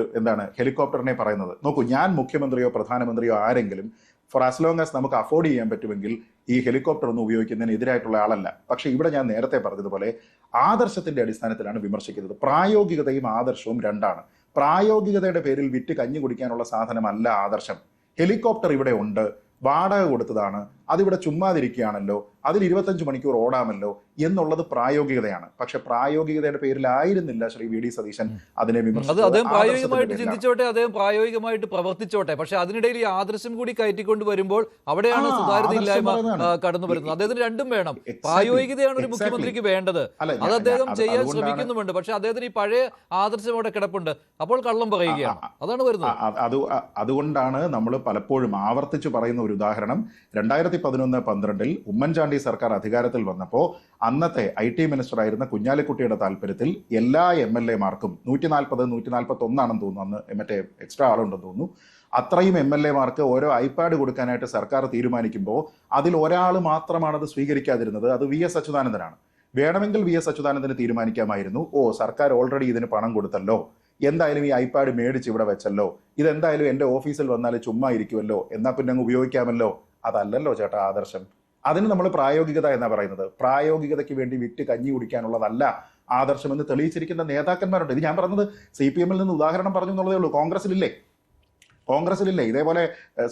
ഹെലികോപ്റ്ററിനെ പറയുന്നത്. നോക്കൂ, ഞാൻ മുഖ്യമന്ത്രിയോ പ്രധാനമന്ത്രിയോ ആരെങ്കിലും ഫോർ ആസ് ലോങ് ആസ് നമുക്ക് അഫോർഡ് ചെയ്യാൻ പറ്റുമെങ്കിൽ ഈ ഹെലികോപ്റ്റർ ഒന്നും ഉപയോഗിക്കുന്നതിന് എതിരായിട്ടുള്ള ആളല്ല. പക്ഷേ ഇവിടെ ഞാൻ നേരത്തെ പറഞ്ഞതുപോലെ ആദർശത്തിന്റെ അടിസ്ഥാനത്തിലാണ് വിമർശിക്കുന്നത്. പ്രായോഗികതയും ആദർശവും രണ്ടാണ്. പ്രായോഗികതയുടെ പേരിൽ വിറ്റ് കഞ്ഞി കുടിക്കാനുള്ള സാധനമല്ല ആദർശം. ഹെലികോപ്റ്റർ ഇവിടെ ഉണ്ട്, വാടക കൊടുത്തതാണ്, അതിവിടെ ചുമ്മാതിരിക്കുകയാണല്ലോ, അതിൽ 25 മണിക്കൂർ ഓടാമല്ലോ എന്നുള്ളത് പ്രായോഗികതയാണ്. പക്ഷെ പ്രായോഗികതയുടെ പേരിലായിരുന്നില്ല ശ്രീ വി ഡി സതീശൻ അതിനെ അത് അദ്ദേഹം പ്രായോഗികമായിട്ട് ചിന്തിച്ചോട്ടെ, അദ്ദേഹം പ്രായോഗികമായിട്ട് പ്രവർത്തിച്ചോട്ടെ. പക്ഷെ അതിനിടയിൽ ഈ ആദർശം കൂടി കയറ്റിക്കൊണ്ട് വരുമ്പോൾ അവിടെയാണ് സുതാര്യതയില്ലായ്മ കടന്നു വരുന്നത്. അദ്ദേഹത്തിന് രണ്ടും വേണം. പ്രായോഗികതയാണ് ഒരു മുഖ്യമന്ത്രിക്ക് വേണ്ടത്, അത് അദ്ദേഹം ചെയ്യാൻ ശ്രമിക്കുന്നുമുണ്ട്. പക്ഷെ അദ്ദേഹത്തിന് ഈ പഴയ ആദർശം അവിടെ കിടപ്പുണ്ട്, അപ്പോൾ കള്ളം പറയുകയാണ്, അതാണ് വരുന്നത്. അതുകൊണ്ടാണ് നമ്മൾ പലപ്പോഴും ആവർത്തിച്ചു പറയുന്ന ഒരു ഉദാഹരണം, 2011-12 ഉമ്മൻചാണ്ടി സർക്കാർ അധികാരത്തിൽ വന്നപ്പോൾ അന്നത്തെ IT മിനിസ്റ്റർ ആയിരുന്ന കുഞ്ഞാലിക്കുട്ടിയുടെ താല്പര്യത്തിൽ എല്ലാ MLA-മാർക്കും 141 ആണെന്ന് തോന്നുന്നു, അന്ന് മറ്റേ എക്സ്ട്രാ ആളുണ്ടെന്ന് തോന്നുന്നു, അത്രയും MLA-മാർക്ക് ഓരോ ഐപാഡ് കൊടുക്കാനായിട്ട് സർക്കാർ തീരുമാനിക്കുമ്പോൾ അതിൽ ഒരാൾ മാത്രമാണ് അത് സ്വീകരിക്കാതിരുന്നത്, അത് VS അച്യുതാനന്ദനാണ്. വേണമെങ്കിൽ VS അച്യുതാനന്ദന് തീരുമാനിക്കാമായിരുന്നു, സർക്കാർ ഓൾറെഡി ഇതിന് പണം കൊടുത്തല്ലോ, എന്തായാലും ഈ ഐപാഡ് മേടിച്ച് ഇവിടെ വെച്ചല്ലോ, ഇതെന്തായാലും എൻ്റെ ഓഫീസിൽ വന്നാൽ ചുമ്മാ ഇരിക്കുമല്ലോ, എന്നാൽ പിന്നെ അങ്ങ് ഉപയോഗിക്കാമല്ലോ. അതല്ലല്ലോ ചേട്ടാ ആദർശം. അതിന് നമ്മൾ പ്രായോഗികത എന്നാ പറയുന്നത്. പ്രായോഗികതയ്ക്ക് വേണ്ടി വിറ്റ് കഞ്ഞി കുടിക്കാനുള്ളതല്ല ആദർശം എന്ന് തെളിയിച്ചിരിക്കുന്ന നേതാക്കന്മാരുണ്ട്. ഇത് ഞാൻ പറഞ്ഞത് CPM നിന്ന് ഉദാഹരണം പറഞ്ഞു എന്നുള്ളതേ ഉള്ളൂ. കോൺഗ്രസിലില്ലേ ഇതേപോലെ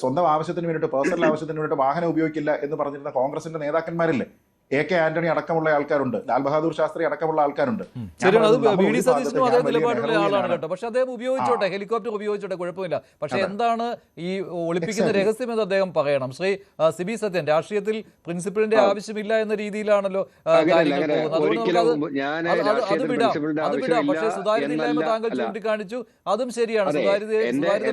സ്വന്തം ആവശ്യത്തിന് വേണ്ടിയിട്ട്, പേഴ്സണൽ ആവശ്യത്തിന് വേണ്ടിയിട്ട് വാഹനം ഉപയോഗിക്കില്ല എന്ന് പറഞ്ഞിരുന്ന കോൺഗ്രസിന്റെ നേതാക്കന്മാരില്ലേ? AK ആന്റണി അടക്കമുള്ള ആൾക്കാരുണ്ട്, ലാൽ ബഹാദൂർ ശാസ്ത്രി അടക്കമുള്ള ആൾക്കാരുണ്ട്. ശരിയാണ്, അത് വി ഡി സതീശനും അതേ നിലപാടുള്ള ആളാണ് കേട്ടോ. പക്ഷെ അദ്ദേഹം ഉപയോഗിച്ചോട്ടെ, ഹെലികോപ്റ്റർ ഉപയോഗിച്ചോട്ടെ, കുഴപ്പമില്ല. പക്ഷെ എന്താണ് ഈ ഒളിപ്പിക്കുന്ന രഹസ്യം എന്ന് അദ്ദേഹം പറയണം. ശ്രീ സിബി സത്യൻ, രാഷ്ട്രീയത്തിൽ പ്രിൻസിപ്പലിന്റെ ആവശ്യമില്ല എന്ന രീതിയിലാണല്ലോ കാര്യങ്ങൾ പോകുന്നത്. അത് വിടാം. പക്ഷേ സുതാര്യതയില്ലായ്മ താങ്കൾ ചൂണ്ടിക്കാണിച്ചു, അതും ശരിയാണ്. സുതാര്യത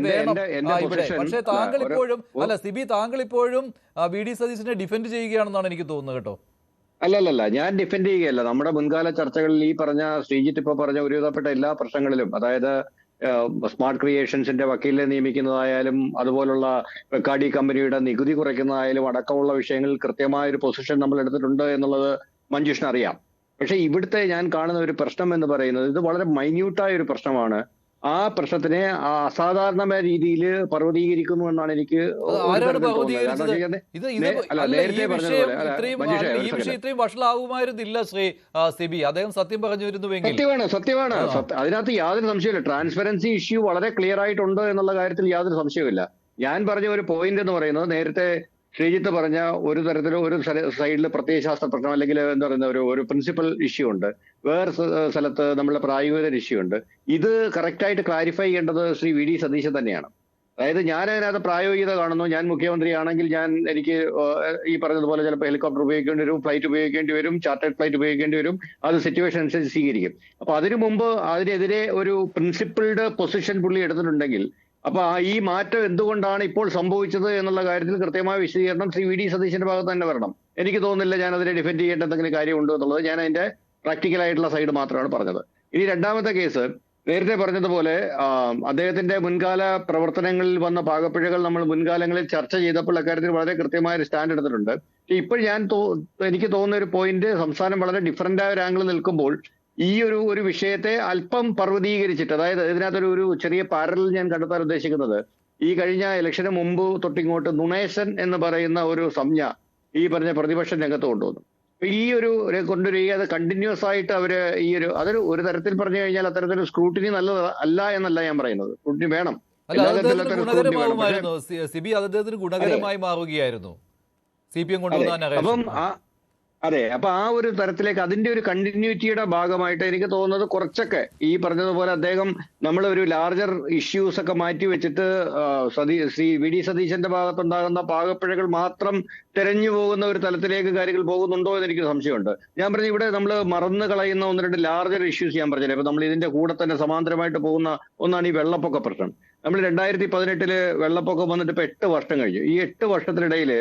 വേണം ഇവിടെ. പക്ഷേ താങ്കൾ ഇപ്പോഴും സിബി, താങ്കൾ ഇപ്പോഴും വി ഡി സതീശനെ ഡിഫെൻഡ് ചെയ്യുകയാണെന്നാണ് എനിക്ക് തോന്നുന്നത് കേട്ടോ. അല്ലല്ല, ഞാൻ ഡിഫെൻഡ് ചെയ്യുകയല്ല. നമ്മുടെ മുൻകാല ചർച്ചകളിൽ ഈ പറഞ്ഞ ശ്രീജിത്ത് ഇപ്പോൾ പറഞ്ഞ ഒരുവിധപ്പെട്ട എല്ലാ പ്രശ്നങ്ങളിലും, അതായത് സ്മാർട്ട് ക്രിയേഷൻസിന്റെ വക്കീലിനെ നിയമിക്കുന്നതായാലും അതുപോലുള്ള വെക്കാടി കമ്പനിയുടെ നികുതി കുറയ്ക്കുന്നതായാലും അടക്കമുള്ള വിഷയങ്ങളിൽ കൃത്യമായ ഒരു പൊസിഷൻ നമ്മൾ എടുത്തിട്ടുണ്ട് എന്നുള്ളത് മഞ്ജുഷിന് അറിയാം. പക്ഷെ ഇവിടുത്തെ ഞാൻ കാണുന്ന ഒരു പ്രശ്നം എന്ന് പറയുന്നത്, ഇത് വളരെ മൈന്യൂട്ടായ ഒരു പ്രശ്നമാണ്. ആ പ്രശ്നത്തിനെ അസാധാരണമായ രീതിയിൽ പർവ്വതീകരിക്കുന്നു എന്നാണ് എനിക്ക് നേരത്തെ പറഞ്ഞതുപോലെ. ഇത്രയും വഷളാവുമായിരുന്നില്ല ശ്രീ സിബി, അദ്ദേഹം സത്യം പറഞ്ഞു വരുന്നുവെങ്കിൽ. സത്യമാണ്. അതിനകത്ത് യാതൊരു സംശയമില്ല. ട്രാൻസ്പെറൻസി ഇഷ്യൂ വളരെ ക്ലിയർ ആയിട്ടുണ്ട് എന്നുള്ള കാര്യത്തിൽ യാതൊരു സംശയമില്ല. ഞാൻ പറഞ്ഞ ഒരു പോയിന്റ് എന്ന് പറയുന്നത്, നേരത്തെ ശ്രീജിത്ത് പറഞ്ഞ ഒരു തരത്തിലും ഒരു സൈഡിൽ പ്രത്യയശാസ്ത്ര പ്രശ്നം അല്ലെങ്കിൽ എന്താ പറയുന്ന ഒരു പ്രിൻസിപ്പൽ ഇഷ്യൂ ഉണ്ട്, വേറെ സ്ഥലത്ത് നമ്മളുടെ പ്രായോഗിക ഇഷ്യൂ ഉണ്ട്. ഇത് കറക്റ്റായിട്ട് ക്ലാരിഫൈ ചെയ്യേണ്ടത് ശ്രീ വി ഡി സതീശൻ തന്നെയാണ്. അതായത് ഞാൻ അതിനകത്ത് പ്രായോഗികത കാണുന്നു. ഞാൻ മുഖ്യമന്ത്രിയാണെങ്കിൽ എനിക്ക് ഈ പറഞ്ഞതുപോലെ ചിലപ്പോൾ ഹെലികോപ്റ്റർ ഉപയോഗിക്കേണ്ടി വരും, ഫ്ലൈറ്റ് ഉപയോഗിക്കേണ്ടി വരും, ചാർട്ടേഡ് ഫ്ലൈറ്റ് ഉപയോഗിക്കേണ്ടി വരും. അത് സിറ്റുവേഷൻ അനുസരിച്ച് സ്വീകരിക്കും. അപ്പൊ അതിനു മുമ്പ് അതിനെതിരെ ഒരു പ്രിൻസിപ്പിൾഡ് പൊസിഷൻ പുള്ളി എടുത്തിട്ടുണ്ടെങ്കിൽ, അപ്പൊ ഈ മാറ്റം എന്തുകൊണ്ടാണ് ഇപ്പോൾ സംഭവിച്ചത് എന്നുള്ള കാര്യത്തിൽ കൃത്യമായ വിശദീകരണം ശ്രീ വി ഡി സതീശന്റെ ഭാഗത്ത് തന്നെ വരണം. എനിക്ക് തോന്നുന്നില്ല ഞാൻ അതിനെ ഡിഫെൻഡ് ചെയ്യേണ്ട എന്തെങ്കിലും കാര്യമുണ്ടോ എന്നുള്ളത്. ഞാൻ അതിന്റെ പ്രാക്ടിക്കൽ ആയിട്ടുള്ള സൈഡ് മാത്രമാണ് പറഞ്ഞത്. ഇനി രണ്ടാമത്തെ കേസ്, നേരത്തെ പറഞ്ഞതുപോലെ അദ്ദേഹത്തിന്റെ മുൻകാല പ്രവർത്തനങ്ങളിൽ വന്ന പാകപ്പിഴകൾ നമ്മൾ മുൻകാലങ്ങളിൽ ചർച്ച ചെയ്തപ്പോൾ അക്കാര്യത്തിൽ വളരെ കൃത്യമായ ഒരു സ്റ്റാൻഡ് എടുത്തിട്ടുണ്ട്. ഇപ്പോൾ എനിക്ക് തോന്നുന്ന ഒരു പോയിന്റ്, സംസ്ഥാനം വളരെ ഡിഫറന്റ് ആയ ഒരു ആംഗിൾ നിൽക്കുമ്പോൾ ഈ ഒരു വിഷയത്തെ അല്പം പർവ്വതീകരിച്ചിട്ട്, അതായത് ഇതിനകത്തൊരു ചെറിയ പാരലൽ ഞാൻ കണ്ടെത്താൻ ഉദ്ദേശിക്കുന്നത്, ഈ കഴിഞ്ഞ ഇലക്ഷന് മുമ്പ് തൊട്ടിങ്ങോട്ട് നുണേശൻ എന്ന് പറയുന്ന ഒരു സംജ്ഞ ഈ പറഞ്ഞ പ്രതിപക്ഷ രംഗത്ത് കൊണ്ടുവന്നു. ഈ കൊണ്ടുവരിക, അത് കണ്ടിന്യൂസ് ആയിട്ട് അവര് അതൊരു തരത്തിൽ പറഞ്ഞു കഴിഞ്ഞാൽ അത്തരത്തിലൊരു സ്ക്രൂട്ടിനി നല്ലത് അല്ല എന്നല്ല ഞാൻ പറയുന്നത്. സ്ക്രൂട്ടിനി വേണം, സിബി അദ്ദേഹത്തിന് ഗുണകരമായി മാറുകയായിരുന്നു CPM കൊണ്ടുവന്നാൻ. അപ്പം അതെ, അപ്പൊ ആ ഒരു തരത്തിലേക്ക് അതിന്റെ ഒരു കണ്ടിന്യൂറ്റിയുടെ ഭാഗമായിട്ട് എനിക്ക് തോന്നുന്നത് കുറച്ചൊക്കെ ഈ പറഞ്ഞതുപോലെ അദ്ദേഹം നമ്മളൊരു ലാർജർ ഇഷ്യൂസ് ഒക്കെ മാറ്റി വെച്ചിട്ട് ശ്രീ വി ഡി സതീശന്റെ ഭാഗത്തുണ്ടാകുന്ന പാകപ്പിഴകൾ മാത്രം തെരഞ്ഞു പോകുന്ന ഒരു തലത്തിലേക്ക് കാര്യങ്ങൾ പോകുന്നുണ്ടോ എന്ന് എനിക്ക് സംശയമുണ്ട്. ഞാൻ പറഞ്ഞു, ഇവിടെ നമ്മൾ മറന്നു കളയുന്ന 1-2 ലാർജർ ഇഷ്യൂസ് ഞാൻ പറഞ്ഞില്ലേ. ഇപ്പൊ നമ്മൾ ഇതിന്റെ കൂടെ തന്നെ സമാന്തരമായിട്ട് പോകുന്ന ഒന്നാണ് ഈ വെള്ളപ്പൊക്ക പ്രശ്നം. നമ്മൾ 2018 വെള്ളപ്പൊക്കം വന്നിട്ട് ഇപ്പൊ 8 വർഷം കഴിഞ്ഞു. ഈ 8 വർഷത്തിനിടയിൽ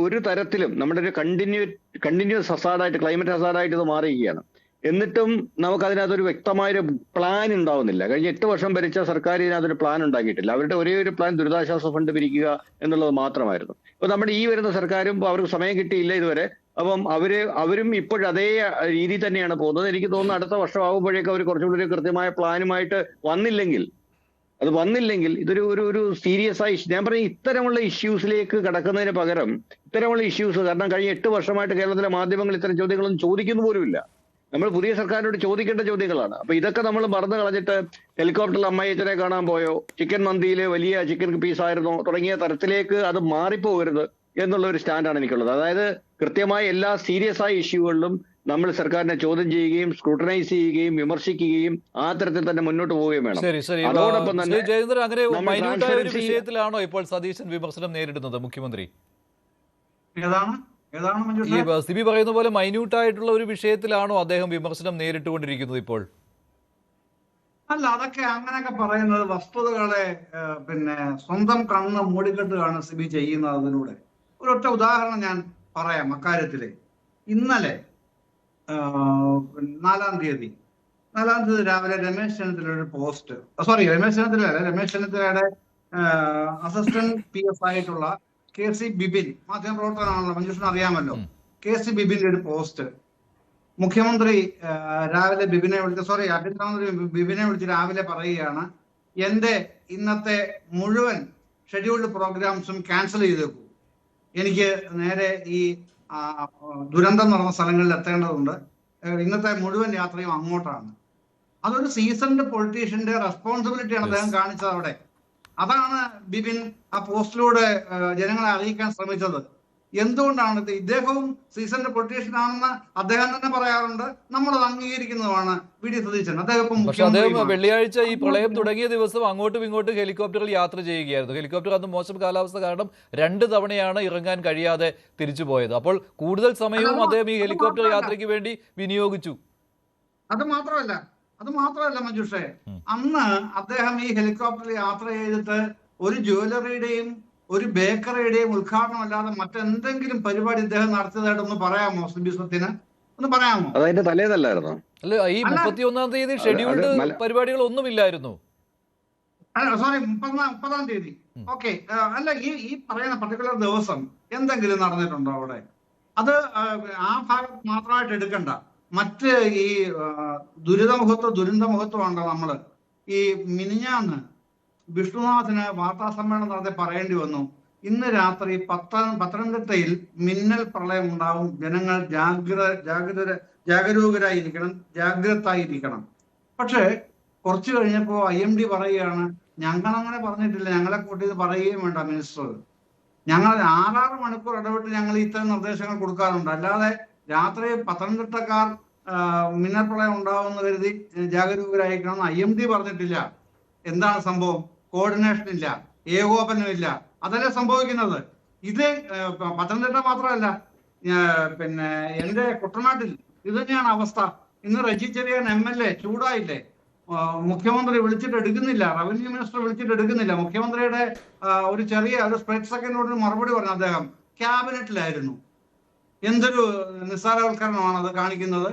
ഒരു തരത്തിലും നമ്മുടെ ഒരു കണ്ടിന്യൂസ് ഹസാർഡായിട്ട്, ക്ലൈമറ്റ് ഹസാർഡായിട്ട് ഇത് മാറിയിരിക്കുകയാണ്. എന്നിട്ടും നമുക്ക് അതിനകത്തൊരു വ്യക്തമായൊരു പ്ലാൻ ഉണ്ടാവുന്നില്ല. കഴിഞ്ഞ 8 വർഷം ഭരിച്ച സർക്കാർ ഇതിനകത്തൊരു പ്ലാൻ ഉണ്ടാക്കിയിട്ടില്ല. അവരുടെ ഒരേ ഒരു പ്ലാൻ ദുരിതാശ്വാസ ഫണ്ട് പിരിക്കുക എന്നുള്ളത് മാത്രമായിരുന്നു. അപ്പൊ നമ്മുടെ ഈ വരുന്ന സർക്കാരും അവർക്ക് സമയം കിട്ടിയില്ല ഇതുവരെ. അപ്പം അവരും ഇപ്പോഴും അതേ രീതി തന്നെയാണ് പോകുന്നത്. എനിക്ക് തോന്നുന്നു അടുത്ത വർഷം ആകുമ്പോഴേക്കും അവർ കുറച്ചുകൂടി കൃത്യമായ പ്ലാനുമായിട്ട് വന്നില്ലെങ്കിൽ അത് വന്നില്ലെങ്കിൽ ഇതൊരു ഒരു ഒരു സീരിയസ് ആയ ഞാൻ പറഞ്ഞ ഇത്തരമുള്ള ഇഷ്യൂസിലേക്ക് കടക്കുന്നതിന് പകരം ഇത്തരമുള്ള ഇഷ്യൂസ്, കാരണം കഴിഞ്ഞ 8 വർഷമായിട്ട് കേരളത്തിലെ മാധ്യമങ്ങൾ ഇത്തരം ചോദ്യങ്ങളൊന്നും ചോദിക്കുന്നു പോലുമില്ല. നമ്മൾ പുതിയ സർക്കാരിനോട് ചോദിക്കേണ്ട ചോദ്യങ്ങളാണ്. അപ്പൊ ഇതൊക്കെ നമ്മൾ മറന്നു കളഞ്ഞിട്ട് ഹെലികോപ്റ്ററിൽ അമ്മയച്ചനെ കാണാൻ പോയോ, ചിക്കൻ മന്തിയിലെ വലിയ ചിക്കൻ പീസ് ആയിരുന്നോ തുടങ്ങിയ തരത്തിലേക്ക് അത് മാറിപ്പോകരുത് എന്നുള്ള ഒരു സ്റ്റാൻഡാണ് എനിക്കുള്ളത്. അതായത് കൃത്യമായി എല്ലാ സീരിയസ് ആയ ഇഷ്യൂകളിലും നമ്മൾ സർക്കാരിനെ ചോദ്യം ചെയ്യുകയും സ്ക്രൂട്ടനൈസ് ചെയ്യുകയും വിമർശിക്കുകയും ആ തരത്തിൽ തന്നെ മുന്നോട്ട് പോവുകയും വേണം. ശരി. അതോടൊപ്പം തന്നെ ജയേന്ദ്രൻ, അങ്ങനെ മൈന്യൂട്ടായ ഒരു വിഷയത്തിലാണോ ഇപ്പോൾ സതീശൻ വിമർശനം നേരിടുന്നത് മുഖ്യമന്ത്രി? ഈ സിബി പറയുന്ന പോലെ മൈന്യൂട്ടായിട്ടുള്ള ഒരു വിഷയത്തിലാണോ അദ്ദേഹം വിമർശനം നേരിട്ടുകൊണ്ടിരിക്കുന്നത് ഇപ്പോൾ? അല്ല, അതൊക്കെ അങ്ങനെയൊക്കെ പറയുന്നത് വസ്തുതകളെ സ്വന്തം കണ്ണ് മൂടിക്കെട്ടുകയാണ് സിബി ചെയ്യുന്നത്. അതിലൂടെ ഒരൊറ്റ ഉദാഹരണം ഞാൻ പറയാം അക്കാര്യത്തില്. ഇന്നലെ 4-ാം തീയതി രാവിലെ രമേശ് ചെന്നിത്തലയുടെ പോസ്റ്റ്, രമേശ് ചെന്നിത്തലയുടെ അസിസ്റ്റന്റ് PS ആയിട്ടുള്ള KC ബിബിൻ, മാധ്യമപ്രവർത്തകനാണല്ലോ, മഞ്ജുഷിന് അറിയാമല്ലോ. KC ബിബിന്റെ ഒരു പോസ്റ്റ്, മുഖ്യമന്ത്രി രാവിലെ ആഭ്യന്തരമന്ത്രി ബിബിനെ വിളിച്ച് രാവിലെ പറയുകയാണ്, എന്റെ ഇന്നത്തെ മുഴുവൻ ഷെഡ്യൂൾഡ് പ്രോഗ്രാംസും ക്യാൻസൽ ചെയ്തേക്കൂ, എനിക്ക് നേരെ ഈ ദുരന്തം നടന്ന സ്ഥലങ്ങളിൽ എത്തേണ്ടതുണ്ട്, ഇന്നത്തെ മുഴുവൻ യാത്രയും അങ്ങോട്ടാണ്. അതൊരു സീസൺഡ് പൊളിറ്റീഷ്യന്റെ റെസ്പോൺസിബിലിറ്റിയാണ് അദ്ദേഹം കാണിച്ചത് അവിടെ. അതാണ് ബിബിൻ ആ പോസ്റ്റിലൂടെ ജനങ്ങളെ അറിയിക്കാൻ ശ്രമിച്ചത്. എന്തുകൊണ്ടാണ് ഇദ്ദേഹവും സീസൺഡ് പൊളിറ്റീഷ്യൻ ആണെന്ന് അദ്ദേഹം തന്നെ പറയാറുണ്ട്, നമ്മളത് അംഗീകരിക്കുന്നതുമാണ്. VD സതീശൻ അദ്ദേഹം വെള്ളിയാഴ്ച ഈ പ്രളയം തുടങ്ങിയ ദിവസം അങ്ങോട്ടും ഇങ്ങോട്ടും ഹെലികോപ്റ്ററിൽ യാത്ര ചെയ്യുകയായിരുന്നു. ഹെലികോപ്റ്റർ അന്ന് മോശം കാലാവസ്ഥ കാരണം 2 തവണയാണ് ഇറങ്ങാൻ കഴിയാതെ തിരിച്ചു പോയത്. അപ്പോൾ കൂടുതൽ സമയവും അദ്ദേഹം ഈ ഹെലികോപ്റ്റർ യാത്രയ്ക്ക് വേണ്ടി വിനിയോഗിച്ചു. അത് മാത്രമല്ല മഞ്ജുഷേ, അന്ന് അദ്ദേഹം ഈ ഹെലികോപ്റ്ററിൽ യാത്ര ചെയ്തിട്ട് ഒരു ജ്വല്ലറിയുടെയും ഒരു ബേക്കറിയുടെയും ഉദ്ഘാടനം അല്ലാതെ മറ്റെന്തെങ്കിലും പരിപാടി ഇദ്ദേഹം നടത്തിയതായിട്ടൊന്ന് പറയാമോ സിബി സത്യന്? ഒന്ന് പറയാമോ? അതിന്റെ തലേന്നല്ലായിരുന്നോ? അല്ല, ഈ 31-ാം തീയതി ഷെഡ്യൂൾഡ് പരിപാടികൾ ഒന്നുമില്ലായിരുന്നു. 30-ാം തീയതി. ഓക്കെ. അല്ല, ഈ പറയുന്ന പർട്ടിക്കുലർ ദിവസം എന്തെങ്കിലും നടന്നിട്ടുണ്ടോ അവിടെ? അത് ആ ഭാഗം മാത്രമായിട്ട് എടുക്കണ്ട. മറ്റ് ഈ ദുരന്തമുഖത്വമുണ്ടോ നമ്മള്. ഈ മിനിഞ്ഞാന്ന് വിഷ്ണുനാഥിന് വാർത്താ സമ്മേളനം നടത്തി പറയേണ്ടി വന്നു, ഇന്ന് രാത്രി പത്തനംതിട്ടയിൽ മിന്നൽ പ്രളയം ഉണ്ടാവും, ജനങ്ങൾ ജാഗ്രതായിരിക്കണം. പക്ഷെ കുറച്ചു കഴിഞ്ഞപ്പോ IMD പറയുകയാണ്, ഞങ്ങളങ്ങനെ പറഞ്ഞിട്ടില്ല, ഞങ്ങളെ കൂട്ടി ഇത് പറയുകയും വേണ്ട മിനിസ്റ്റർ, ഞങ്ങൾ 6 മണിക്കൂർ ഇടവിട്ട് ഞങ്ങൾ ഇത്തരം നിർദ്ദേശങ്ങൾ കൊടുക്കാറുണ്ട്, അല്ലാതെ രാത്രി പത്തനംതിട്ടക്കാർ മിന്നൽ പ്രളയം ഉണ്ടാവുമെന്ന് കരുതി ജാഗരൂകരായിരിക്കണം എന്ന് IMD പറഞ്ഞിട്ടില്ല. എന്താണ് സംഭവം? കോർഡിനേഷൻ ഇല്ല, ഏകോപനമില്ല, അതല്ലേ സംഭവിക്കുന്നത്. ഇത് പത്തനംതിട്ട മാത്രമല്ല, എന്റെ കുട്ടനാട്ടിൽ ഇത് തന്നെയാണ് അവസ്ഥ. ഇന്ന് റജി ചെറിയാൻ MLA ചൂടായില്ലേ, മുഖ്യമന്ത്രി വിളിച്ചിട്ട് എടുക്കുന്നില്ല, റവന്യൂ മിനിസ്റ്റർ വിളിച്ചിട്ട് എടുക്കുന്നില്ല. മുഖ്യമന്ത്രിയുടെ ഒരു സ്പ്ലിറ്റ് സെക്കൻഡിനോട് മറുപടി പറഞ്ഞു, അദ്ദേഹം ക്യാബിനറ്റിലായിരുന്നു. എന്തൊരു നിസ്സാരവൽക്കരണമാണ് അത് കാണിക്കുന്നത്,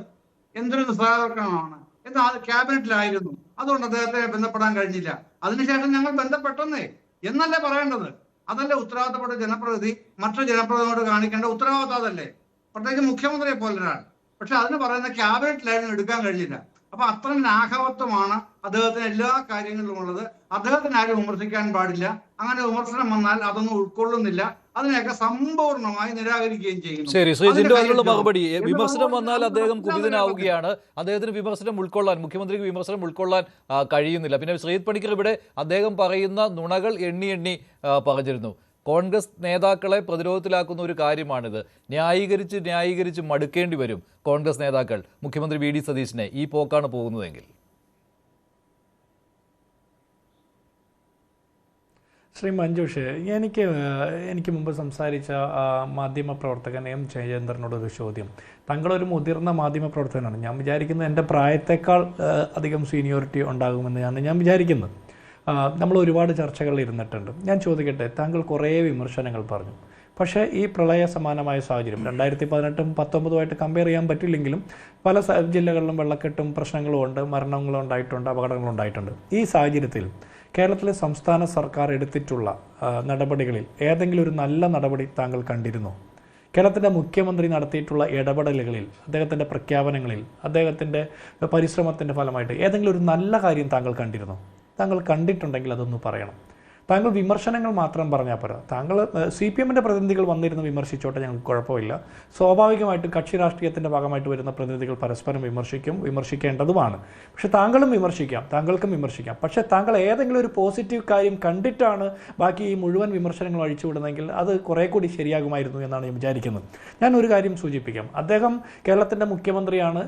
എന്തൊരു നിസ്സാരവൽക്കരണമാണ്. എന്നാൽ ക്യാബിനറ്റിലായിരുന്നു, അതുകൊണ്ട് അദ്ദേഹത്തെ ബന്ധപ്പെടാൻ കഴിഞ്ഞില്ല. അതിനുശേഷം ഞങ്ങൾ ബന്ധപ്പെട്ടെന്നേ എന്നല്ലേ പറയേണ്ടത്. അതല്ലേ ഉത്തരവാദിത്തപ്പെട്ട ജനപ്രതിനിധി മറ്റു ജനപ്രതിനിധിയോട് കാണിക്കേണ്ട ഉത്തരവാദിത്തം, അതല്ലേ, പ്രത്യേകിച്ച് മുഖ്യമന്ത്രിയെ പോലെ ഒരാൾ. പക്ഷെ അതിന് പറയുന്ന ക്യാബിനറ്റിലായിരുന്നു, എടുക്കാൻ കഴിഞ്ഞില്ല. അപ്പൊ അത്രയും ലാഘവത്വമാണ് അദ്ദേഹത്തിന് എല്ലാ കാര്യങ്ങളിലും ഉള്ളത്. അദ്ദേഹത്തിന് ആരും വിമർശിക്കാൻ പാടില്ല. അങ്ങനെ വിമർശനം വന്നാൽ അതൊന്നും ഉൾക്കൊള്ളുന്നില്ല, അതിനെയൊക്കെ സമ്പൂർണ്ണമായി നിരാകരിക്കുകയും ചെയ്യുന്നു. ശരി, ശ്രീ ജിൻഡോ, അതിനുള്ള മറുപടി. വിമർശനം വന്നാൽ അദ്ദേഹം കുപിതനാവുകയാണ്, അദ്ദേഹത്തിന് മുഖ്യമന്ത്രിക്ക് വിമർശനം ഉൾക്കൊള്ളാൻ കഴിയുന്നില്ല. പിന്നെ ശ്രീജിത് പണിക്കർ ഇവിടെ അദ്ദേഹം പറയുന്ന നുണകൾ എണ്ണി പറഞ്ഞിരുന്നു. കോൺഗ്രസ് നേതാക്കളെ പ്രതിരോധത്തിലാക്കുന്ന ഒരു കാര്യമാണിത്. ന്യായീകരിച്ച് മടുക്കേണ്ടി വരും കോൺഗ്രസ് നേതാക്കൾ മുഖ്യമന്ത്രി VD സതീശനെ ഈ പോക്കാണ് പോകുന്നതെങ്കിൽ. ശ്രീ മഞ്ജുഷ്, എനിക്ക് മുമ്പ് സംസാരിച്ച മാധ്യമപ്രവർത്തകൻ M. ജയേന്ദ്രനോടൊരു ചോദ്യം. താങ്കളൊരു മുതിർന്ന മാധ്യമപ്രവർത്തകനാണ്. ഞാൻ വിചാരിക്കുന്നത് എൻ്റെ പ്രായത്തേക്കാൾ അധികം സീനിയോറിറ്റി ഉണ്ടാകുമെന്ന് ഞാൻ വിചാരിക്കുന്നത്. നമ്മൾ ഒരുപാട് ചർച്ചകളിൽ ഇരുന്നിട്ടുണ്ട്. ഞാൻ ചോദിക്കട്ടെ, താങ്കൾ കുറേ വിമർശനങ്ങൾ പറഞ്ഞു. പക്ഷേ ഈ പ്രളയ സമാനമായ സാഹചര്യം 2018-ഉം 2019-ഉമായിട്ട് കമ്പയർ ചെയ്യാൻ പറ്റില്ലെങ്കിലും പല ജില്ലകളിലും വെള്ളക്കെട്ടും പ്രശ്നങ്ങളും ഉണ്ട്, മരണങ്ങളും ഉണ്ടായിട്ടുണ്ട്, അപകടങ്ങളും ഉണ്ടായിട്ടുണ്ട്. ഈ സാഹചര്യത്തിൽ കേരളത്തിലെ സംസ്ഥാന സർക്കാർ എടുത്തിട്ടുള്ള നടപടികളിൽ ഏതെങ്കിലും ഒരു നല്ല നടപടി താങ്കൾ കണ്ടിരുന്നോ? കേരളത്തിൻ്റെ മുഖ്യമന്ത്രി നടത്തിയിട്ടുള്ള ഇടപെടലുകളിൽ, അദ്ദേഹത്തിൻ്റെ പ്രഖ്യാപനങ്ങളിൽ, അദ്ദേഹത്തിൻ്റെ പരിശ്രമത്തിൻ്റെ ഫലമായിട്ട് ഏതെങ്കിലും ഒരു നല്ല കാര്യം താങ്കൾ കണ്ടിരുന്നോ? താങ്കൾ കണ്ടിട്ടുണ്ടെങ്കിൽ അതൊന്ന് പറയണം. താങ്കൾ വിമർശനങ്ങൾ മാത്രം പറഞ്ഞാൽ പോരാ. താങ്കൾ CPM-ന്റെ പ്രതിനിധികൾ വന്നിരുന്ന് വിമർശിച്ചോട്ടെ, ഞങ്ങൾക്ക് കുഴപ്പമില്ല. സ്വാഭാവികമായിട്ടും കക്ഷി രാഷ്ട്രീയത്തിൻ്റെ ഭാഗമായിട്ട് വരുന്ന പ്രതിനിധികൾ പരസ്പരം വിമർശിക്കേണ്ടതുമാണ്. പക്ഷേ താങ്കളും വിമർശിക്കാം, താങ്കൾക്കും വിമർശിക്കാം. പക്ഷേ താങ്കൾ ഏതെങ്കിലും ഒരു പോസിറ്റീവ് കാര്യം കണ്ടിട്ടാണ് ബാക്കി ഈ മുഴുവൻ വിമർശനങ്ങൾ അഴിച്ചുവിടുന്നതെങ്കിൽ അത് കുറേ കൂടി ശരിയാകുമായിരുന്നു എന്നാണ് ഞാൻ വിചാരിക്കുന്നത്. ഞാൻ ഒരു കാര്യം സൂചിപ്പിക്കാം. അദ്ദേഹം കേരളത്തിൻ്റെ മുഖ്യമന്ത്രിയാണ്,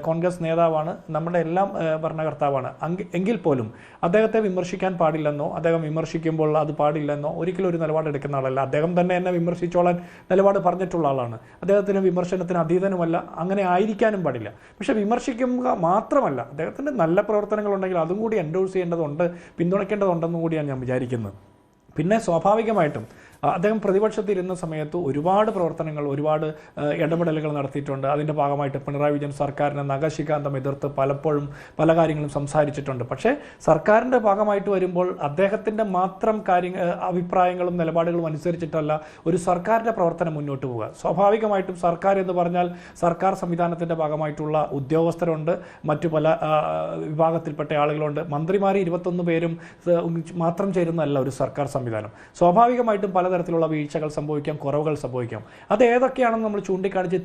കോൺഗ്രസ് നേതാവാണ്, നമ്മുടെ എല്ലാം ഭരണകർത്താവാണ്. എങ്കിൽ പോലും അദ്ദേഹത്തെ വിമർശിക്കാൻ പാടില്ലെന്നോ അദ്ദേഹം വിമർശിക്കുമ്പോൾ അത് പാടില്ലെന്നോ ഒരിക്കലും ഒരു നിലപാടെടുക്കുന്ന ആളല്ല. അദ്ദേഹം തന്നെ എന്നെ വിമർശിച്ചോളാൻ നിലപാട് പറഞ്ഞിട്ടുള്ള ആളാണ്. അദ്ദേഹത്തിന് വിമർശനത്തിന് അതീതനുമല്ല, അങ്ങനെ ആയിരിക്കാനും പാടില്ല. പക്ഷേ വിമർശിക്കുക മാത്രമല്ല, അദ്ദേഹത്തിൻ്റെ നല്ല പ്രവർത്തനങ്ങളുണ്ടെങ്കിൽ അതും കൂടി എൻഡോഴ്സ് ചെയ്യേണ്ടതുണ്ട്, പിന്തുണയ്ക്കേണ്ടതുണ്ടെന്നും കൂടിയാണ് ഞാൻ വിചാരിക്കുന്നത്. പിന്നെ സ്വാഭാവികമായിട്ടും അദ്ദേഹം പ്രതിപക്ഷത്തിരുന്ന സമയത്ത് ഒരുപാട് പ്രവർത്തനങ്ങൾ, ഒരുപാട് ഇടപെടലുകൾ നടത്തിയിട്ടുണ്ട്. അതിൻ്റെ ഭാഗമായിട്ട് പിണറായി വിജയൻ സർക്കാരിനെ നഖശികാന്തം എതിർത്ത് പലപ്പോഴും പല കാര്യങ്ങളും സംസാരിച്ചിട്ടുണ്ട്. പക്ഷേ സർക്കാരിൻ്റെ ഭാഗമായിട്ട് വരുമ്പോൾ അദ്ദേഹത്തിൻ്റെ മാത്രം അഭിപ്രായങ്ങളും നിലപാടുകളും അനുസരിച്ചിട്ടല്ല ഒരു സർക്കാരിൻ്റെ പ്രവർത്തനം മുന്നോട്ട് പോവുക. സ്വാഭാവികമായിട്ടും സർക്കാർ എന്ന് പറഞ്ഞാൽ സർക്കാർ സംവിധാനത്തിൻ്റെ ഭാഗമായിട്ടുള്ള ഉദ്യോഗസ്ഥരുണ്ട്, മറ്റു പല വിഭാഗത്തിൽപ്പെട്ട ആളുകളുണ്ട്. മന്ത്രിമാർ 21 പേരും മാത്രം ചേരുന്നതല്ല ഒരു സർക്കാർ സംവിധാനം. സ്വാഭാവികമായിട്ടും പലതരത്തിലുള്ള വീഴ്ചകൾ സംഭവിക്കാം, കുറവുകൾ സംഭവിക്കാം. അത് ഏതൊക്കെയാണെന്ന് നമ്മൾ ചൂണ്ടിക്കാണിച്ച്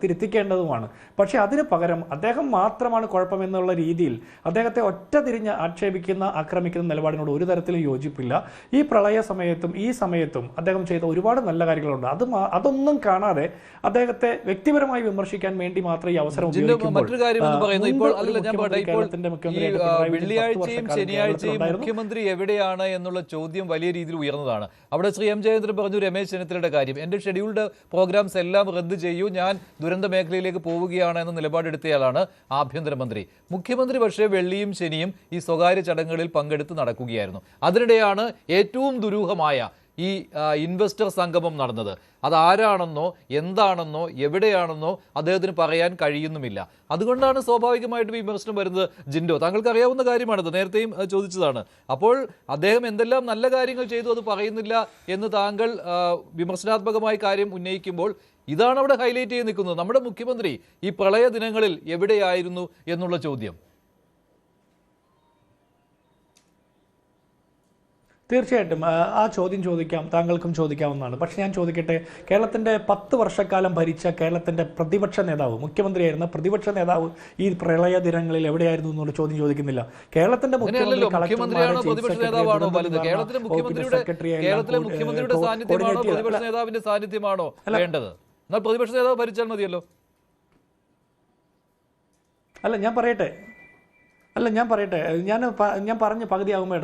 തിരുത്തിക്കേണ്ടതുമാണ്. പക്ഷേ അതിന് പകരം അദ്ദേഹം മാത്രമാണ് കുഴപ്പമെന്നുള്ള രീതിയിൽ അദ്ദേഹത്തെ ഒറ്റ തിരിഞ്ഞ് ആക്രമിക്കുന്ന നിലപാടിനോട് ഒരു തരത്തിലും യോജിപ്പില്ല. ഈ പ്രളയ സമയത്തും ഈ സമയത്തും അദ്ദേഹം ചെയ്ത ഒരുപാട് നല്ല കാര്യങ്ങളുണ്ട്. അതൊന്നും കാണാതെ അദ്ദേഹത്തെ വ്യക്തിപരമായി വിമർശിക്കാൻ വേണ്ടി മാത്രം ഈ അവസരം മറ്റൊരു കാര്യം എന്ന് പറയുന്നത്, വെള്ളിയാഴ്ചയും ശനിയാഴ്ചയും മുഖ്യമന്ത്രി എവിടെയാണ് എന്നുള്ള ചോദ്യം വലിയ രീതിയിൽ ഉയർന്നതാണ്. അവിടെ ശ്രീ M. ജയചന്ദ്രൻ പറഞ്ഞു രമേശ് ചെന്നിത്തലയുടെ കാര്യം, എൻ്റെ ഷെഡ്യൂൾഡ് പ്രോഗ്രാംസ് എല്ലാം റദ്ദ് ചെയ്യൂ, ഞാൻ ദുരന്ത മേഖലയിലേക്ക് പോവുകയാണ് എന്ന നിലപാടെടുത്തയാളാണ് ആഭ്യന്തരമന്ത്രി. മുഖ്യമന്ത്രി പക്ഷേ വെള്ളിയും ശനിയും ഈ സ്വകാര്യ ചടങ്ങുകളിൽ പങ്കെടുത്ത് നടക്കുകയായിരുന്നു. അതിനിടെയാണ് ഏറ്റവും ദുരൂഹമായ ഈ ഇൻവെസ്റ്റർ സംഗമം നടന്നത്. അതാരാണെന്നോ എന്താണെന്നോ എവിടെയാണെന്നോ അദ്ദേഹത്തിന് പറയാൻ കഴിയുന്നുമില്ല. അതുകൊണ്ടാണ് സ്വാഭാവികമായിട്ടും വിമർശനം വരുന്നത്. ജിൻഡോ, താങ്കൾക്ക് അറിയാവുന്ന കാര്യമാണത്, നേരത്തെയും ചോദിച്ചതാണ്. അപ്പോൾ അദ്ദേഹം എന്തെല്ലാം നല്ല കാര്യങ്ങൾ ചെയ്തു അത് പറയുന്നില്ല എന്ന് താങ്കൾ വിമർശനാത്മകമായ കാര്യം ഉന്നയിക്കുമ്പോൾ ഇതാണ് അവിടെ ഹൈലൈറ്റ് ചെയ്ത് നിൽക്കുന്നത്. നമ്മുടെ മുഖ്യമന്ത്രി ഈ പ്രളയ ദിനങ്ങളിൽ എവിടെയായിരുന്നു എന്നുള്ള ചോദ്യം. തീർച്ചയായിട്ടും ആ ചോദ്യം ചോദിക്കാം, താങ്കൾക്കും ചോദിക്കാവുന്നതാണ്. പക്ഷേ ഞാൻ ചോദിക്കട്ടെ, കേരളത്തിൻ്റെ 10 വർഷക്കാലം ഭരിച്ച കേരളത്തിൻ്റെ പ്രതിപക്ഷ നേതാവ്, മുഖ്യമന്ത്രിയായിരുന്ന പ്രതിപക്ഷ നേതാവ് ഈ പ്രളയ ദിനങ്ങളിൽ എവിടെയായിരുന്നു എന്നുള്ള ചോദ്യം ചോദിക്കുന്നില്ല. കേരളത്തിന്റെ മുഖ്യമന്ത്രിയുടെ സാന്നിധ്യമാണോ പ്രതിപക്ഷ നേതാവിന്റെ സാന്നിധ്യമാണോ വേണ്ടത്? എന്നാൽ പ്രതിപക്ഷ നേതാവ് ഭരിച്ചാൽ മതിയല്ലോ. ഞാൻ പറയട്ടെ ഞാൻ പറഞ്ഞ പകുതിയാകുമ്പോൾ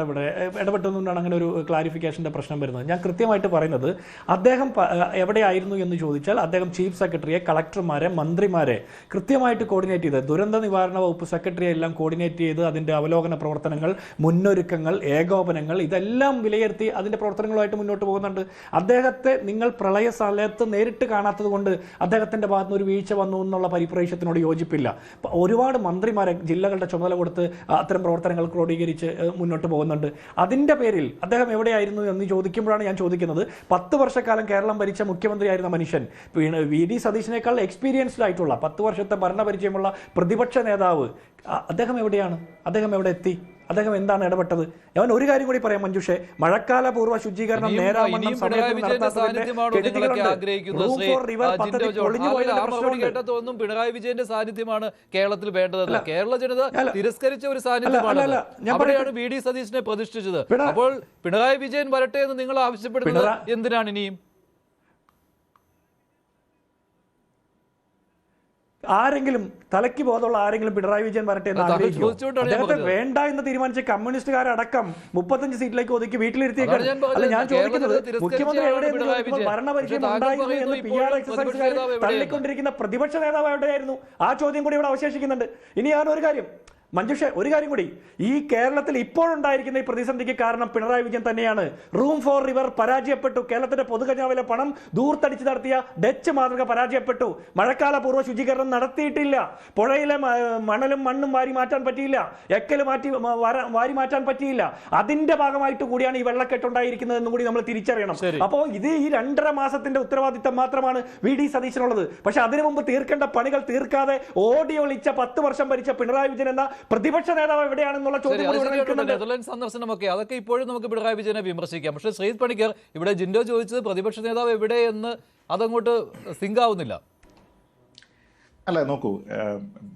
ഇടപെട്ടുകൊണ്ടാണ് അങ്ങനെ ഒരു ക്ലാരിഫിക്കേഷൻ്റെ പ്രശ്നം വരുന്നത്. ഞാൻ കൃത്യമായിട്ട് പറയുന്നത്, അദ്ദേഹം എവിടെയായിരുന്നു എന്ന് ചോദിച്ചാൽ അദ്ദേഹം ചീഫ് സെക്രട്ടറിയെ, കളക്ടർമാരെ, മന്ത്രിമാരെ കൃത്യമായിട്ട് കോർഡിനേറ്റ് ചെയ്ത്, ദുരന്ത നിവാരണ വകുപ്പ് സെക്രട്ടറിയെ എല്ലാം കോർഡിനേറ്റ് ചെയ്ത് അതിൻ്റെ അവലോകന പ്രവർത്തനങ്ങൾ, മുന്നൊരുക്കങ്ങൾ, ഏകോപനങ്ങൾ ഇതെല്ലാം വിലയിരുത്തി അതിൻ്റെ പ്രവർത്തനങ്ങളുമായിട്ട് മുന്നോട്ട് പോകുന്നുണ്ട്. അദ്ദേഹത്തെ നിങ്ങൾ പ്രളയ സ്ഥലത്ത് നേരിട്ട് കാണാത്തത് കൊണ്ട് അദ്ദേഹത്തിൻ്റെ ഭാഗത്തുനിന്ന് ഒരു വീഴ്ച വന്നു എന്നുള്ള പരിപ്രേക്ഷ്യത്തിനോട് യോജിപ്പില്ല. ഒരുപാട് മന്ത്രിമാരെ ജില്ലകളുടെ ചുമതല കൊടുത്ത് അത്തരം പ്രവർത്തനങ്ങൾ ക്രോഡീകരിച്ച് മുന്നോട്ട് പോകുന്നുണ്ട്. അതിൻ്റെ പേരിൽ അദ്ദേഹം എവിടെയായിരുന്നു എന്ന് ചോദിക്കുമ്പോഴാണ് ഞാൻ ചോദിക്കുന്നത്, 10 വർഷക്കാലം കേരളം ഭരിച്ച മുഖ്യമന്ത്രിയായിരുന്ന മനുഷ്യൻ, VD സതീശനേക്കാൾ എക്സ്പീരിയൻസ്ഡ് ആയിട്ടുള്ള 10 വർഷത്തെ ഭരണപരിചയമുള്ള പ്രതിപക്ഷ നേതാവ്, അദ്ദേഹം എവിടെയാണ്? അദ്ദേഹം എവിടെ എത്തി? അദ്ദേഹം എന്താണ് ഇടപെട്ടത്? അവൻ ഒരു കാര്യം കൂടി പറയാം മഞ്ജുഷേ, മഴക്കാല പൂർവ്വ ശുചീകരണം നേരാവണ്ണം പിണറായി വിജയന്റെ സാന്നിധ്യമാണ് കേരളത്തിൽ വേണ്ടത്. കേരള ജനത തിരസ്കരിച്ച ഒരു സാന്നിധ്യമാണ്. അവിടെയാണ് VD സതീശനെ പ്രതിഷ്ഠിച്ചത്. അപ്പോൾ പിണറായി വിജയൻ വരട്ടെ എന്ന് നിങ്ങൾ ആവശ്യപ്പെടുന്നത് എന്തിനാണ്? ഇനിയും ആരെങ്കിലും തലയ്ക്ക് ബോധമുള്ള ആരെങ്കിലും പിണറായി വിജയൻ വരട്ടെ എന്ന് ആഗ്രഹിക്കുന്നു? അദ്ദേഹത്തെ വേണ്ട എന്ന് തീരുമാനിച്ച കമ്മ്യൂണിസ്റ്റുകാരടക്കം 35 സീറ്റിലേക്ക് ഒതുക്കി വീട്ടിലിരുത്തിയേക്കാണ്. അല്ല, ഞാൻ ചോദിക്കുന്നത്, മുഖ്യമന്ത്രി എവിടെയെന്ന് ഭരണപരിചയം ഉണ്ടായിരുന്നു എന്ന് PR എക്സസൈസുകാർ തള്ളിക്കൊണ്ടിരിക്കുന്ന പ്രതിപക്ഷ നേതാവ് എവിടെയായിരുന്നു? ആ ചോദ്യം കൂടി ഇവിടെ അവശേഷിക്കുന്നുണ്ട്. ഇനി ഞാൻ ഒരു കാര്യം മഞ്ജുഷ, ഒരു കാര്യം കൂടി, ഈ കേരളത്തിൽ ഇപ്പോഴുണ്ടായിരിക്കുന്ന ഈ പ്രതിസന്ധിക്ക് കാരണം പിണറായി വിജയൻ തന്നെയാണ്. റൂം ഫോർ റിവർ പരാജയപ്പെട്ടു. കേരളത്തിന്റെ പൊതുഖജനാവിലെ പണം ദൂർത്തടിച്ച് നടത്തിയ ഡച്ച് മാതൃക പരാജയപ്പെട്ടു. മഴക്കാല പൂർവ്വ ശുചീകരണം നടത്തിയിട്ടില്ല. പുഴയിലെ മണലും മണ്ണും വാരി മാറ്റാൻ പറ്റിയില്ല. എക്കൽ വാരി മാറ്റാൻ പറ്റിയില്ല. അതിന്റെ ഭാഗമായിട്ട് കൂടിയാണ് ഈ വെള്ളക്കെട്ടുണ്ടായിരിക്കുന്നത് എന്നും കൂടി നമ്മൾ തിരിച്ചറിയണം. അപ്പോൾ ഇത് ഈ 2.5 മാസത്തിന്റെ ഉത്തരവാദിത്തം മാത്രമാണ് VD സതീശനുള്ളത്. പക്ഷെ അതിനു മുമ്പ് തീർക്കേണ്ട പണികൾ തീർക്കാതെ ഓടി ഒളിച്ച 10 വർഷം ഭരിച്ച പിണറായി വിജയൻ എന്ന പ്രതിപക്ഷ നേതാവ് എവിടെയാണെന്നുള്ള ചോദ്യം കൂടി ഇവിടെ നിൽക്കുന്നുണ്ട്. നെതർലൻഡ് സന്ദർശനമൊക്കെ അതൊക്കെ ഇപ്പോഴും നമുക്ക് പിണറായി വിജയനെ വിമർശിക്കാം. പക്ഷേ ശ്രീജിത്ത് പണിക്കർ, ഇവിടെ ജിൻഡോ ചോദിച്ചത് പ്രതിപക്ഷ നേതാവ് എവിടെയെന്ന് അതങ്ങോട്ട് സിങ്ക് ആവുന്നില്ല. അല്ല, നോക്കൂ,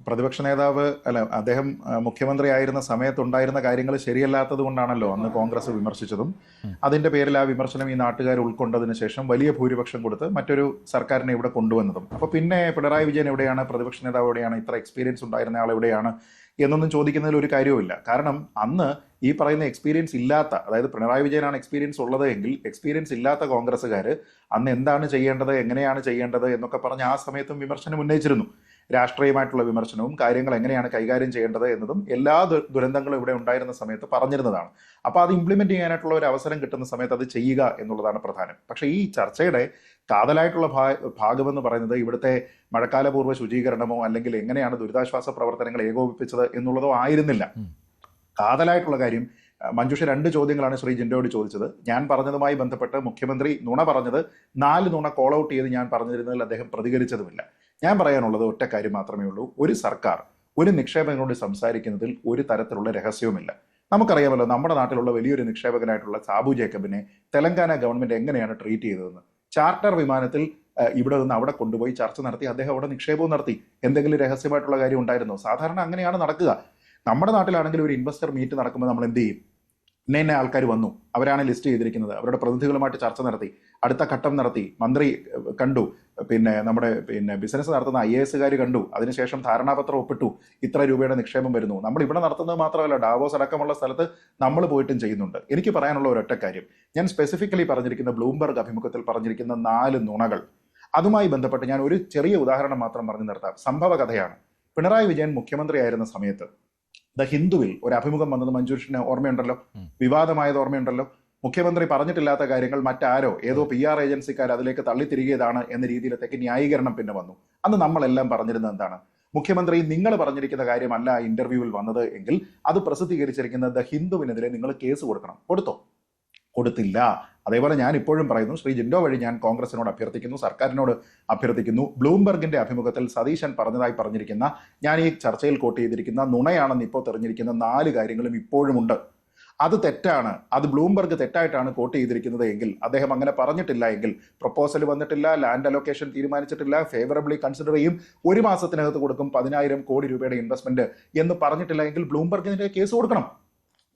പ്രതിപക്ഷ നേതാവ് അദ്ദേഹം മുഖ്യമന്ത്രി ആയിരുന്ന സമയത്തുണ്ടായിരുന്ന കാര്യങ്ങൾ ശരിയല്ലാത്തത് കൊണ്ടാണല്ലോ അന്ന് കോൺഗ്രസ് വിമർശിച്ചതും. അതിന്റെ പേരിൽ ആ വിമർശനം ഈ നാട്ടുകാർ ഉൾക്കൊണ്ടതിന് ശേഷം വലിയ ഭൂരിപക്ഷം കൊടുത്ത് മറ്റൊരു സർക്കാരിനെ ഇവിടെ കൊണ്ടുവന്നതും. അപ്പൊ പിന്നെ പിണറായി വിജയൻ എവിടെയാണ്, പ്രതിപക്ഷ നേതാവ് എവിടെയാണ്, ഇത്ര എക്സ്പീരിയൻസ് ഉണ്ടായിരുന്ന ആൾ എവിടെയാണ് എന്നൊന്നും ചോദിക്കുന്നതിൽ ഒരു കാര്യവുമില്ല. കാരണം അന്ന് ഈ പറയുന്ന എക്സ്പീരിയൻസ് ഇല്ലാത്ത, അതായത് പിണറായി വിജയനാണ് എക്സ്പീരിയൻസ് ഉള്ളത് എങ്കിൽ എക്സ്പീരിയൻസ് ഇല്ലാത്ത കോൺഗ്രസ്സുകാർ അന്ന് എന്താണ് ചെയ്യേണ്ടത്, എങ്ങനെയാണ് ചെയ്യേണ്ടത് എന്നൊക്കെ പറഞ്ഞ് ആ സമയത്തും വിമർശനം ഉന്നയിച്ചിരുന്നു. രാഷ്ട്രീയമായിട്ടുള്ള വിമർശനവും കാര്യങ്ങൾ എങ്ങനെയാണ് കൈകാര്യം ചെയ്യേണ്ടത് എന്നതും എല്ലാ ദുരന്തങ്ങളും ഇവിടെ ഉണ്ടായിരുന്ന സമയത്ത് പറഞ്ഞിരുന്നതാണ്. അപ്പോൾ അത് ഇംപ്ലിമെന്റ് ചെയ്യാനായിട്ടുള്ള ഒരു അവസരം കിട്ടുന്ന സമയത്ത് അത് ചെയ്യുക എന്നുള്ളതാണ് പ്രധാനം. പക്ഷേ ഈ ചർച്ചയുടെ കാതലായിട്ടുള്ള ഭാഗമെന്ന് പറയുന്നത് ഇവിടുത്തെ മഴക്കാലപൂർവ്വ ശുചീകരണമോ അല്ലെങ്കിൽ എങ്ങനെയാണ് ദുരിതാശ്വാസ പ്രവർത്തനങ്ങൾ ഏകോപിപ്പിച്ചത് എന്നുള്ളതോ ആയിരുന്നില്ല. കാതലായിട്ടുള്ള കാര്യം, മഞ്ജുഷ 2 ചോദ്യങ്ങളാണ് ശ്രീ ജിൻഡോയോട് ചോദിച്ചത്. ഞാൻ പറഞ്ഞതുമായി ബന്ധപ്പെട്ട് മുഖ്യമന്ത്രി നുണ പറഞ്ഞത് 4 നുണ കോൾ ഔട്ട് ചെയ്ത് ഞാൻ പറഞ്ഞിരുന്നതിൽ അദ്ദേഹം പ്രതികരിച്ചതുമില്ല. ഞാൻ പറയാനുള്ളത് ഒറ്റ കാര്യം മാത്രമേ ഉള്ളൂ. ഒരു സർക്കാർ ഒരു നിക്ഷേപകനോട് സംസാരിക്കുന്നതിൽ ഒരു തരത്തിലുള്ള രഹസ്യവുമില്ല. നമുക്കറിയാമല്ലോ, നമ്മുടെ നാട്ടിലുള്ള വലിയൊരു നിക്ഷേപകനായിട്ടുള്ള സാബു ജേക്കബിനെ തെലങ്കാന ഗവൺമെന്റ് എങ്ങനെയാണ് ട്രീറ്റ് ചെയ്തതെന്ന്. ചാർട്ടർ വിമാനത്തിൽ ഇവിടെ നിന്ന് അവിടെ കൊണ്ടുപോയി ചർച്ച നടത്തി, അദ്ദേഹം അവിടെ നിക്ഷേപവും നടത്തി. എന്തെങ്കിലും രഹസ്യമായിട്ടുള്ള കാര്യം ഉണ്ടായിരുന്നോ? സാധാരണ അങ്ങനെയാണ് നടക്കുക. നമ്മുടെ നാട്ടിലാണെങ്കിൽ ഒരു ഇൻവെസ്റ്റർ മീറ്റ് നടക്കുമ്പോൾ നമ്മൾ എന്ത് ചെയ്യും? ഇന്ന ആൾക്കാർ വന്നു, അവരാണ് ലിസ്റ്റ് ചെയ്തിരിക്കുന്നത്, അവരുടെ പ്രതിനിധികളുമായിട്ട് ചർച്ച നടത്തി, അടുത്ത ഘട്ടം നടത്തി, മന്ത്രി കണ്ടു, നമ്മുടെ ബിസിനസ് നടത്തുന്ന IAS കണ്ടു, അതിനുശേഷം ധാരണാപത്രം ഒപ്പിട്ടു, ഇത്ര രൂപയുടെ നിക്ഷേപം വരുന്നു. നമ്മൾ ഇവിടെ നടത്തുന്നത് മാത്രമല്ല, ഡാവോസ് അടക്കമുള്ള സ്ഥലത്ത് നമ്മൾ പോയിട്ടും ചെയ്യുന്നുണ്ട്. എനിക്ക് പറയാനുള്ള ഒരൊറ്റ കാര്യം, ഞാൻ സ്പെസിഫിക്കലി പറഞ്ഞിരിക്കുന്ന ബ്ലൂംബർഗ് അഭിമുഖത്തിൽ പറഞ്ഞിരിക്കുന്ന 4 നുണകൾ, അതുമായി ബന്ധപ്പെട്ട് ഞാൻ ഒരു ചെറിയ ഉദാഹരണം മാത്രം പറഞ്ഞു നിർത്താം. സംഭവ കഥയാണ്. പിണറായി വിജയൻ മുഖ്യമന്ത്രിയായിരുന്ന സമയത്ത് ദ ഹിന്ദുവിൽ ഒരു അഭിമുഖം വന്നത് മഞ്ജുഷിന് ഓർമ്മയുണ്ടല്ലോ, വിവാദമായത് ഓർമ്മയുണ്ടല്ലോ. മുഖ്യമന്ത്രി പറഞ്ഞിട്ടില്ലാത്ത കാര്യങ്ങൾ മറ്റാരോ ഏതോ PR ഏജൻസിക്കാർ അതിലേക്ക് തള്ളിത്തിരികിയതാണ് എന്ന രീതിയിലത്തേക്ക് ന്യായീകരണം പിന്നെ വന്നു. അന്ന് നമ്മളെല്ലാം പറഞ്ഞിരുന്നത് എന്താണ്? മുഖ്യമന്ത്രി, നിങ്ങൾ പറഞ്ഞിരിക്കുന്ന കാര്യമല്ല ഇന്റർവ്യൂവിൽ വന്നത് എങ്കിൽ അത് പ്രസിദ്ധീകരിച്ചിരിക്കുന്ന ദ ഹിന്ദുവിനെതിരെ നിങ്ങൾ കേസ് കൊടുക്കണം. കൊടുത്തോ? കൊടുത്തില്ല. അതേപോലെ ഞാൻ ഇപ്പോഴും പറയുന്നു, ശ്രീ ജിൻഡോ വഴി ഞാൻ കോൺഗ്രസിനോട് അഭ്യർത്ഥിക്കുന്നു, സർക്കാരിനോട് അഭ്യർത്ഥിക്കുന്നു, ബ്ലൂംബർഗിന്റെ അഭിമുഖത്തിൽ സതീശൻ പറഞ്ഞതായി പറഞ്ഞിരിക്കുന്ന, ഞാൻ ഈ ചർച്ചയിൽ കോട്ട് ചെയ്തിരിക്കുന്ന നുണയാണെന്ന് ഇപ്പോൾ തെരഞ്ഞിരിക്കുന്ന 4 കാര്യങ്ങളും ഇപ്പോഴും ഉണ്ട്. അത് തെറ്റാണ്. അത് ബ്ലൂംബർഗ് തെറ്റായിട്ടാണ് കോട്ട് ചെയ്തിരിക്കുന്നത് എങ്കിൽ, അദ്ദേഹം അങ്ങനെ പറഞ്ഞിട്ടില്ല എങ്കിൽ, പ്രൊപ്പോസൽ വന്നിട്ടില്ല, ലാൻഡ് അലോക്കേഷൻ തീരുമാനിച്ചിട്ടില്ല, ഫേവറബിളി കൺസിഡർ ചെയ്യും, 1 മാസത്തിനകത്ത് കൊടുക്കും 10,000 കോടി രൂപയുടെ ഇൻവെസ്റ്റ്മെന്റ് എന്ന് പറഞ്ഞിട്ടില്ല എങ്കിൽ ബ്ലൂംബർഗിന്റെ കേസ് കൊടുക്കണം.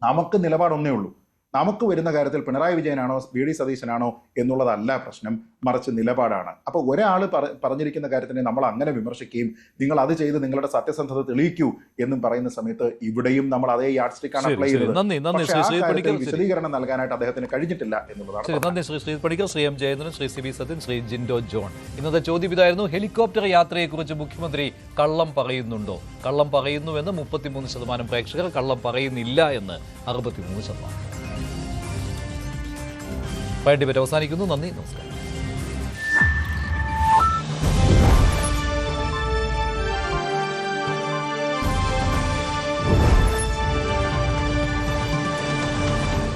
നമുക്ക് നിലപാടൊന്നേ ഉള്ളൂ. നമുക്ക് വരുന്ന കാര്യത്തിൽ പിണറായി വിജയനാണോ VD സതീശനാണോ എന്നുള്ളതല്ല പ്രശ്നം, മറിച്ച് നിലപാടാണ്. അപ്പോൾ ഒരാൾ പറഞ്ഞിരിക്കുന്ന കാര്യത്തിനെ നമ്മൾ അങ്ങനെ വിമർശിക്കുകയും നിങ്ങൾ അത് ചെയ്ത് നിങ്ങളുടെ സത്യസന്ധത തെളിയിക്കൂ എന്നും പറയുന്ന സമയത്ത് ഇവിടെയും നമ്മൾ അതേ യാഡ് സ്റ്റിക്കാണ് അപ്ലൈ ചെയ്തത്. വിശദീകരണം നൽകാനായിട്ട് അദ്ദേഹത്തിന് കഴിഞ്ഞിട്ടില്ല എന്നുള്ളതാണ്. നന്ദി Shri Sreejith Panicker, Shri M Jayachandran, Shri CB Sathyan, Shri Jinto John. ഇന്നത്തെ ചോദ്യം ഇതായിരുന്നു: ഹെലികോപ്റ്റർ യാത്രയെക്കുറിച്ച് മുഖ്യമന്ത്രി കള്ളം പറയുന്നുണ്ടോ? കള്ളം പറയുന്നുവെന്ന് 33% പ്രേക്ഷകർ, കള്ളം പറയുന്നില്ല എന്ന് 63%. ഡിബേറ്റ് അവസാനിക്കുന്നു. നന്ദി, നമസ്കാരം.